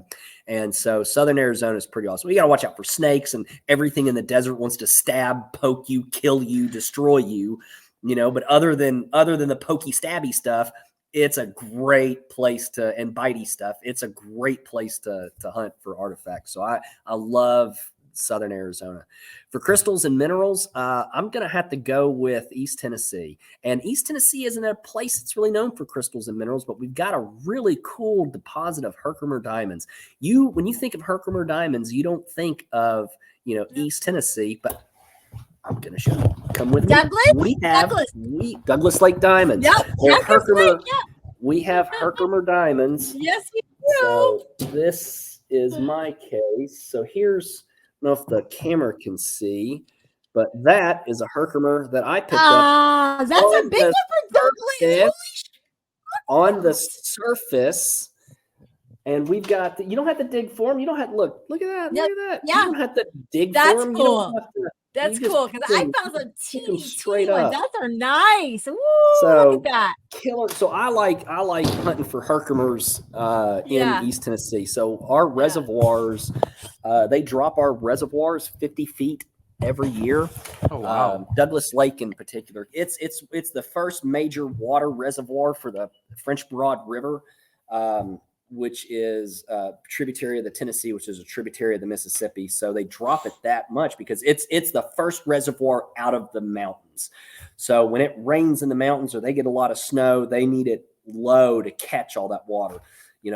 And so Southern Arizona is pretty awesome. We got to watch out for snakes, and everything in the desert wants to stab, poke you, kill you, destroy you, but other than the pokey stabby stuff, it's a great place and bitey stuff. It's a great place to hunt for artifacts. So I love Southern Arizona. For crystals and minerals, I'm going to have to go with East Tennessee. And East Tennessee isn't a place that's really known for crystals and minerals, but we've got a really cool deposit of Herkimer diamonds. When you think of Herkimer diamonds, you don't think of, East Tennessee, but I'm going to show you. Come with me. We have Douglas Lake diamonds. Yep. We have Herkimer diamonds. Yes, you do. So this is my case. So here's, I don't know if the camera can see, but that is a Herkimer that I picked up. That's a big one for Douglas. On the surface. And we've got, you don't have to dig for them. You don't have to look at that. Look at that. Yeah. You don't have to dig That's for them. Cool. That's cool, because I found some teeny straight ones. up. Those are nice. Woo, so look at that. Killer. So I like hunting for Herkimers in East Tennessee. So our reservoirs, they drop our reservoirs 50 feet every year. Oh wow. Douglas Lake in particular, it's the first major water reservoir for the French Broad River, which is a tributary of the Tennessee, which is a tributary of the Mississippi. So they drop it that much because it's the first reservoir out of the mountains. So when it rains in the mountains or they get a lot of snow, they need it low to catch all that water.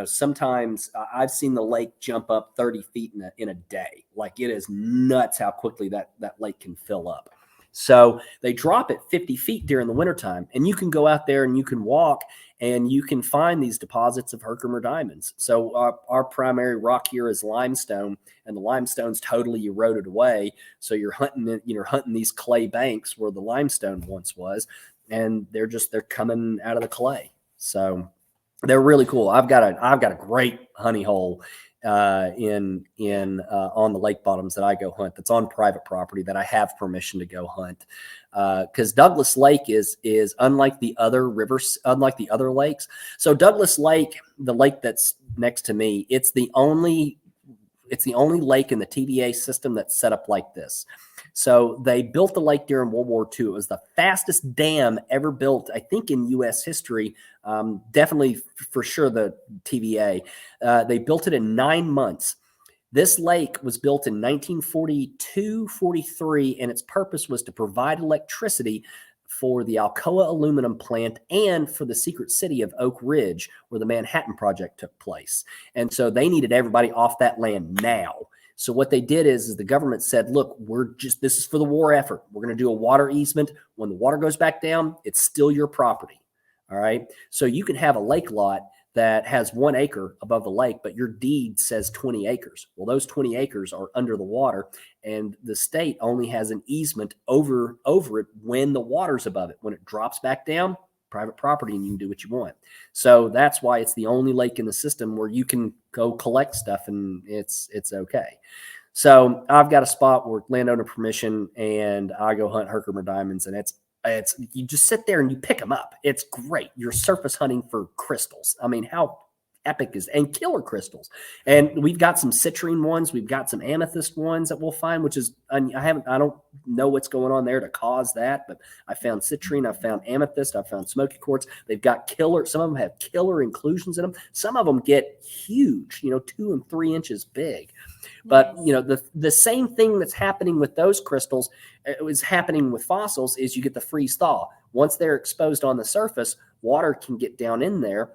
Sometimes I've seen the lake jump up 30 feet in a day. Like, it is nuts how quickly that lake can fill up. So they drop it 50 feet during the wintertime, and you can go out there and you can walk and you can find these deposits of Herkimer diamonds. So our primary rock here is limestone, and the limestone's totally eroded away. So you're hunting these clay banks where the limestone once was, and they're coming out of the clay. So they're really cool. I've got a great honey hole on the lake bottoms that I go hunt. That's on private property that I have permission to go hunt. Because Douglas Lake is unlike the other rivers, unlike the other lakes. So Douglas Lake, the lake that's next to me, it's the only lake in the TVA system that's set up like this. So they built the lake during World War II. It was the fastest dam ever built, I think, in U.S. history. Definitely, for sure, the TVA. They built it in 9 months. This lake was built in 1942-43, and its purpose was to provide electricity for the Alcoa aluminum plant and for the secret city of Oak Ridge, where the Manhattan Project took place. And so they needed everybody off that land now. So what they did is the government said, look, this is for the war effort. We're going to do a water easement. When the water goes back down, it's still your property. All right. So you can have a lake lot that has 1 acre above the lake, but your deed says 20 acres. Well, those 20 acres are under the water, and the state only has an easement over it when the water's above it. When it drops back down, private property, and you can do what you want. So that's why it's the only lake in the system where you can go collect stuff and it's okay. So I've got a spot where landowner permission, and I go hunt Herkimer diamonds, and it's you just sit there and you pick them up. It's great. You're surface hunting for crystals. I mean, how epic and killer crystals. And we've got some citrine ones. We've got some amethyst ones that we'll find, which is, I don't know what's going on there to cause that, but I found citrine, I found amethyst, I found smoky quartz. They've got some of them have killer inclusions in them. Some of them get huge, 2 and 3 inches big. But, the same thing that's happening with those crystals is happening with fossils is you get the freeze thaw. Once they're exposed on the surface, water can get down in there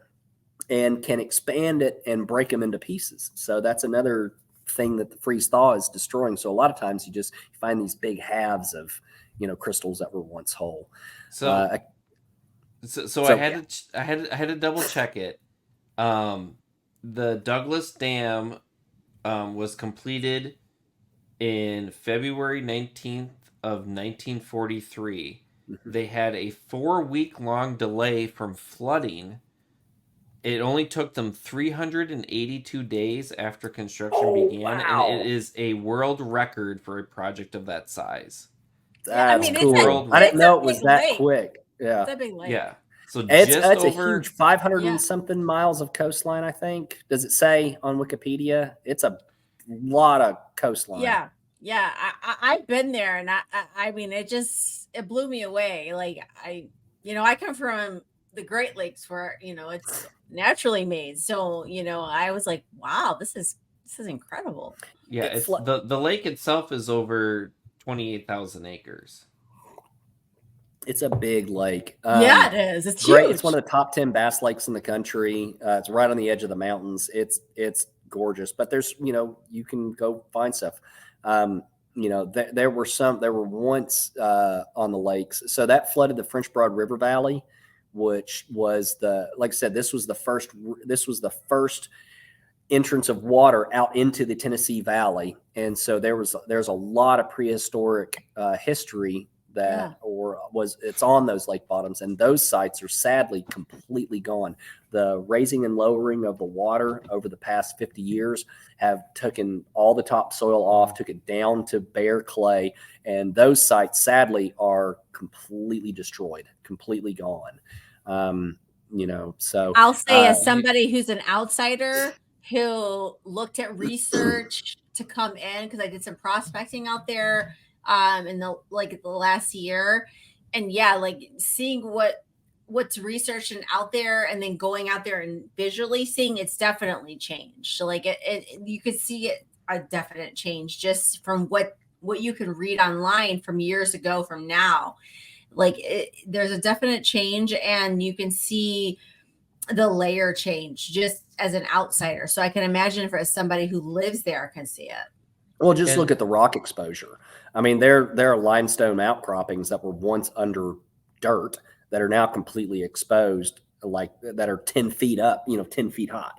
and can expand it and break them into pieces. So that's another thing that the freeze thaw is destroying. So a lot of times you find these big halves of, crystals that were once whole. So I had to double check it. The Douglas Dam was completed in February 19th of 1943. Mm-hmm. They had a 4-week-long delay from flooding. It only took them 382 days after construction began, wow. And it is a world record for a project of that size. That's cool. I didn't know it was that quick. Yeah. It's a big lake. Yeah. So it's a huge 500 and something miles of coastline, I think. Does it say on Wikipedia? It's a lot of coastline. Yeah. Yeah. I've been there, and I mean, it blew me away. Like, I come from the Great Lakes where, it's naturally made. So, I was like, wow, this is incredible. Yeah. It's the lake itself is over 28,000 acres. It's a big lake. Yeah, it is. It's great. Huge. It's one of the top 10 bass lakes in the country. It's right on the edge of the mountains. It's gorgeous, but there's, you can go find stuff. There were once on the lakes. So that flooded the French Broad River Valley, which was like I said, this was the first entrance of water out into the Tennessee Valley. And so there's a lot of prehistoric history it's on those lake bottoms, and those sites are sadly completely gone. The raising and lowering of the water over the past 50 years have taken all the topsoil off, took it down to bare clay, and those sites sadly are completely destroyed, completely gone. So I'll say, as somebody who's an outsider who looked at research to come in, because I did some prospecting out there, in the last year. And yeah, like seeing what's researched and out there, and then going out there and visually seeing, it's definitely changed. So like you could see it, a definite change just from what you can read online from years ago from now. Like there's a definite change, and you can see the layer change just as an outsider. So I can imagine for somebody who lives there can see it. Well, just And look at the rock exposure. I mean, there are limestone outcroppings that were once under dirt that are now completely exposed, like that are 10 feet up, 10 feet high.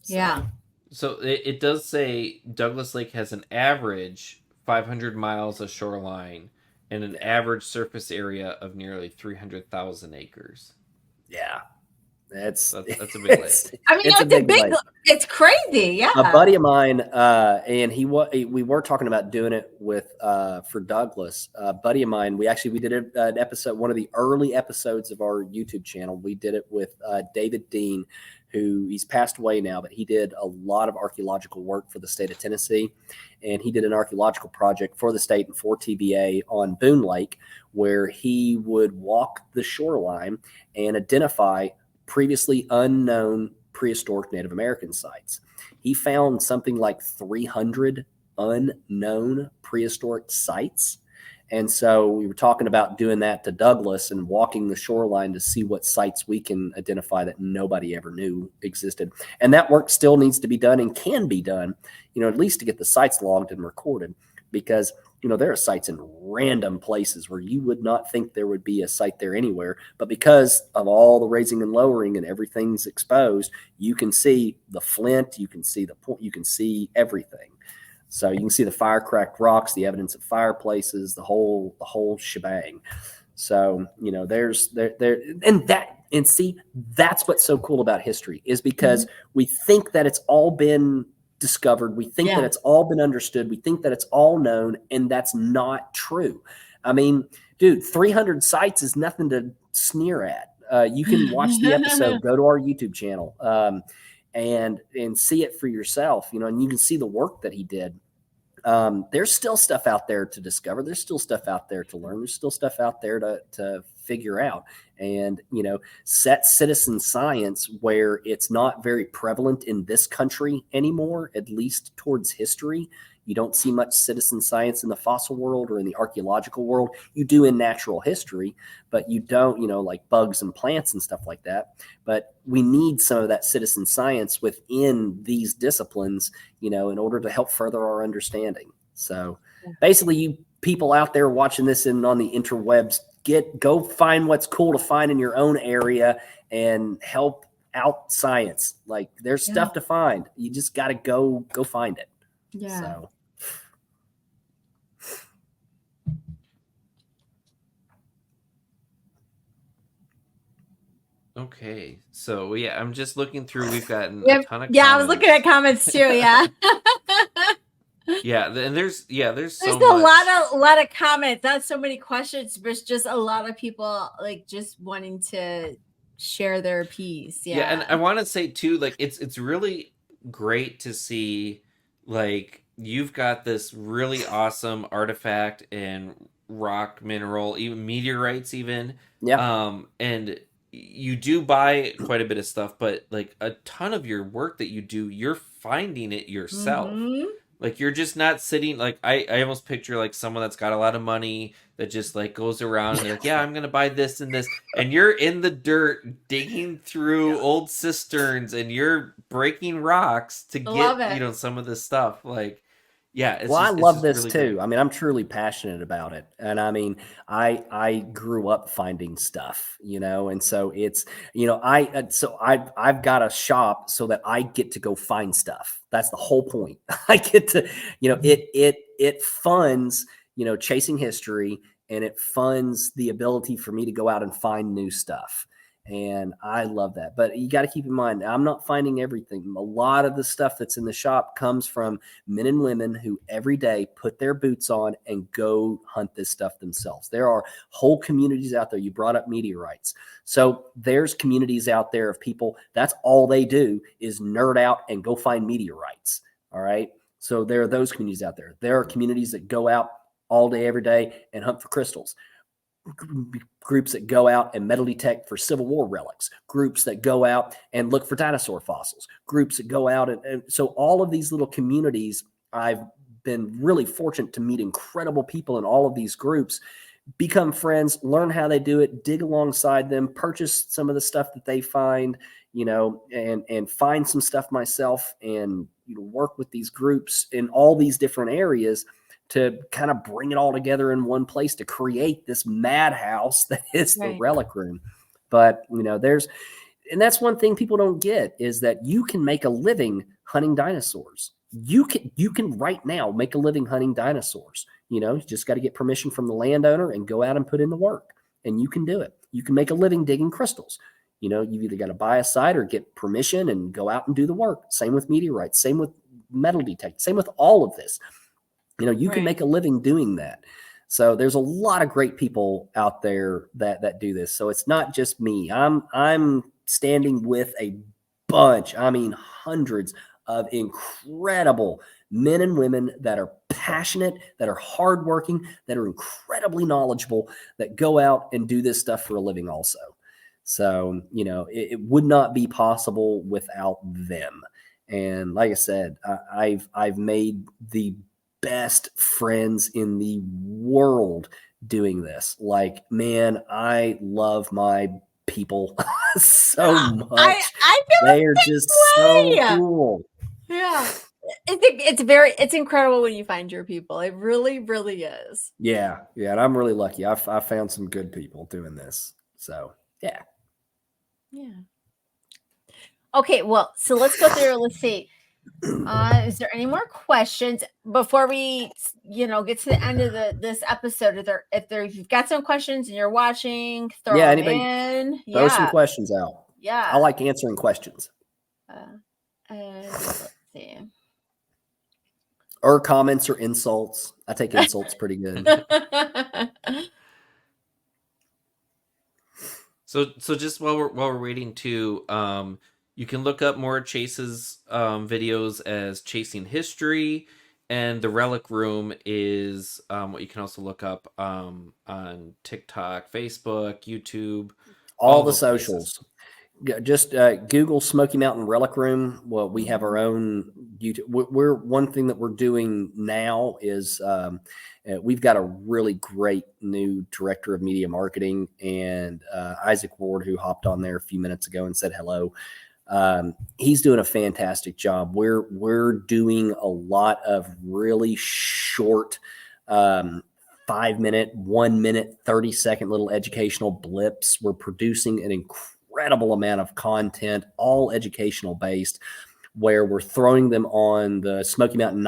So, Yeah. so it does say Douglas Lake has an average 500 miles of shoreline and an average surface area of nearly 300,000 acres. yeah, that's That's a big lake. I mean, it's a big lake. It's crazy. Yeah. A buddy of mine, and we were talking about doing it with for Douglas. A buddy of mine, we did an episode, one of the early episodes of our YouTube channel. We did it with David Dean, who he's passed away now, but he did a lot of archaeological work for the state of Tennessee, and he did an archaeological project for the state and for TVA on Boone Lake, where he would walk the shoreline and identify previously unknown prehistoric Native American sites. He found something like 300 unknown prehistoric sites. And so we were talking about doing that to Douglas and walking the shoreline to see what sites we can identify that nobody ever knew existed. And that work still needs to be done and can be done, at least to get the sites logged and recorded, because there are sites in random places where you would not think there would be a site there anywhere. But because of all the raising and lowering and everything's exposed, you can see the flint, you can see the point, you can see everything. So you can see the fire cracked rocks, the evidence of fireplaces, the whole shebang. So, that's what's so cool about history, is because we think that it's all been discovered. We think that it's all been understood. We think that it's all known, and that's not true. I mean, dude, 300 sites is nothing to sneer at. You can watch the episode, go to our YouTube channel, and see it for yourself, and you can see the work that he did. There's still stuff out there to discover. There's still stuff out there to learn. There's still stuff out there to figure out. And, set citizen science where it's not very prevalent in this country anymore, at least towards history. You don't see much citizen science in the fossil world or in the archaeological world. You do in natural history, but you don't, like bugs and plants and stuff like that. But we need some of that citizen science within these disciplines, in order to help further our understanding. So basically, you people out there watching this and on the interwebs, go find what's cool to find in your own area and help out science. Like there's stuff to find. You just got to go find it. Yeah. So. Okay, so I'm just looking through. We've gotten a ton of comments. I was looking at comments too. Yeah. And there's so a lot of comments, not so many questions, but just a lot of people like just wanting to share their piece. Yeah, and I want to say too, like it's really great to see, like, you've got this really awesome artifact and rock mineral, even meteorites, even. Yeah. And you do buy quite a bit of stuff, but like a ton of your work that you do, you're finding it yourself. Like you're just not sitting, like I almost picture like someone that's got a lot of money that just like goes around and they're like, yeah, I'm gonna buy this and this, and you're in the dirt digging through old cisterns and you're breaking rocks to get some of this stuff. Like, I love this really too. Great. I mean, I'm truly passionate about it. And I mean, I grew up finding stuff, and so it's, I've got a shop so that I get to go find stuff. That's the whole point. I get to, it funds, chasing history, and it funds the ability for me to go out and find new stuff. And I love that. But you got to keep in mind, I'm not finding everything. A lot of the stuff that's in the shop comes from men and women who every day put their boots on and go hunt this stuff themselves. There are whole communities out there. You brought up meteorites. So there's communities out there of people, that's all they do is nerd out and go find meteorites. All right. So there are those communities out there. There are communities that go out all day, every day, and hunt for crystals. Groups that go out and metal detect for Civil War relics, groups that go out and look for dinosaur fossils, groups that go out. And so all of these little communities, I've been really fortunate to meet incredible people in all of these groups, become friends, learn how they do it, dig alongside them, purchase some of the stuff that they find, and find some stuff myself, and work with these groups in all these different areas to kind of bring it all together in one place to create this madhouse that is the Relic Room. But, and that's one thing people don't get, is that you can make a living hunting dinosaurs. You can right now make a living hunting dinosaurs. You just got to get permission from the landowner and go out and put in the work, and you can do it. You can make a living digging crystals. You've either got to buy a site or get permission and go out and do the work. Same with meteorites, same with metal detect, same with all of this. You can make a living doing that. So there's a lot of great people out there that do this. So it's not just me. I'm standing with a bunch, hundreds of incredible men and women that are passionate, that are hardworking, that are incredibly knowledgeable, that go out and do this stuff for a living also. So, it would not be possible without them. And like I said, I've made the best friends in the world doing this. Like, man, I love my people so much. I feel they are just so cool. Yeah. It's incredible when you find your people. It really, really is. Yeah. And I'm really lucky. I found some good people doing this. So, yeah. Okay. Well, so let's go through. Let's see. Is there any more questions before we, get to the end of this episode? If you've got some questions and you're watching, throw them in. Throw some questions out. Yeah. I like answering questions. Let's see. Or comments or insults. I take insults pretty good. So just while we're waiting to, you can look up more Chase's videos as Chasing History, and the Relic Room is what you can also look up on TikTok, Facebook, YouTube, all the socials. Places. Just Google Smoky Mountain Relic Room. Well, we have our own YouTube. We're one thing that we're doing now is we've got a really great new director of media marketing, and Isaac Ward, who hopped on there a few minutes ago and said hello. He's doing a fantastic job. We're doing a lot of really short 5-minute, 1 minute, 30-second little educational blips. We're producing an incredible amount of content, all educational based, where we're throwing them on the Smoky Mountain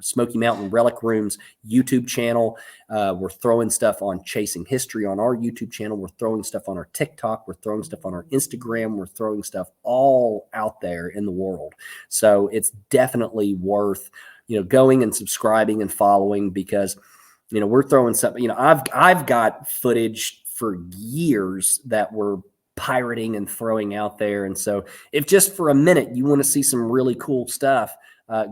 Smoky Mountain Relic Room's YouTube channel. We're throwing stuff on Chasing History on our YouTube channel. We're throwing stuff on our TikTok. We're throwing stuff on our Instagram. We're throwing stuff all out there in the world. So it's definitely worth, going and subscribing and following, because, we're throwing something, I've got footage for years that we're pirating and throwing out there. And so if just for a minute you want to see some really cool stuff,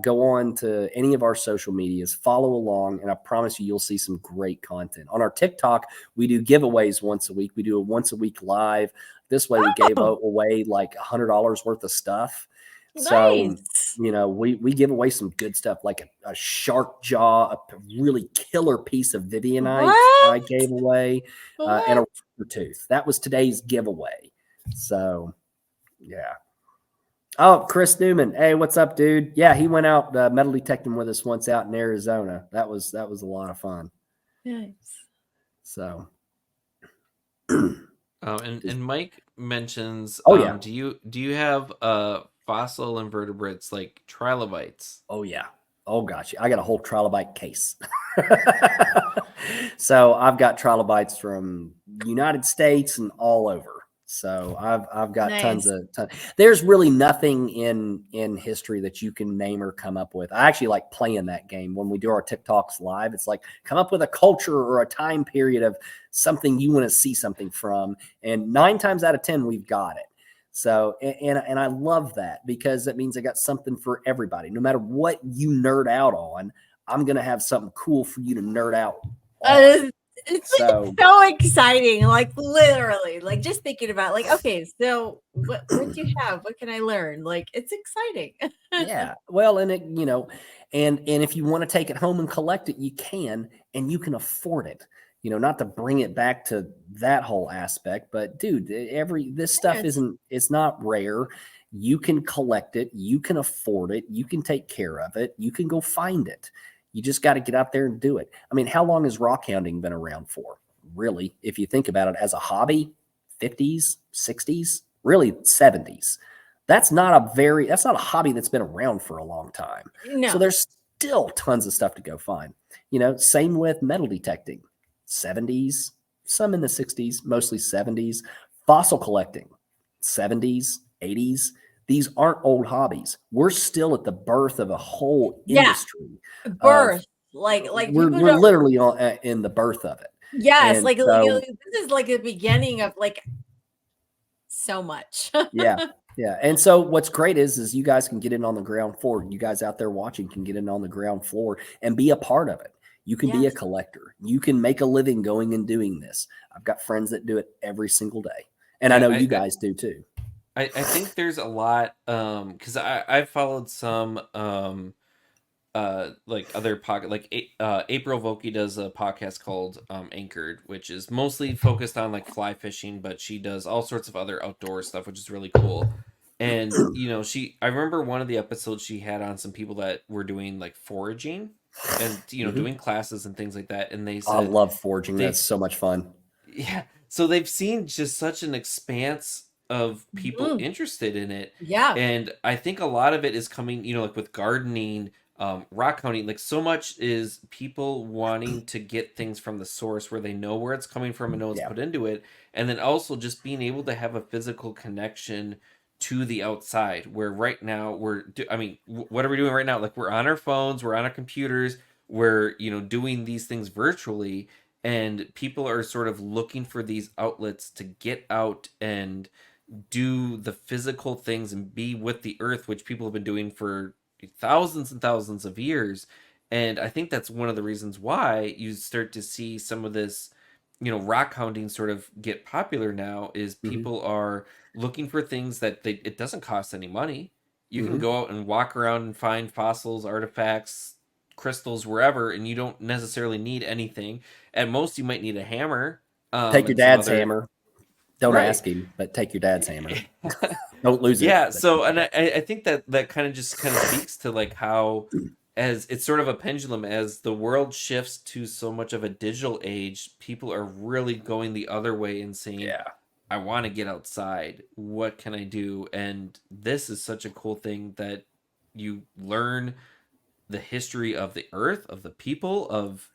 go on to any of our social medias, follow along, and I promise you'll see some great content. On our TikTok, we do giveaways once a week. We do a once a week live. This way we gave away like $100 worth of stuff. Nice. So, we give away some good stuff, like a shark jaw, a really killer piece of Vivianite I gave away, and a tooth. That was today's giveaway. So, yeah. Oh, Chris Newman. Hey, what's up, dude? Yeah, he went out metal detecting with us once out in Arizona. That was a lot of fun. Nice. So, and Mike mentions, do you have fossil invertebrates like trilobites? Oh yeah. Oh gosh, I got a whole trilobite case. So I've got trilobites from United States and all over. So I've got tons. There's really nothing in history that you can name or come up with. I actually like playing that game when we do our TikToks live. It's like, come up with a culture or a time period of something you want to see something from, and 9 times out of 10 we've got it. So and I love that, because that means I got something for everybody. No matter what you nerd out on, I'm going to have something cool for you to nerd out It's, on. it's like So so exciting, like literally, like just thinking about like, okay, so what do you have? What can I learn? Like it's exciting. yeah, well, and it, and if you want to take it home and collect it, you can, and you can afford it. Not to bring it back to that whole aspect, but dude, this stuff Yes. it's not rare. You can collect it, you can afford it, you can take care of it, you can go find it. You just got to get out there and do it. I mean, how long has rock hounding been around for? Really, if you think about it as a hobby, 50s, 60s, really 70s. That's not a hobby that's been around for a long time. No. So there's still tons of stuff to go find. Same with metal detecting. 70s, some in the 60s, mostly 70s. Fossil collecting, 70s, 80s. These aren't old hobbies. We're still at the birth of a whole industry. Birth. Like we're people don't. literally in the birth of it. Yes, And like so, this is like the beginning of like so much. yeah. And so what's great is you guys can get in on the ground floor. You guys out there watching can get in on the ground floor and be a part of it. You can be a collector. You can make a living going and doing this. I've got friends that do it every single day. And I know you guys do too. I think there's a lot, because I've followed some like other podcast, like April Vokey does a podcast called Anchored, which is mostly focused on like fly fishing, but she does all sorts of other outdoor stuff, which is really cool. And I remember one of the episodes she had on some people that were doing like foraging and doing classes and things like that, and they said, I love foraging. That's so much fun. Yeah, so they've seen just such an expanse of people interested in it. Yeah. And I think a lot of it is coming, like with gardening, rock hunting, like so much is people wanting to get things from the source where they know where it's coming from and know what's put into it. And then also just being able to have a physical connection to the outside, where right now what are we doing right now? Like we're on our phones, we're on our computers, we're, doing these things virtually, and people are sort of looking for these outlets to get out and do the physical things and be with the earth, which people have been doing for thousands and thousands of years. And I think that's one of the reasons why you start to see some of this, rock hounding sort of get popular now, is people are looking for things that it doesn't cost any money. You can go out and walk around and find fossils, artifacts, crystals, wherever, and you don't necessarily need anything. At most, you might need a hammer. Take your dad's hammer. Don't ask him, but take your dad's hammer. Don't lose it. Yeah. So, and I think that kind of speaks to like how, as it's sort of a pendulum, as the world shifts to so much of a digital age, people are really going the other way and saying, I want to get outside. What can I do? And this is such a cool thing that you learn the history of the earth, of the people, of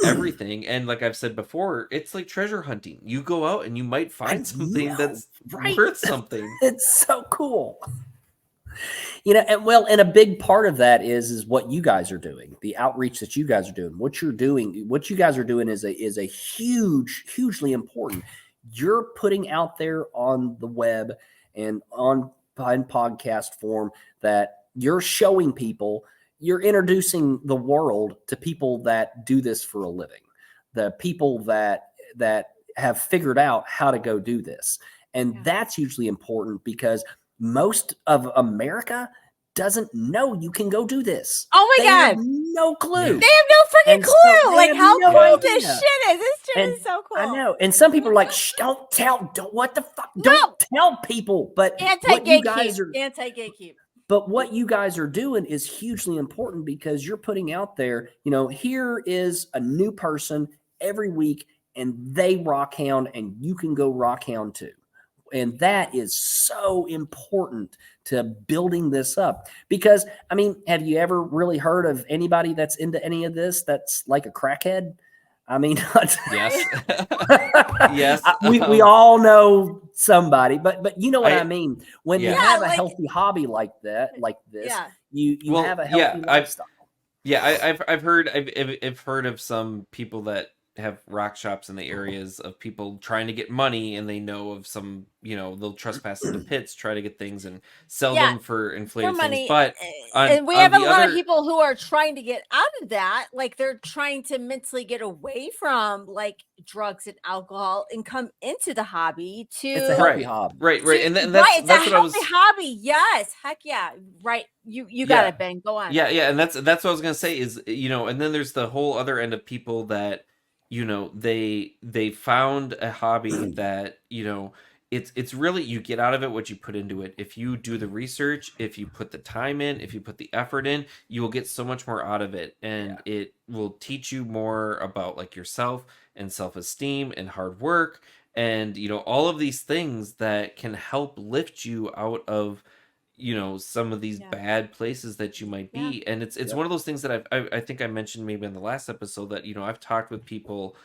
everything. And like I've said before, it's like treasure hunting. You go out and you might find something that's worth something. It's so cool. And a big part of that is what you guys are doing, the outreach that you guys are doing. What you guys are doing is a hugely important. You're putting out there on the web and on podcast form that you're showing people. You're introducing the world to people that do this for a living, the people that have figured out how to go do this. And that's hugely important because most of America doesn't know you can go do this. Oh my God. Have no clue. They have no freaking clue. So like how no cool idea. this shit is. This shit is so cool. I know. And some people are like, shh, what the fuck? Don't tell people. But Anti-gatekeep. But what you guys are doing is hugely important because you're putting out there, here is a new person every week and they rock hound and you can go rock hound too. And that is so important to building this up because, have you ever really heard of anybody that's into any of this that's like a crackhead? Yes. Yes. We all know somebody, but you know what I mean? When you have a healthy hobby like this, you have a healthy lifestyle. I've heard of some people that have rock shops in the areas of people trying to get money, and they know of some, they'll trespass into pits, try to get things and sell Yeah, them for for inflated things. money. But And we on have a the lot of other, people who are trying to get out of that. Like they're trying to mentally get away from like drugs and alcohol and come into the hobby It's a healthy right, hobby. right, and right. that's It's a what I healthy was. hobby. Yes. Heck yeah. Right. You got Yeah. it, Ben. Go on. Yeah, and that's what I was gonna say is, and then there's the whole other end of people that, they found a hobby that, it's really, you get out of it what you put into it. If you do the research, if you put the time in, if you put the effort in, you will get so much more out of it, and it will teach you more about like yourself and self-esteem and hard work, and all of these things that can help lift you out of some of these Yeah. bad places that you might Yeah. be. And it's one of those things that I think I mentioned maybe in the last episode that I've talked with people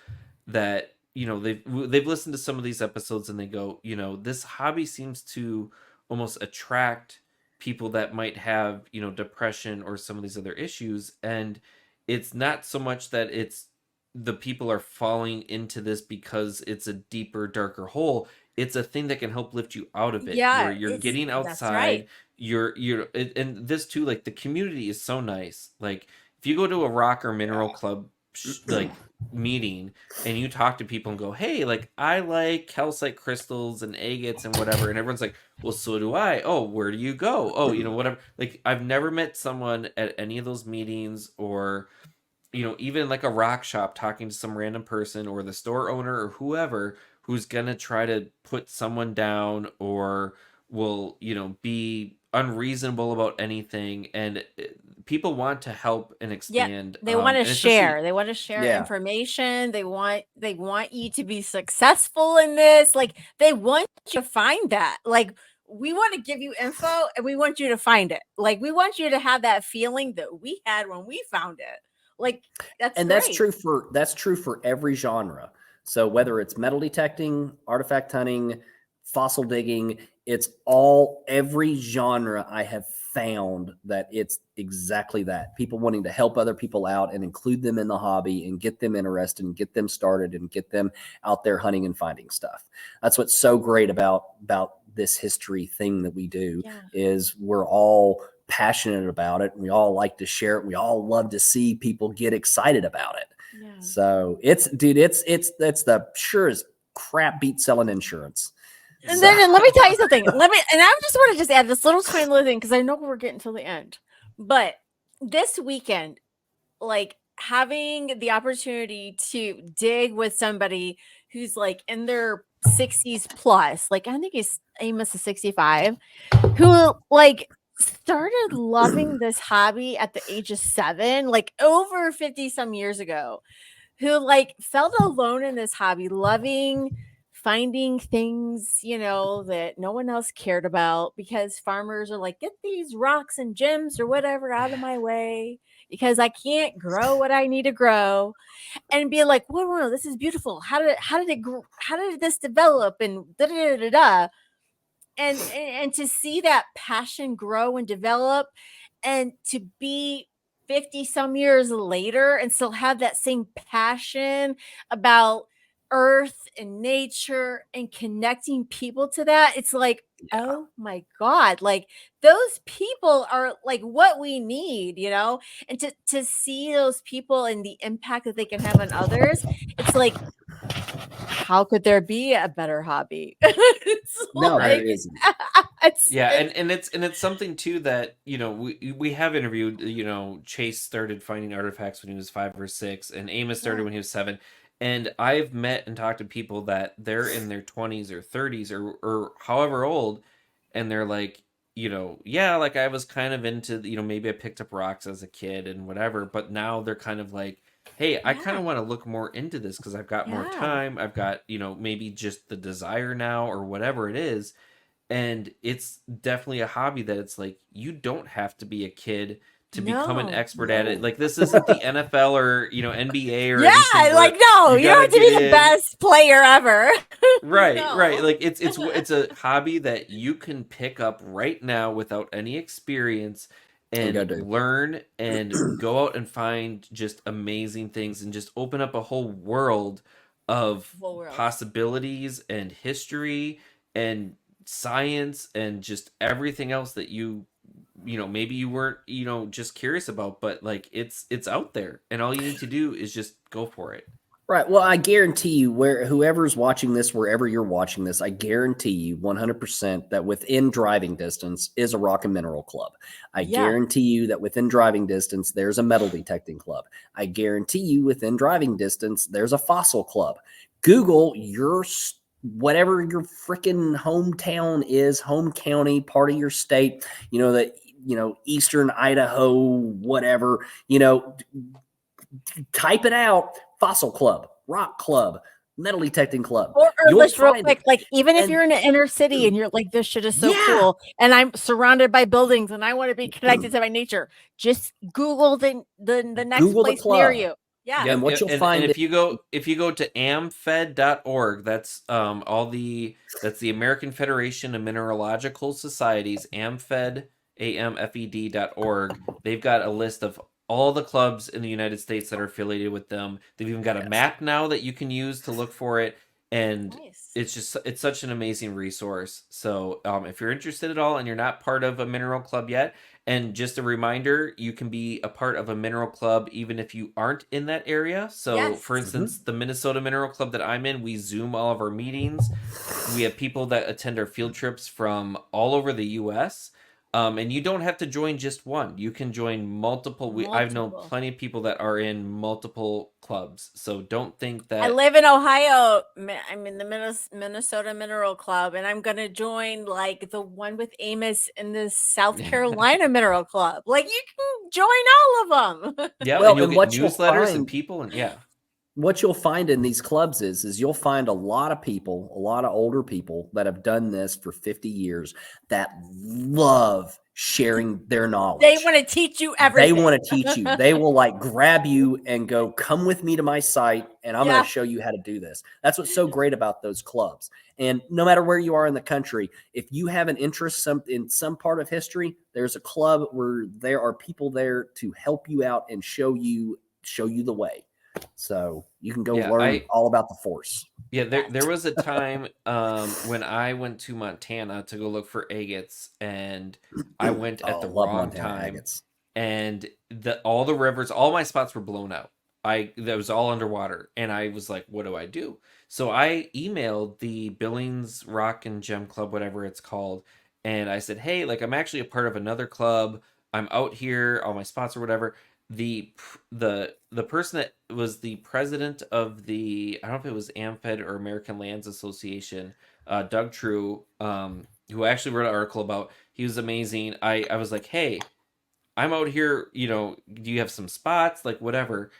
that they've listened to some of these episodes, and they go, this hobby seems to almost attract people that might have depression or some of these other issues. And it's not so much that it's the people are falling into this because it's a deeper, darker hole. It's a thing that can help lift you out of it, where Yeah. you're getting That's outside. right. And this too, like, the community is so nice. Like, if you go to a rock or mineral club like meeting, and you talk to people and go, hey, like, I like calcite crystals and agates and whatever, and everyone's like, well, so do I. Oh, where do you go? Oh, whatever. Like, I've never met someone at any of those meetings, or even like a rock shop, talking to some random person or the store owner or whoever, who's gonna try to put someone down, or will be unreasonable about anything. And people want to help and expand. They want to and especially share. They want to share Yeah. information. They want you to be successful in this. Like they want you to find that. Like we want to give you info and we want you to find it. Like we want you to have that feeling that we had when we found it. Like that's And great. that's true for every genre. So whether it's metal detecting, artifact hunting, fossil digging, it's every genre I have found that it's exactly that. People wanting to help other people out and include them in the hobby and get them interested and get them started and get them out there hunting and finding stuff. That's what's so great about this history thing that we do. Yeah. Is we're all passionate about it, and we all like to share it. We all love to see people get excited about it. Yeah. So it's the sure as crap beat selling insurance. And then let me tell you something. And I just want to just add this little tiny little thing because I know we're getting to the end. But this weekend, like having the opportunity to dig with somebody who's like in their 60s plus, like I think Amos is 65, who like started loving this hobby at the age of 7, like over 50 some years ago, who like felt alone in this hobby, loving finding things, that no one else cared about because farmers are like, get these rocks and gems or whatever out of my way because I can't grow what I need to grow, and be like, whoa, this is beautiful. How did it grow? How did this develop? And da da da da. And to see that passion grow and develop, and to be 50 some years later and still have that same passion about earth and nature and connecting people to that, it's like, oh my god, like those people are like what we need, and to see those people and the impact that they can have on others, it's like, how could there be a better hobby? No, Right. there isn't. and it's something too that we have interviewed. Chase started finding artifacts when he was 5 or 6, and Amos started when he was 7. And I've met and talked to people that they're in their 20s or 30s or however old, and they're like, like I was kind of into, maybe I picked up rocks as a kid and whatever, but now they're kind of like, hey, I kind of want to look more into this because I've got more time. I've got, maybe just the desire now or whatever it is. And it's definitely a hobby that it's like, you don't have to be a kid to become an expert at it. Like, this isn't the NFL or, NBA or anything. Like, no, you don't have to be the best player ever. Right. Like, it's a hobby that you can pick up right now without any experience. We and gotta do. learn and go out and find just amazing things and just open up a whole world of Whole world. possibilities and history and science and just everything else that maybe you weren't just curious about, but like it's out there, and all you need to do is just go for it. Right. Well, I guarantee you, whoever's watching this, wherever you're watching this, I guarantee you 100% that within driving distance is a rock and mineral club. I Yeah. guarantee you that within driving distance, there's a metal detecting club. I guarantee you within driving distance, there's a fossil club. Google whatever your freaking hometown is, home county, part of your state, Eastern Idaho, whatever, type it out. Fossil club, rock club, metal detecting club. Or You'll just real find quick, it. like even if And- you're in an inner city and you're like, this shit is so Yeah. cool, and I'm surrounded by buildings and I want to be connected to my nature, just Google the next Google the place near club. you. Yeah. And what you'll find and if you go to amfed.org, that's that's the American Federation of Mineralogical Societies, amfed.org. They've got a list of all the clubs in the United States that are affiliated with them. They've even got a map now that you can use to look for it, and Nice. it's such an amazing resource. So if you're interested at all and you're not part of a mineral club yet, and just a reminder, you can be a part of a mineral club even if you aren't in that area. So, Yes. for instance, the Minnesota Mineral Club that I'm in, we Zoom all of our meetings. We have people that attend our field trips from all over the U.S., and you don't have to join just one. You can join multiple. I've known Multiple. plenty of people that are in multiple clubs. So don't think that... I live in Ohio. I'm in the Minnesota Mineral Club, and I'm going to join like the one with Amos in the South Carolina Mineral Club. Like you can join all of them. Yeah, Well, and you'll and get what you'll newsletters and find- people, and yeah. What you'll find in these clubs is you'll find a lot of people, a lot of older people that have done this for 50 years that love sharing their knowledge. They want to teach you everything. They want to teach you. They will like grab you and go, come with me to my site and I'm going to show you how to do this. That's what's so great about those clubs. And no matter where you are in the country, if you have an interest in some part of history, there's a club where there are people there to help you out and show you the way. So you can go learn all about the force. Yeah, there was a time when I went to Montana to go look for agates, and I went at the wrong time. Agates. And all the rivers, all my spots were blown out. That was all underwater, and I was like, "What do I do?" So I emailed the Billings Rock and Gem Club, whatever it's called, and I said, "Hey, like I'm actually a part of another club. I'm out here, all my spots or whatever." The person that was the president of the, I don't know if it was AmFed or American Lands Association, Doug True, who I actually wrote an article about. He was amazing. I was like, hey, I'm out here, do you have some spots? Like whatever.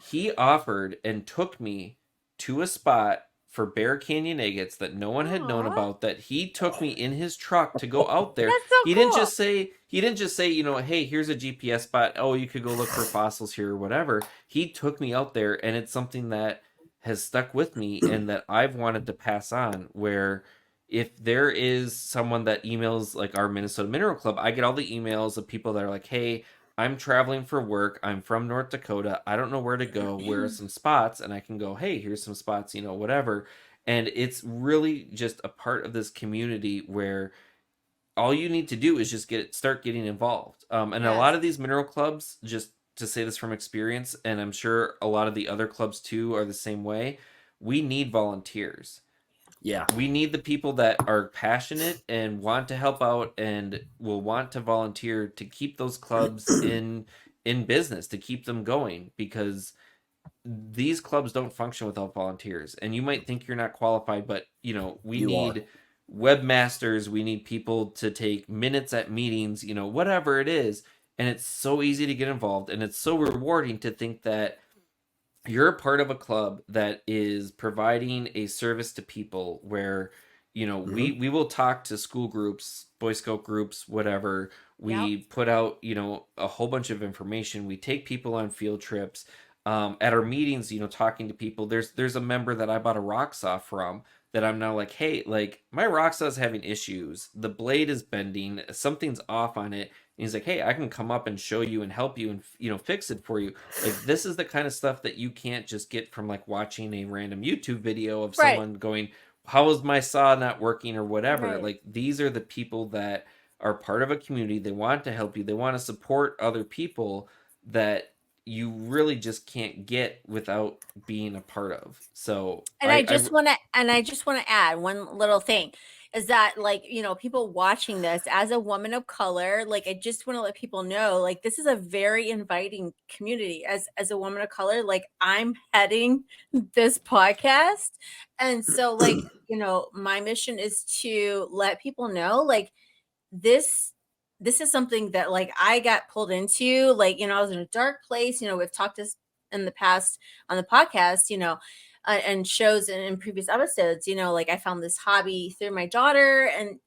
He offered and took me to a spot for Bear Canyon agates that no one had known about, that he took me in his truck to go out there. That's so he cool. didn't just say, hey, here's a GPS spot. Oh, you could go look for fossils here or whatever. He took me out there, and it's something that has stuck with me and that I've wanted to pass on, where if there is someone that emails like our Minnesota Mineral Club, I get all the emails of people that are like, hey, I'm traveling for work. I'm from North Dakota. I don't know where to go. Where are some spots? And I can go, hey, here's some spots, whatever. And it's really just a part of this community where all you need to do is just start getting involved. And a lot of these mineral clubs, just to say this from experience, and I'm sure a lot of the other clubs too are the same way, we need volunteers. Yeah. We need the people that are passionate and want to help out and will want to volunteer to keep those clubs in business, to keep them going, because these clubs don't function without volunteers. And you might think you're not qualified, but we need webmasters, we need people to take minutes at meetings, whatever it is. And it's so easy to get involved, and it's so rewarding to think that you're a part of a club that is providing a service to people where, we will talk to school groups, Boy Scout groups, whatever. We put out, a whole bunch of information. We take people on field trips. At our meetings, talking to people. There's a member that I bought a rock saw from that I'm now like, hey, like my rock saw is having issues. The blade is bending. Something's off on it. And he's like, hey, I can come up and show you and help you and, fix it for you. Like, this is the kind of stuff that you can't just get from like watching a random YouTube video of Right. someone going, how is my saw not working or whatever. Right. Like, these are the people that are part of a community. They want to help you. They want to support other people that you really just can't get without being a part of. So And I just want to add one little thing is that, like, people watching this as a woman of color, like, I just want to let people know, like, this is a very inviting community. As a woman of color, like, I'm heading this podcast. And so, like, my mission is to let people know, like, this is something that, like, I got pulled into. Like, I was in a dark place. We've talked this in the past on the podcast, and shows and in previous episodes, like, I found this hobby through my daughter, and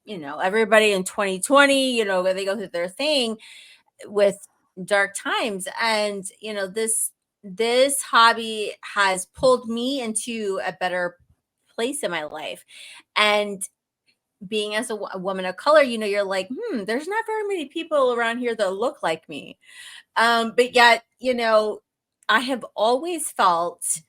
everybody in 2020, where they go through their thing with dark times. And this hobby has pulled me into a better place in my life. And being as a woman of color, you're like, there's not very many people around here that look like me. But yet, I have always felt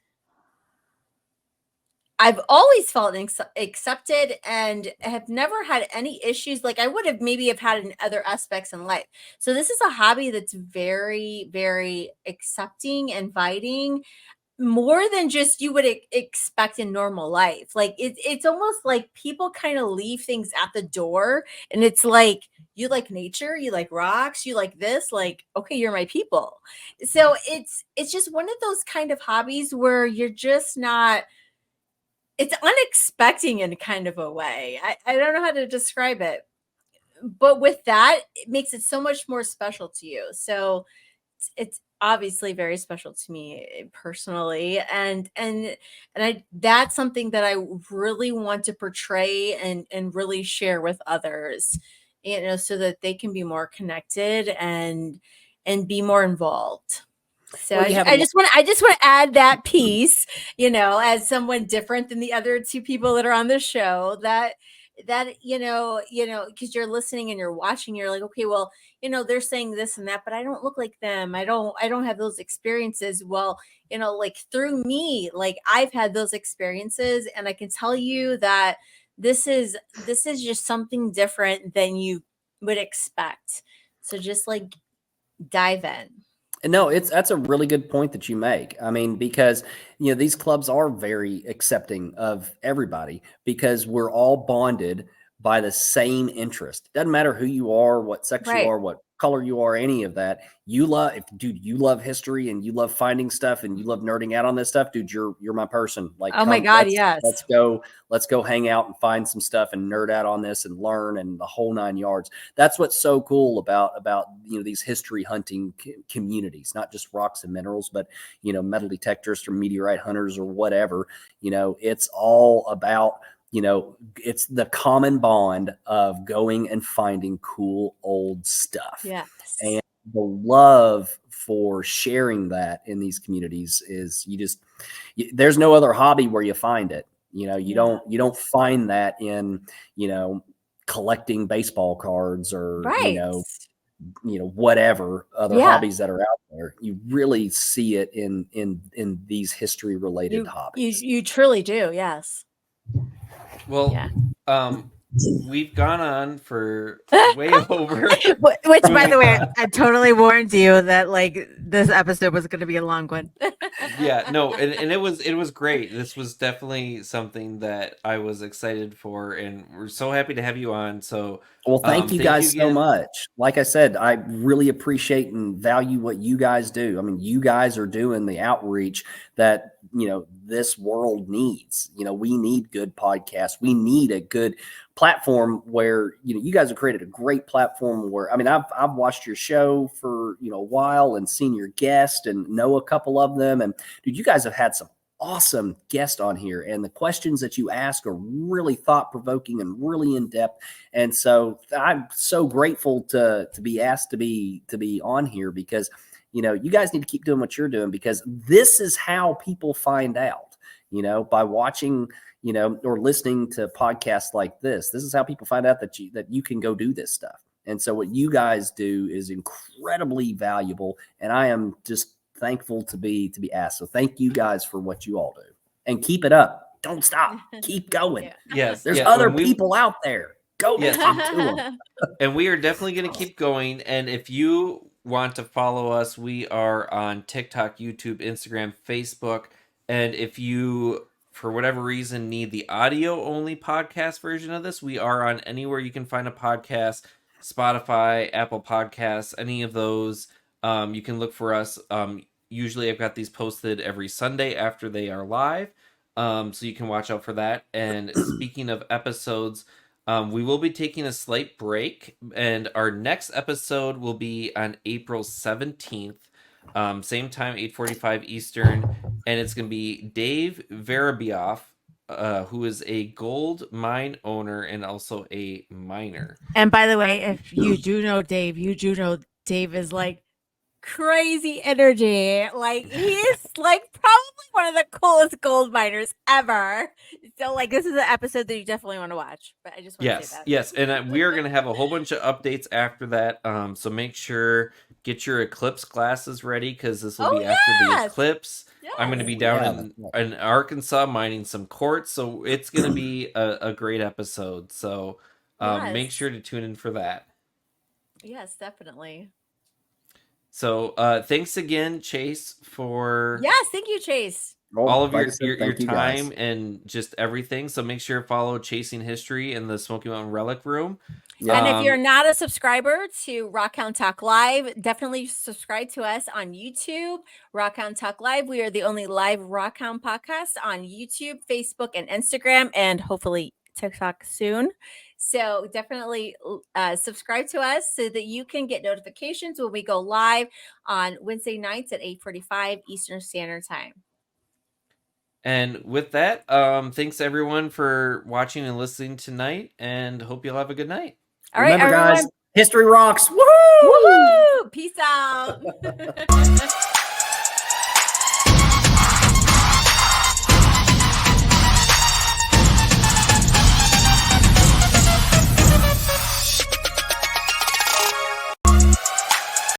accepted and have never had any issues like I would have maybe have had in other aspects in life. So this is a hobby that's very, very accepting, inviting, more than just you would expect in normal life. Like, it's almost like people kind of leave things at the door, and it's like, you like nature, you like rocks, you like this, like, okay, you're my people. So it's just one of those kind of hobbies where you're just not, it's unexpected in kind of a way. I don't know how to describe it, but with that, it makes it so much more special to you. So it's obviously very special to me personally, and I that's something that I really want to portray and really share with others, so that they can be more connected and be more involved. So Well, you have I just want to add that piece, as someone different than the other two people that are on the show, that because you're listening and you're watching, you're like, okay, well, they're saying this and that, but I don't look like them. I don't have those experiences. Well, like, through me, like, I've had those experiences, and I can tell you that this is just something different than you would expect. So just, like, dive in. No, that's a really good point that you make. I mean, because these clubs are very accepting of everybody because we're all bonded by the same interest. Doesn't matter who you are, what sex you Right. are, what color you are, any of that. You love, if dude, you love history and you love finding stuff and you love nerding out on this stuff, dude. You're my person. Like, Oh my come, God, let's yes. let's go hang out and find some stuff and nerd out on this and learn and the whole nine yards. That's what's so cool about these history hunting communities, not just rocks and minerals, but metal detectorists or meteorite hunters or whatever. It's all about it's the common bond of going and finding cool old stuff. Yes. And the love for sharing that in these communities is there's no other hobby where you find it. You don't find that in collecting baseball cards or Right. whatever other Yeah. hobbies that are out there. You really see it in these history related hobbies. You truly do. Yes. Well, Yeah. We've gone on for way over. Which, by the way, I totally warned you that, like, this episode was going to be a long one. Yeah, no, and it was great. This was definitely something that I was excited for, and we're so happy to have you on. So, Well, thank you guys so again. much. Like I said, I really appreciate and value what you guys do. I mean, you guys are doing the outreach that, this world needs. We need good podcasts. We need a good platform where, you guys have created a great platform where, I mean, I've watched your show for, a while and seen your guest and know a couple of them. And dude, you guys have had some awesome guest on here, and the questions that you ask are really thought-provoking and really in-depth. And so I'm so grateful to be asked to be on here because you guys need to keep doing what you're doing, because this is how people find out, by watching or listening to podcasts like this. This is how people find out that you can go do this stuff. And so what you guys do is incredibly valuable, and I am just thankful to be asked. So thank you guys for what you all do, and keep it up. Don't stop. Keep going. Yeah. Yes, There's yeah, other and we- people out there. Go Yes. talk to them. And we are definitely going to keep going. And if you want to follow us, we are on TikTok, YouTube, Instagram, Facebook. And if you, for whatever reason, need the audio only podcast version of this, we are on anywhere you can find a podcast, Spotify, Apple Podcasts, any of those. You can look for us. Usually I've got these posted every Sunday after they are live. So you can watch out for that. And speaking of episodes, we will be taking a slight break, and our next episode will be on April 17th, same time, 8:45 Eastern, and it's going to be Dave Verabioff, who is a gold mine owner and also a miner. And by the way, if you do know Dave, you do know Dave is like crazy energy. Like he is like probably one of the coolest gold miners ever. So like this is an episode that you definitely want to watch. But I just want to say that. Yes, and we are going to have a whole bunch of updates after that. So make sure get your eclipse glasses ready, because this will be after the eclipse. Yes. I'm going to be down in Arkansas mining some quartz, so it's going to be a great episode. So make sure to tune in for that. Yes, definitely. So thanks again, Chase, for Yes, thank you, Chase. all of Like I said, your thank you guys. time and just everything. So make sure to follow Chasing History in the Smoky Mountain Relic Room. Yeah. And if you're not a subscriber to Rockhound Talk Live, definitely subscribe to us on YouTube, Rockhound Talk Live. We are the only live Rockhound podcast on YouTube, Facebook, and Instagram, and hopefully TikTok soon. So definitely subscribe to us so that you can get notifications when we go live on Wednesday nights at 8:45 Eastern Standard Time. And with that, thanks everyone for watching and listening tonight, and hope you'll have a good night. All right, Remember, everyone. guys, history rocks. Woohoo! Woohoo! Peace out.